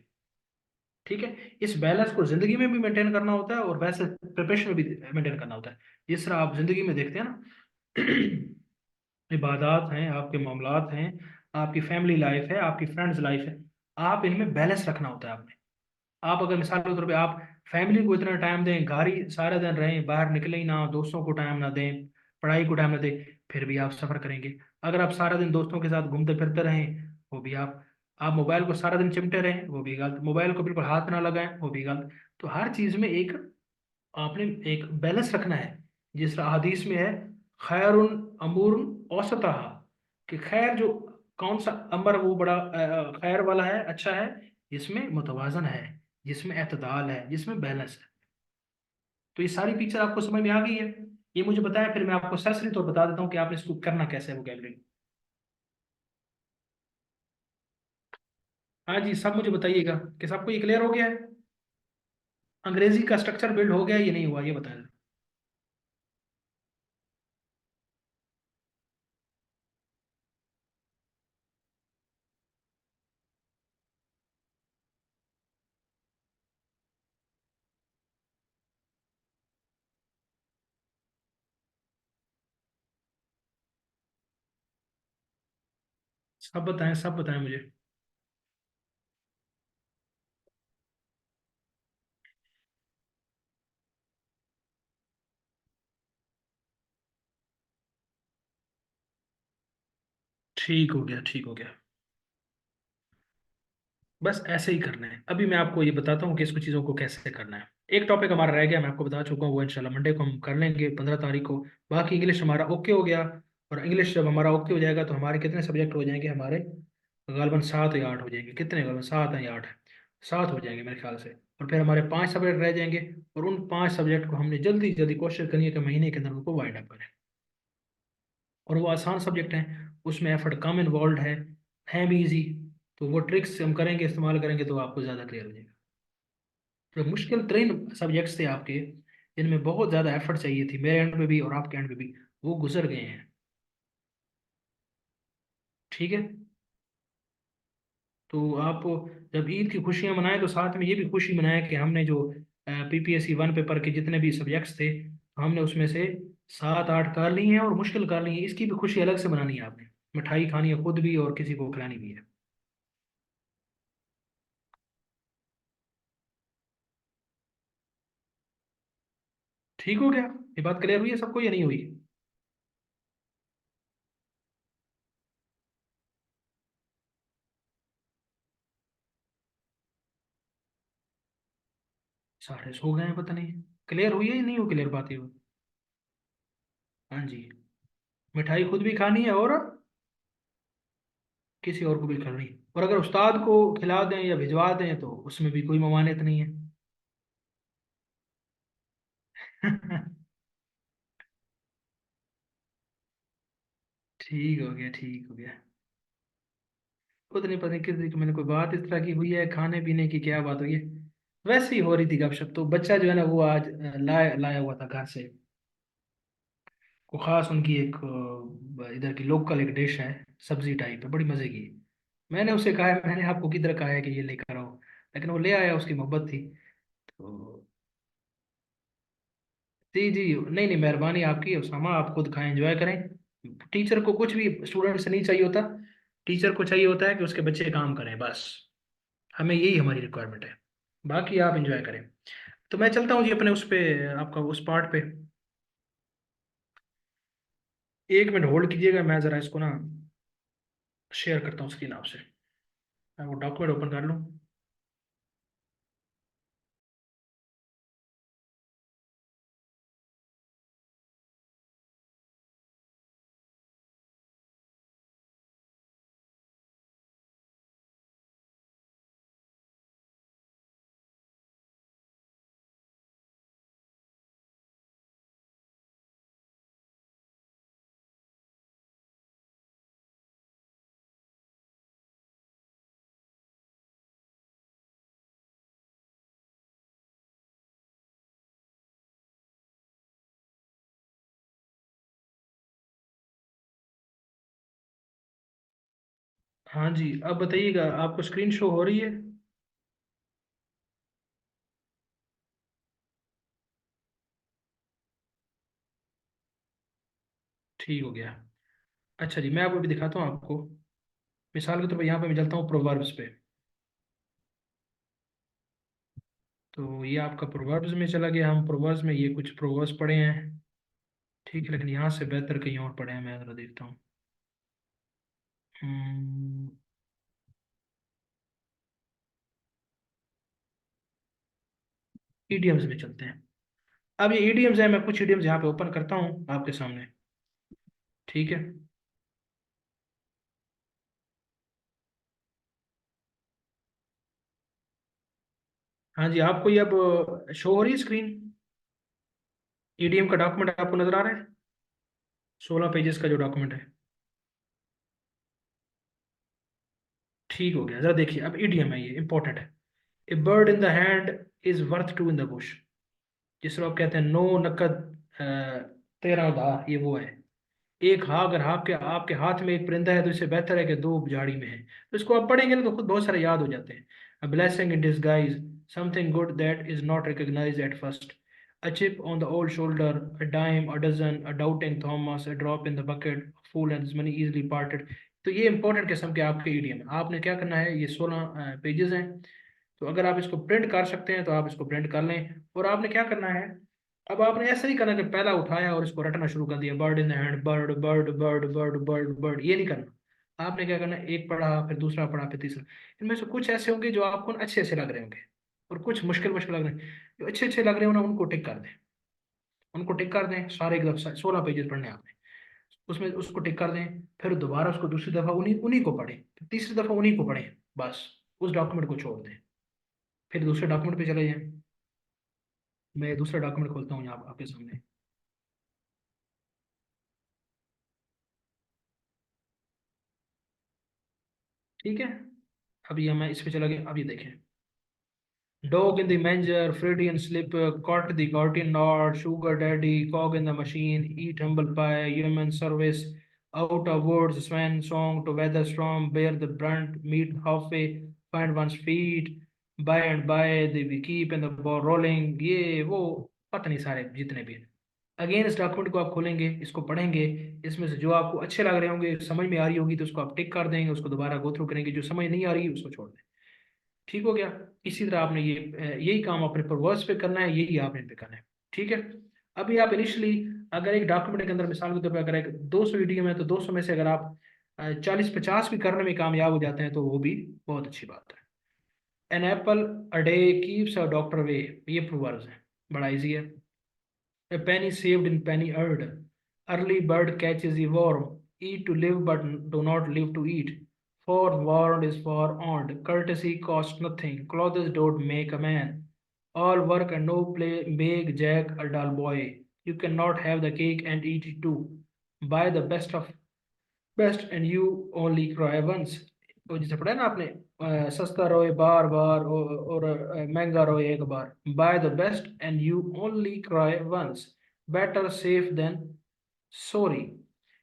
Speaker 1: ठीक है, इस बैलेंस को जिंदगी में भी मेंटेन करना होता है और वैसे प्रिपरेशन में भी मेंटेन करना होता है। जिस तरह आप जिंदगी में देखते हैं ना, इबादत हैं, आपके मामलात हैं, आपकी फैमिली लाइफ है, आपकी फ्रेंड्स लाइफ है, आप इनमें बैलेंस रखना होता है आपने। आप अगर मिसाल के तौर पे आप फैमिली को इतना टाइम दें, घर ही सारा दिन रहें, बाहर निकले ही ना, दोस्तों को टाइम ना दें, पढ़ाई को टाइम ना दें, फिर भी आप सफर करेंगे। अगर आप सारा दिन दोस्तों के साथ घूमते फिरते रहें, वो भी आप मोबाइल को सारा दिन चिमटे रहें, वो भी गलत, मोबाइल को बिल्कुल हाथ ना लगाएं, वो भी गलत। तो हर चीज में एक आपने एक बैलेंस रखना है। जिस तरह हदीस में है, खैरुन अमूरुन औसतहा, कि खैर जो कौन सा अमर वो बड़ा खैर वाला है, अच्छा है, जिसमें मुतवाजन है, जिसमें एतदाल है, जिसमें बैलेंस है। तो ये सारी पिक्चर आपको समझ में आ गई है। ये मुझे बताया, फिर मैं आपको सरसरी तौर बता देता हूँ कि आपने इसको करना कैसे है वोकैबुलरी। हाँ जी, सब मुझे बताइएगा कि सबको ये क्लियर हो गया है, अंग्रेजी का स्ट्रक्चर बिल्ड हो गया है, ये नहीं हुआ, ये बताया। सब बताएं मुझे। ठीक हो गया, ठीक हो गया। बस ऐसे ही करना है। अभी मैं आपको ये बताता हूँ कि इसको चीज़ों को कैसे करना है। एक टॉपिक हमारा रह गया, मैं आपको बता चुका हूँ, वो इंशाल्लाह मंडे को हम कर लेंगे, 15 तारीख को। बाकी इंग्लिश हमारा ओके हो गया। और इंग्लिश जब हमारा ओके हो जाएगा तो हमारे कितने सब्जेक्ट हो जाएंगे, हमारे गालबन 7 या 8 हो जाएंगे। कितने गालबन, 7 है या 8 है? 7 हो जाएंगे मेरे ख्याल से। और फिर हमारे 5 सब्जेक्ट रह जाएंगे। और उन 5 सब्जेक्ट को हमने जल्दी जल्दी कोशिश करनी है कि महीने के अंदर उनको वाइंड अप करें। और वो आसान सब्जेक्ट हैं, उसमें एफर्ट कम इन्वॉल्व है भी इजी। तो वो ट्रिक्स हम करेंगे, इस्तेमाल करेंगे, तो आपको ज़्यादा क्लियर हो जाएगा। जो मुश्किल तरीन सब्जेक्ट्स थे आपके, जिनमें बहुत ज़्यादा एफर्ट चाहिए थी, मेरे एंड पे भी और आपके एंड पे भी, वो गुजर गए हैं। ठीक है। तो आप जब ईद की खुशियां मनाएं तो साथ में ये भी खुशी मनाएं कि हमने जो पीपीएससी 1 पेपर के जितने भी सब्जेक्ट्स थे, हमने उसमें से 7 8 कर ली हैं और मुश्किल कर ली हैं। इसकी भी खुशी अलग से मनानी है आपने। मिठाई खानी है खुद भी और किसी को खिलानी भी है। ठीक हो गया? ये बात क्लियर हुई है सबको या नहीं हुई? सारे सो गए हैं, पता नहीं। क्लियर हुई है या नहीं हो क्लियर बात ये? हाँ जी। मिठाई खुद भी खानी है और किसी और को भी खिलानी है। और अगर उस्ताद को खिला दें या भिजवा दें तो उसमें भी कोई ममानियत नहीं है। ठीक हो गया, ठीक हो गया। खुद नहीं, पता नहीं किस तरीके मैंने कोई बात इस तरह की हुई है, खाने पीने की क्या बात हुई है। वैसे ही हो रही थी गपशप। तो बच्चा जो है ना, वो आज लाया लाया हुआ था घर से। वो खास उनकी एक इधर की लोकल एक डिश है, सब्जी टाइप है, बड़ी मजे की। मैंने उसे कहा है, मैंने आपको किधर कहा है कि ये लेकर आओ, लेकिन वो ले आया, उसकी मोहब्बत थी। तो जी जी, नहीं नहीं, मेहरबानी आपकी उसामा, आप खुद खाएं, एंजॉय करें। टीचर को कुछ भी स्टूडेंट से नहीं चाहिए होता। टीचर को चाहिए होता है कि उसके बच्चे काम करें, बस। हमें यही हमारी रिक्वायरमेंट है। बाकी आप एंजॉय करें। तो मैं चलता हूँ जी अपने उस पे, आपका उस पार्ट पे। 1 मिनट होल्ड कीजिएगा, मैं ज़रा इसको ना शेयर करता हूँ स्क्रीन आपसे। मैं वो डॉक्यूमेंट ओपन कर लूँ। हाँ जी, अब बताइएगा आपको स्क्रीन शो हो रही है? ठीक हो गया। अच्छा जी, मैं आपको अभी दिखाता हूँ आपको। मिसाल के तौर पर यहाँ पे मैं चलता हूँ प्रोवर्ब्स पे। तो ये आपका प्रोवर्ब्स में चला गया। हम प्रोवर्ब्स में ये कुछ प्रोवर्ब्स पढ़े हैं, ठीक है, लेकिन यहाँ से बेहतर कहीं और पढ़े हैं। मैं जरा देखता हूँ। ईडियम्स में चलते हैं। अब ये ईडियम्स है, मैं कुछ ईडियम्स यहाँ पे ओपन करता हूँ आपके सामने, ठीक है। हाँ जी, आपको ये अब शो हो रही है स्क्रीन? ईडीएम का डॉक्यूमेंट आपको नजर आ रहा है? 16 पेजेस का जो डॉक्यूमेंट है। ठीक हो गया। जरा देखिए, अब ईडीएम है, ये इंपॉर्टेंट है। A bird in the hand is worth two in the bush. जिसको आप कहते हैं नो नकद तेरह उधार, ये वो है। एक हाँ, अगर आपके हाथ में एक परिंदा है तो इससे बेहतर है कि दो झाड़ी में है। तो इसको आप पढ़ेंगे ना तो खुद बहुत सारे याद हो जाते हैं। A blessing in disguise, something good that is not recognised at first, a chip on the old shoulder, a dime, a dozen, a doubting Thomas, a drop in the bucket, fool and money easily parted. तो ये important किस्म के आपके EDM है। आपने क्या करना है, ये 16 पेजेस हैं। तो अगर आप इसको प्रिंट कर सकते हैं तो आप इसको प्रिंट कर लें। और आपने क्या करना है, अब आपने ऐसा नहीं करना कि पहला उठाया और इसको रटना शुरू कर दिया, bird in the hand, bird bird bird bird bird bird, ये नहीं करना। आपने क्या करना है, एक पढ़ा, फिर दूसरा पढ़ा, फिर तीसरा। इनमें से कुछ ऐसे होंगे जो आपको अच्छे अच्छे लग रहे होंगे, और कुछ मुश्किल मुश्किल लग रहे हैं। जो अच्छे अच्छे लग रहे हो ना, उनको टिक कर दें। उनको टिक कर दें, सारे एकदम 16 पेजेस पढ़ने हैं आपने। उसमें उसको टिक कर दें। फिर दोबारा उसको दूसरी दफा उन्हीं उन्हीं को पढ़ें, फिर तीसरी दफा उन्हीं को पढ़ें। बस उस डॉक्यूमेंट को छोड़ दें। फिर दूसरे डॉक्यूमेंट पे चले जाएं। मैं दूसरा डॉक्यूमेंट खोलता हूँ यहाँ आपके सामने। ठीक है, अभी मैं इस पे चला गया। अभी देखें, dog in the manger, Freudian slip, caught the Gordian knot, sugar daddy, cog in the machine, eat humble pie, human service, out of words, swan song to weather storm, bear the brunt, meet halfway, find one's feet, by and by, they we keep and the ball rolling, ये वो पता नहीं सारे जितने भी। Again इस document को आप खोलेंगे, इसको पढ़ेंगे। इसमें से जो आपको अच्छे लग रहे होंगे, समझ में आ रही होगी, तो उसको आप टिक कर देंगे, उसको दोबारा गो थ्रू करेंगे। जो समझ नहीं आ रही उसको छोड़ दें। ठीक हो गया। इसी तरह आपने यही काम अपने परवर्स पे करना है, यही आपने इन पे करना है। ठीक है। अभी आप इनिशियली अगर एक डॉक्यूमेंट के अंदर मिसाल के तौर पर अगर एक 200 ईडीएम है, तो 200 में से अगर आप 40-50 भी करने में कामयाब हो जाते हैं तो वो भी बहुत अच्छी बात है। An apple a day keeps a doctor way, ये प्रोवर्ब्स है, बड़ा इजी है। A penny saved in penny earned. Early bird catches the worm. Eat to live, but do not live to eat. Forewarned is forearmed. Courtesy costs nothing. Clothes don't make a man. All work and no play make Jack a dull boy. You cannot have the cake and eat it too. Buy the best of best and you only cry once. तो जैसे पढ़ा है ना आपने, सस्ता रोए बार बार और महंगा रोए एक बार। Buy the best and you only cry once, better safe than sorry.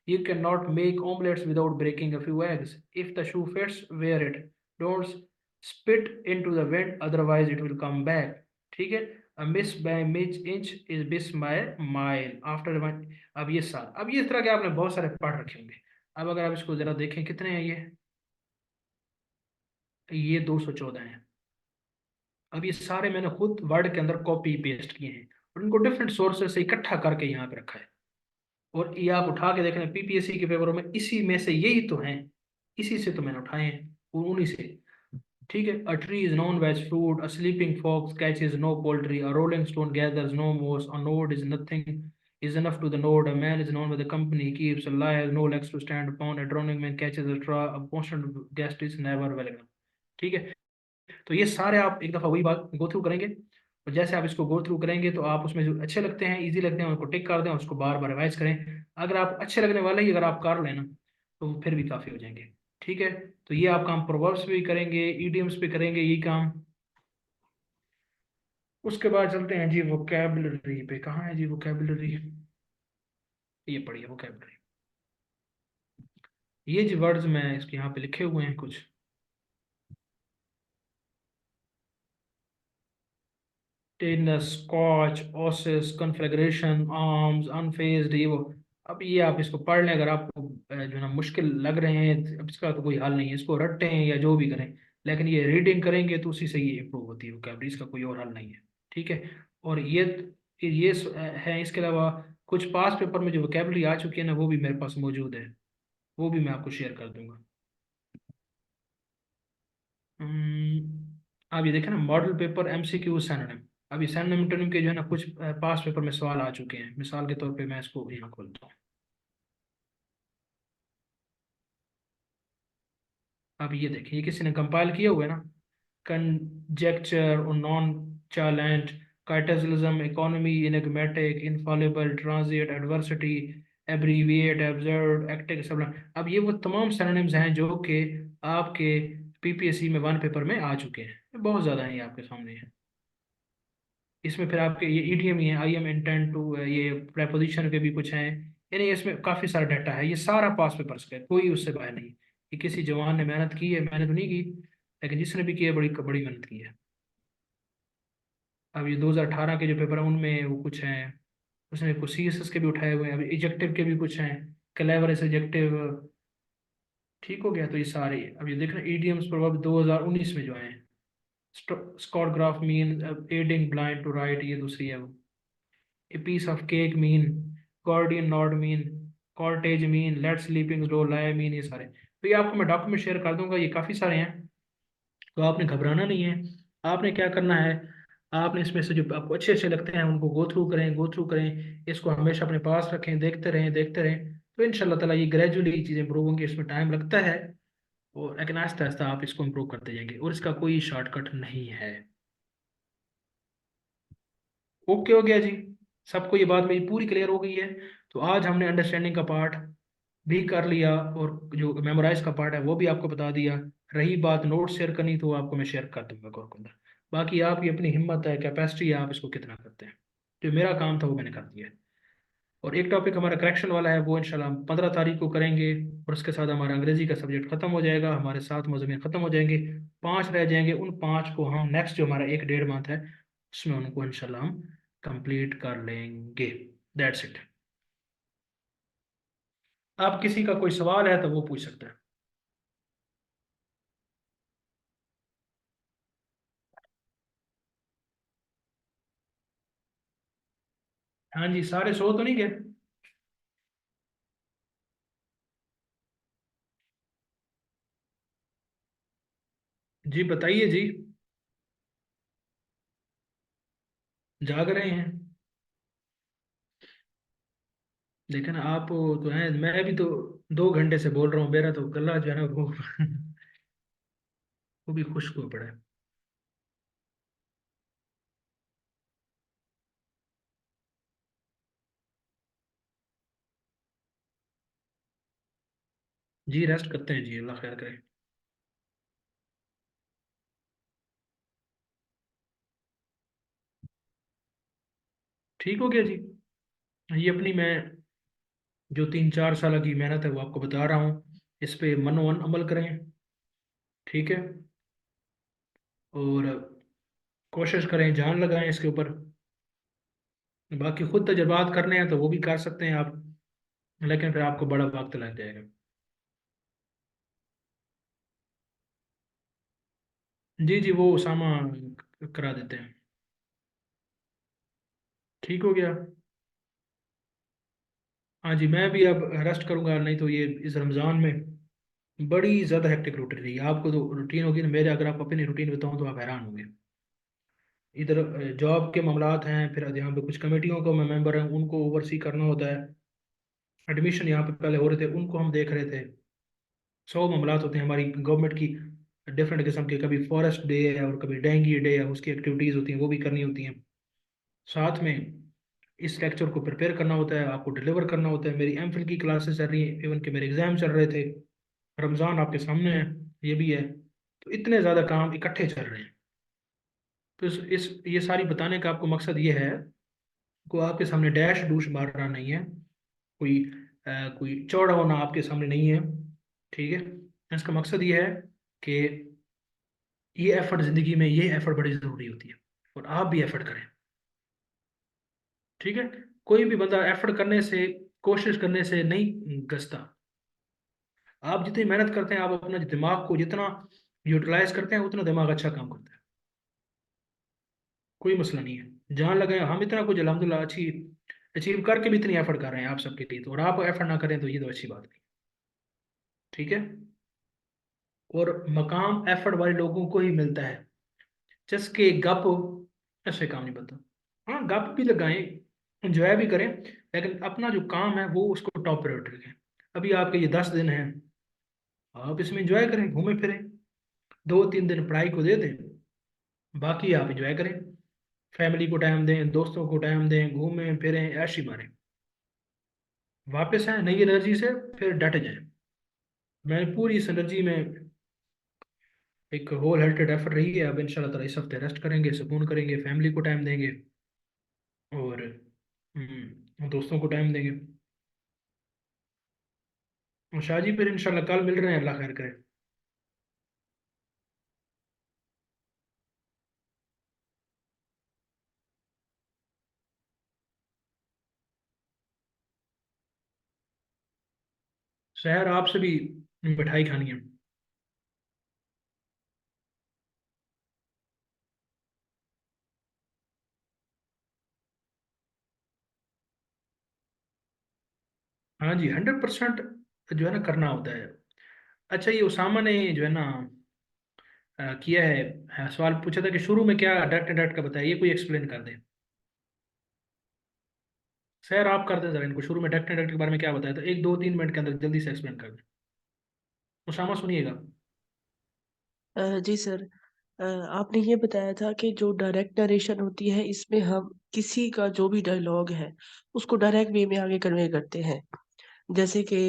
Speaker 1: You cannot make omelets without breaking a few eggs. If the shoe fits, wear it. Don't spit into the wind, otherwise it will come back. ठीक है। A miss by inch is miss by mile. After one, अब ये इस तरह के आपने बहुत सारे पाठ रखे होंगे। अब अगर आप इसको जरा देखें, कितने हैं ये 214 हैं। अब ये सारे मैंने खुद वर्ड के अंदर कॉपी पेस्ट किए हैं, और इनको डिफरेंट सोर्सेज से इकट्ठा करके यहाँ पे रखा है। और ये आप उठा के देख रहे हैं पीपीएससी के पेपरों में, इसी में से यही तो हैं, इसी से तो मैंने उठाए हैं, और उन्हीं से। ठीक है। A tree is non veg fruit, a sleeping fox catches no poultry, a rolling stone gathers no moss, a nod is nothing is enough to the node, a man is known by the company he keeps, a liar has no legs to stand upon, a drowning man catches a straw, a constant guest is never welcome। ठीक है। तो ये सारे आप एक दफ़ा वही बात गो थ्रू करेंगे, और जैसे आप इसको गो थ्रू करेंगे तो आप उसमें जो अच्छे लगते हैं, इजी लगते हैं, उनको टिक कर दें, उसको बार बार रिवाइज करें। अगर आप अच्छे लगने वाले ही अगर आप कर लेना तो फिर भी काफ़ी हो जाएंगे। ठीक है। तो ये आप काम प्रोवर्ब्स पे भी करेंगे, ईडियम्स पे करेंगे, यही काम। उसके बाद चलते हैं जी वोकैबुलरी पे। कहाँ है जी वोकैबुलरी? ये पढ़िए वोकैबुलरी। ये जो वर्ड्स मैं इसके यहाँ पे लिखे हुए हैं कुछ, टेनस, स्कॉच, ओसिस, कॉन्फ़िगरेशन, आर्म्स, अनफेज्ड, ये वो। अब ये आप इसको पढ़ लें, अगर आपको जो है ना मुश्किल लग रहे हैं, अब इसका तो कोई हल नहीं है, इसको रटें या जो भी करें, लेकिन ये रीडिंग करेंगे तो उसी से ये इम्प्रूव होती है वोकैबलरी, इसका कोई और हल नहीं है। ठीक है। और है, इसके अलावा कुछ पास पेपर में जो वोकैबलरी आ चुकी है ना, वो भी मेरे पास मौजूद है, वो भी मैं आपको शेयर कर दूंगा। अब ये देखें ना, मॉडल पेपर एमसीक्यू सिनोनिम। अभी सिनोनिम के जो है ना कुछ पास पेपर में सवाल आ चुके हैं, मिसाल के तौर पे मैं इसको यहाँ खोलता हूँ। अब ये देखिए, ये किसी ने कंपाइल किया हुआ है ना, कंजेक्चर और nonchalant, Cartesianism, economy, enigmatic, infallible, transit, adversity, abbreviate, observe, active, सब। अब ये वो तमाम सिनोनिम्स हैं जो कि आपके पीपीएससी में वन पेपर में आ चुके हैं, बहुत ज़्यादा हैं, ये आपके सामने है। इसमें फिर आपके ये ईडीएम ही है, आई एम इंटेंट टू, ये प्रेपोजिशन के भी कुछ हैं, यानी इसमें काफ़ी सारा डाटा है, ये सारा पास पेपर्स का है, कोई उससे बाहर नहीं। ये किसी जवान ने मेहनत की है, मैंने तो नहीं की, लेकिन जिसने भी की है बड़ी बड़ी मेहनत की है। अब ये 2018 के जो पेपर हैं उनमें वो कुछ हैं, उसमें कुछ सीएसएस के भी उठाए हुए हैं, अब इजेक्टिव के भी कुछ हैं, क्लेवरस इजेक्टिव। ठीक हो गया, तो ये सारे अब ये देख रहे हैं ईडीएम्स प्रभाव 2019 में जो आए हैं। Scot graph mean, adding blind to right, ये दूसरी है वो। A piece of cake mean, Gordian knot mean, cortege mean, let sleeping low lie mean, ये सारे। तो ये आपको मैं डॉक्यूमेंट शेयर कर दूंगा, ये काफ़ी सारे हैं, तो आपने घबराना नहीं है। आपने क्या करना है, आपने इसमें से जो आपको अच्छे अच्छे लगते हैं उनको गो थ्रू करें, गो थ्रू करें, इसको हमेशा अपने पास रखें, देखते रहें देखते रहें, तो इंशाल्लाह ताला ये ग्रेजुअली चीज़ें इंप्रूव होंगी। इसमें टाइम लगता है, और लेकिन आहिस्ता आहिस्ता आप इसको इम्प्रूव करते जाएंगे, और इसका कोई शॉर्टकट नहीं है। ओके हो गया जी, सबको ये बात मेरी पूरी क्लियर हो गई है। तो आज हमने अंडरस्टैंडिंग का पार्ट भी कर लिया, और जो मेमोराइज का पार्ट है वो भी आपको बता दिया। रही बात नोट शेयर करनी, तो आपको मैं शेयर कर दूंगा कोर के अंदर। बाकी आपकी अपनी हिम्मत है, कैपेसिटी है, आप इसको कितना करते हैं। जो मेरा काम था वो मैंने कर दिया है। और एक टॉपिक हमारा करेक्शन वाला है, वो इंशाल्लाह हम 15 तारीख को करेंगे, और उसके साथ हमारा अंग्रेजी का सब्जेक्ट खत्म हो जाएगा, हमारे 7 मज़ामीन खत्म हो जाएंगे, 5 रह जाएंगे। उन 5 को हम नेक्स्ट जो हमारा 1 डेढ़ मंथ है उसमें उनको इंशाल्लाह हम कंप्लीट कर लेंगे। That's it. आप किसी का कोई सवाल है तो वो पूछ सकते हैं। हाँ जी, सारे सो तो नहीं गए? जी बताइए जी। जाग रहे हैं? लेकिन आप तो हैं, मैं भी तो 2 घंटे से बोल रहा हूँ, मेरा तो गला जो है ना वो वो भी खुश्क हो पड़ा है। जी रेस्ट करते हैं जी, अल्लाह खैर करे। ठीक हो गया जी। ये अपनी मैं जो 3 4 साल की मेहनत है वो आपको बता रहा हूँ, इस पे मनोवन अमल करें। ठीक है। और कोशिश करें, जान लगाएं इसके ऊपर। बाकी खुद तजर्बात करने हैं तो वो भी कर सकते हैं आप, लेकिन फिर आपको बड़ा वक्त लग जाएगा। जी जी, वो उसामा करा देते हैं। ठीक हो गया। हाँ जी, मैं भी अब रेस्ट करूंगा, नहीं तो ये इस रमज़ान में बड़ी ज़्यादा हेक्टिक रूटीन रही है। आपको तो रूटीन होगी ना मेरे, अगर आप अपनी रूटीन बताऊँ तो आप हैरान होंगे। इधर जॉब के मामलात हैं, फिर यहाँ पे कुछ कमेटियों का मैं मेंबर हूँ, उनको ओवरसी करना होता है। एडमिशन यहाँ पे पहले हो रहे थे, उनको हम देख रहे थे। 100 मामलात होते हैं हमारी गवर्नमेंट की, डिफरेंट किस्म के, कभी फॉरेस्ट डे है और कभी डेंगू डे है, उसकी एक्टिविटीज़ होती हैं, वो भी करनी होती हैं। साथ में इस लेक्चर को प्रिपेयर करना होता है, आपको डिलीवर करना होता है। मेरी एमफिल की क्लासेस चल रही हैं, इवन के मेरे एग्जाम चल रहे थे, रमज़ान आपके सामने है, ये भी है। तो इतने ज़्यादा काम इकट्ठे चल रहे हैं। तो इस ये सारी बताने का आपको मकसद ये है, को आपके सामने डैश डूश मारना नहीं है, कोई कोई चौड़ा होना आपके सामने नहीं है। ठीक है। इसका मकसद ये है कि ये एफर्ट जिंदगी में, ये एफर्ट बड़ी जरूरी होती है, और आप भी एफर्ट करें। ठीक है। कोई भी बंदा एफर्ट करने से, कोशिश करने से नहीं गसता। आप जितनी मेहनत करते हैं, आप अपना दिमाग को जितना यूटिलाइज करते हैं, उतना दिमाग अच्छा काम करता है। कोई मसला नहीं है, जान लगाए। हम इतना कुछ अल्हम्दुलिल्लाह अच्छी अचीव करके भी इतनी एफर्ट कर रहे हैं आप सबके लिए, तो और आप एफर्ट ना करें तो ये तो अच्छी बात नहीं। ठीक है। और मकाम एफर्ट वाले लोगों को ही मिलता है। चस्के गप ऐसे काम नहीं बनता। हाँ, गप भी लगाएं, एंजॉय भी करें, लेकिन अपना जो काम है वो उसको टॉप प्रायोरिटी रखें। अभी आपके ये 10 दिन हैं, आप इसमें एंजॉय करें, घूमें फिरें। 2-3 दिन पढ़ाई को दे दें, बाकी आप एंजॉय करें। फैमिली को टाइम दें, दोस्तों को टाइम दें, घूमें फिरें, ऐशी मारें। वापस आए नई एनर्जी से, फिर डट जाएं। मैं पूरी इस एनर्जी में एक होल हार्टेड एफर्ट रही है। अब इंशाल्लाह ताला इस हफ्ते रेस्ट करेंगे, सुकून करेंगे, फैमिली को टाइम देंगे, और दोस्तों को टाइम देंगे। और शाह जी, फिर इंशाल्लाह कल मिल रहे हैं, अल्लाह खैर करे। शहर आपसे भी मिठाई खानी है। हाँ जी, 100% जो है ना करना होता है। अच्छा, ये उसामा ने जो है ना किया है, सवाल पूछा था कि शुरू में क्या डट डट का बताया, ये कोई एक्सप्लेन कर दे। सर आप कर दें जरा इनको, शुरू में डट डट के बारे में क्या बताया था, 1-2-3 मिनट के अंदर जल्दी से एक्सप्लेन कर दें। उसामा सुनिएगा।
Speaker 5: जी सर। आपने ये बताया था कि जो डायरेक्ट नरेशन होती है इसमें हम किसी का जो भी डायलॉग है उसको डायरेक्ट वे में आगे कन्वे करते हैं। जैसे कि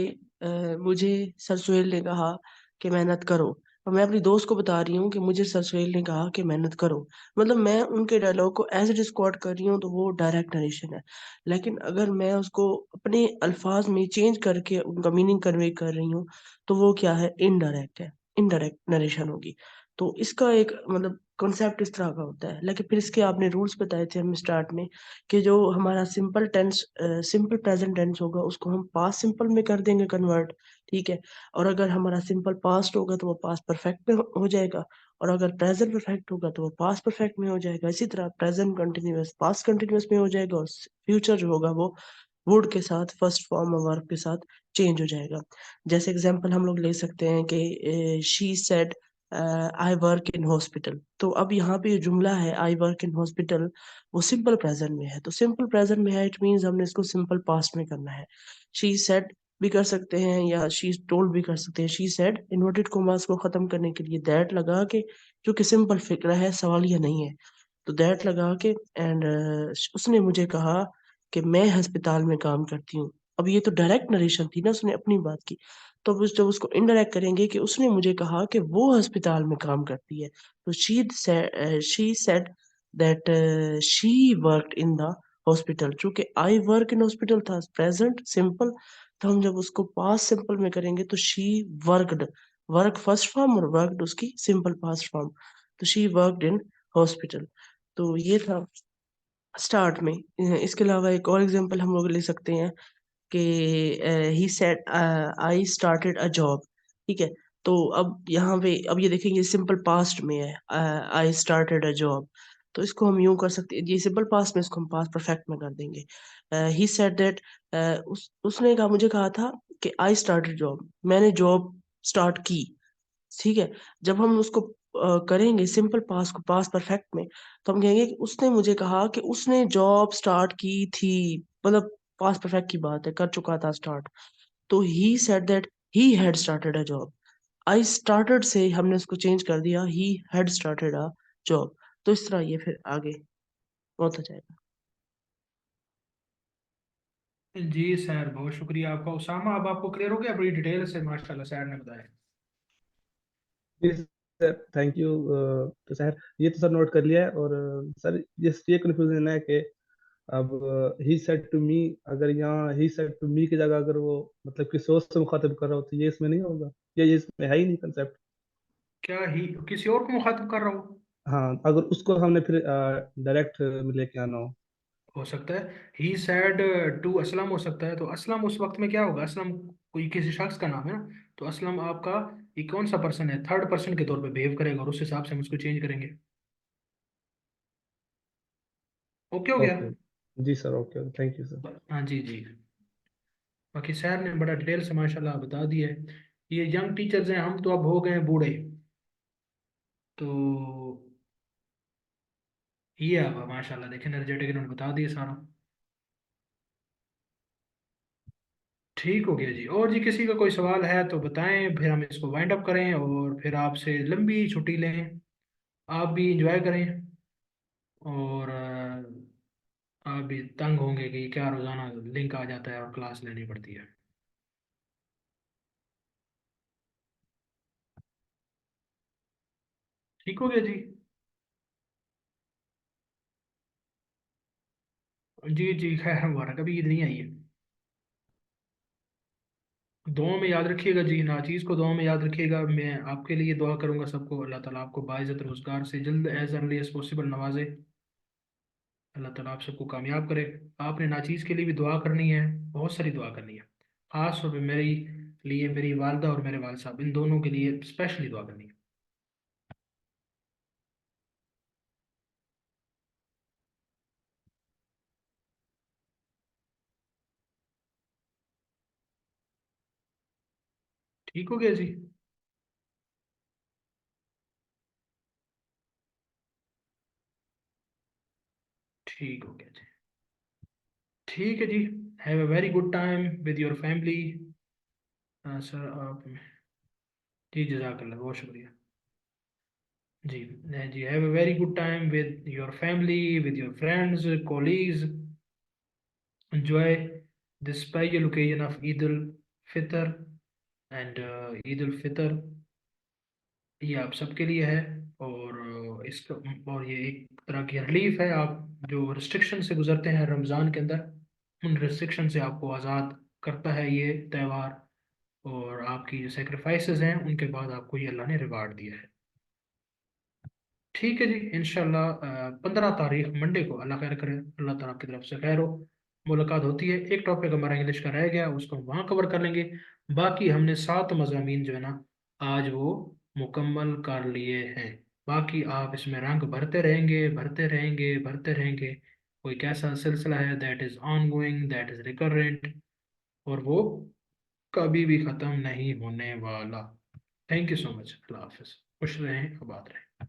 Speaker 5: मुझे सर सुहेल ने कहा कि मेहनत करो, और मैं अपनी दोस्त को बता रही हूँ कि मुझे सर सुहेल ने कहा कि मेहनत करो। मतलब मैं उनके डायलॉग को एज इट इज कोट कर रही हूँ, तो वो डायरेक्ट नरेशन है। लेकिन अगर मैं उसको अपने अल्फाज में चेंज करके उनका मीनिंग कन्वे कर रही हूँ, तो वो क्या है, इनडायरेक्ट है, इनडायरेक्ट नरेशन होगी। तो इसका एक मतलब कॉन्सेप्ट इस तरह का होता है। लेकिन फिर इसके आपने रूल्स बताए थे हमें स्टार्ट में, कि जो हमारा simple tense, simple present tense होगा उसको हम पास्ट सिंपल में कर देंगे कन्वर्ट। ठीक है। और अगर हमारा सिंपल पास्ट होगा तो वो पास्ट परफेक्ट में हो जाएगा, और अगर प्रेजेंट परफेक्ट होगा तो वो पास्ट परफेक्ट में हो जाएगा। इसी तरह प्रेजेंट कंटिन्यूअस पास्ट कंटिन्यूअस में हो जाएगा, और फ्यूचर जो होगा वो वुड के साथ फर्स्ट फॉर्म और वर्ब के साथ चेंज हो जाएगा। जैसे एग्जांपल हम लोग ले सकते हैं कि she said I work in hospital. तो अब यहाँ पे जो जुमला है आई वर्क इन हॉस्पिटल, वो सिंपल प्रेजेंट में है। तो सिंपल प्रेजेंट में है, इट मीन्स हमने इसको सिंपल पास्ट में करना है। शी सेड भी कर सकते हैं या शी टोल्ड भी कर सकते हैं। शी सेड इन्वर्टेड कॉमास को खत्म करने के लिए दैट लगा के, जो कि सिंपल फिक्र है, सवालिया नहीं है, तो दैट लगा के एंड उसने मुझे कहा कि मैं अस्पताल में काम करती हूँ। अब ये तो डायरेक्ट नरेशन थी ना, उसने अपनी बात की। तो अब जब उसको इनडायरेक्ट करेंगे कि उसने मुझे कहा कि वो अस्पताल में काम करती है, तो she said that she worked in the hospital. चूंकि आई वर्क इन हॉस्पिटल था प्रेजेंट सिंपल, तो हम जब उसको पास्ट सिंपल में करेंगे तो she worked, work first form और वर्कड उसकी सिंपल पास्ट फॉर्म, तो शी वर्कड इन हॉस्पिटल। तो ये था स्टार्ट में। इसके अलावा एक और एग्जांपल हम लोग ले सकते हैं कि he said I started a job. ठीक है। तो अब यहाँ पे अब ये देखेंगे सिंपल पास्ट में है, आई स्टार्टेड अ जॉब। तो इसको हम यूं कर सकते हैं, ये सिंपल पास्ट में, इसको हम पास्ट परफेक्ट में कर देंगे। ही सेड दैट, उसने कहा, मुझे कहा था कि आई स्टार्टेड जॉब, मैंने जॉब स्टार्ट की। ठीक है। जब हम उसको करेंगे सिंपल पास्ट को पास्ट परफेक्ट में, तो हम कहेंगे कि उसने मुझे कहा कि उसने जॉब स्टार्ट की थी। मतलब पास्ट परफेक्ट की बात है, कर चुका था स्टार्ट। तो he said that he had started a job. I started से हमने उसको चेंज कर दिया, he had started a job. तो इस तरह ये फिर आगे होता जाएगा।
Speaker 1: जी सर, बहुत शुक्रिया आपका। उसामा, अब आपको क्लियर हो गया बड़ी डिटेल से, माशाल्लाह सर ने बताया।
Speaker 3: जी सर, थैंक यू। तो सर ये तो सर नोट कर लिया है। और सर ये कंफ्यूजन है कि अब ही सेड टू मी, अगर यहाँ ही सेड टू मी की जगह अगर वो मतलब किसी और से मुखातिब कर रहा हो तो ये इसमें नहीं होगा, क्या ये इसमें है ही नहीं कंसेप्ट?
Speaker 1: क्या ही किसी और को मुखातिब कर रहा हो?
Speaker 3: हाँ, अगर उसको हमने फिर डायरेक्ट लेके आना
Speaker 1: हो सकता है ही सैड टू असलम, हो सकता है। तो असलम उस वक्त में क्या होगा? असलम कोई किसी शख्स का नाम है ना, तो असलम आपका ये कौन सा पर्सन है? थर्ड पर्सन के तौर पे बिहेव करेगा और उस हिसाब से हम उसको चेंज करेंगे। ओके हो
Speaker 3: हो।
Speaker 1: गया?
Speaker 3: ओके। जी sir, okay, thank you sir.
Speaker 1: हाँ जी जी। बाकी सर ने बड़ा डिटेल से माशाल्लाह बता दिया है। ये यंग टीचर्स हैं, हम तो अब हो गए हैं बूढ़े। तो ये अब माशाल्लाह देखें एनर्जेटिक, इन्होंने बता दिया सारा। ठीक हो गया जी। और जी किसी का कोई सवाल है तो बताएं, फिर हम इसको वाइंड अप करें और फिर आपसे लंबी छुट्टी लें। आप भी इंजॉय करें और आप भी तंग होंगे कि क्या रोज़ाना लिंक आ जाता है और क्लास लेनी पड़ती है। ठीक हो गया जी। जी जी, खैर मुबारक, अभी ईद नहीं आई है। दुआ में याद रखिएगा जी, नाचीज़ को दुआ में याद रखिएगा। मैं आपके लिए दुआ करूंगा सबको, अल्लाह ताला आपको बाइज़्ज़त रोज़गार से जल्द एज अर्ली एज पॉसिबल नवाजे। अल्लाह ताला आप सबको कामयाब करे। आपने नाचीज़ के लिए भी दुआ करनी है, बहुत सारी दुआ करनी है। ख़ास तौर पे मेरी लिए, मेरी वालदा और मेरे वाल साहब, इन दोनों के लिए स्पेशली दुआ करनी है। ठीक हो गया जी। ठीक हो गया जी। ठीक है जी। Have a very good time with your family. Sir आप, जी जज़ाकल्लाह, बहुत शुक्रिया जी। जी, have a very good time with your family, with your friends, colleagues. Enjoy this special occasion of Eid al-Fitr and Eid al-Fitr ये आप सबके लिए है। और इसका, और ये एक तरह की रिलीफ है। आप जो रिस्ट्रिक्शन से गुजरते हैं रमज़ान के अंदर, उन रिस्ट्रिक्शन से आपको आज़ाद करता है ये त्यौहार। और आपकी जो सेक्रीफाइसेस हैं उनके बाद आपको ये अल्लाह ने रिवार्ड दिया है। ठीक है जी। इंशाल्लाह 15 तारीख मंडे को, अल्लाह खैर करे, अल्लाह ताला की तरफ से खैर हो, मुलाकात होती है। एक टॉपिक हमारा इंग्लिश का रह गया, उसको हम वहाँ कवर कर लेंगे। बाकी हमने 7 मज़ामीन जो है ना, आज वो मुकम्मल कर लिए हैं। बाकी आप इसमें रंग भरते रहेंगे, भरते रहेंगे, भरते रहेंगे। कोई कैसा सिलसिला है that is ongoing, that is recurrent, और वो कभी भी ख़त्म नहीं होने वाला। Thank you so much. अल्लाह हाफिज़। खुश रहें, आबाद रहें।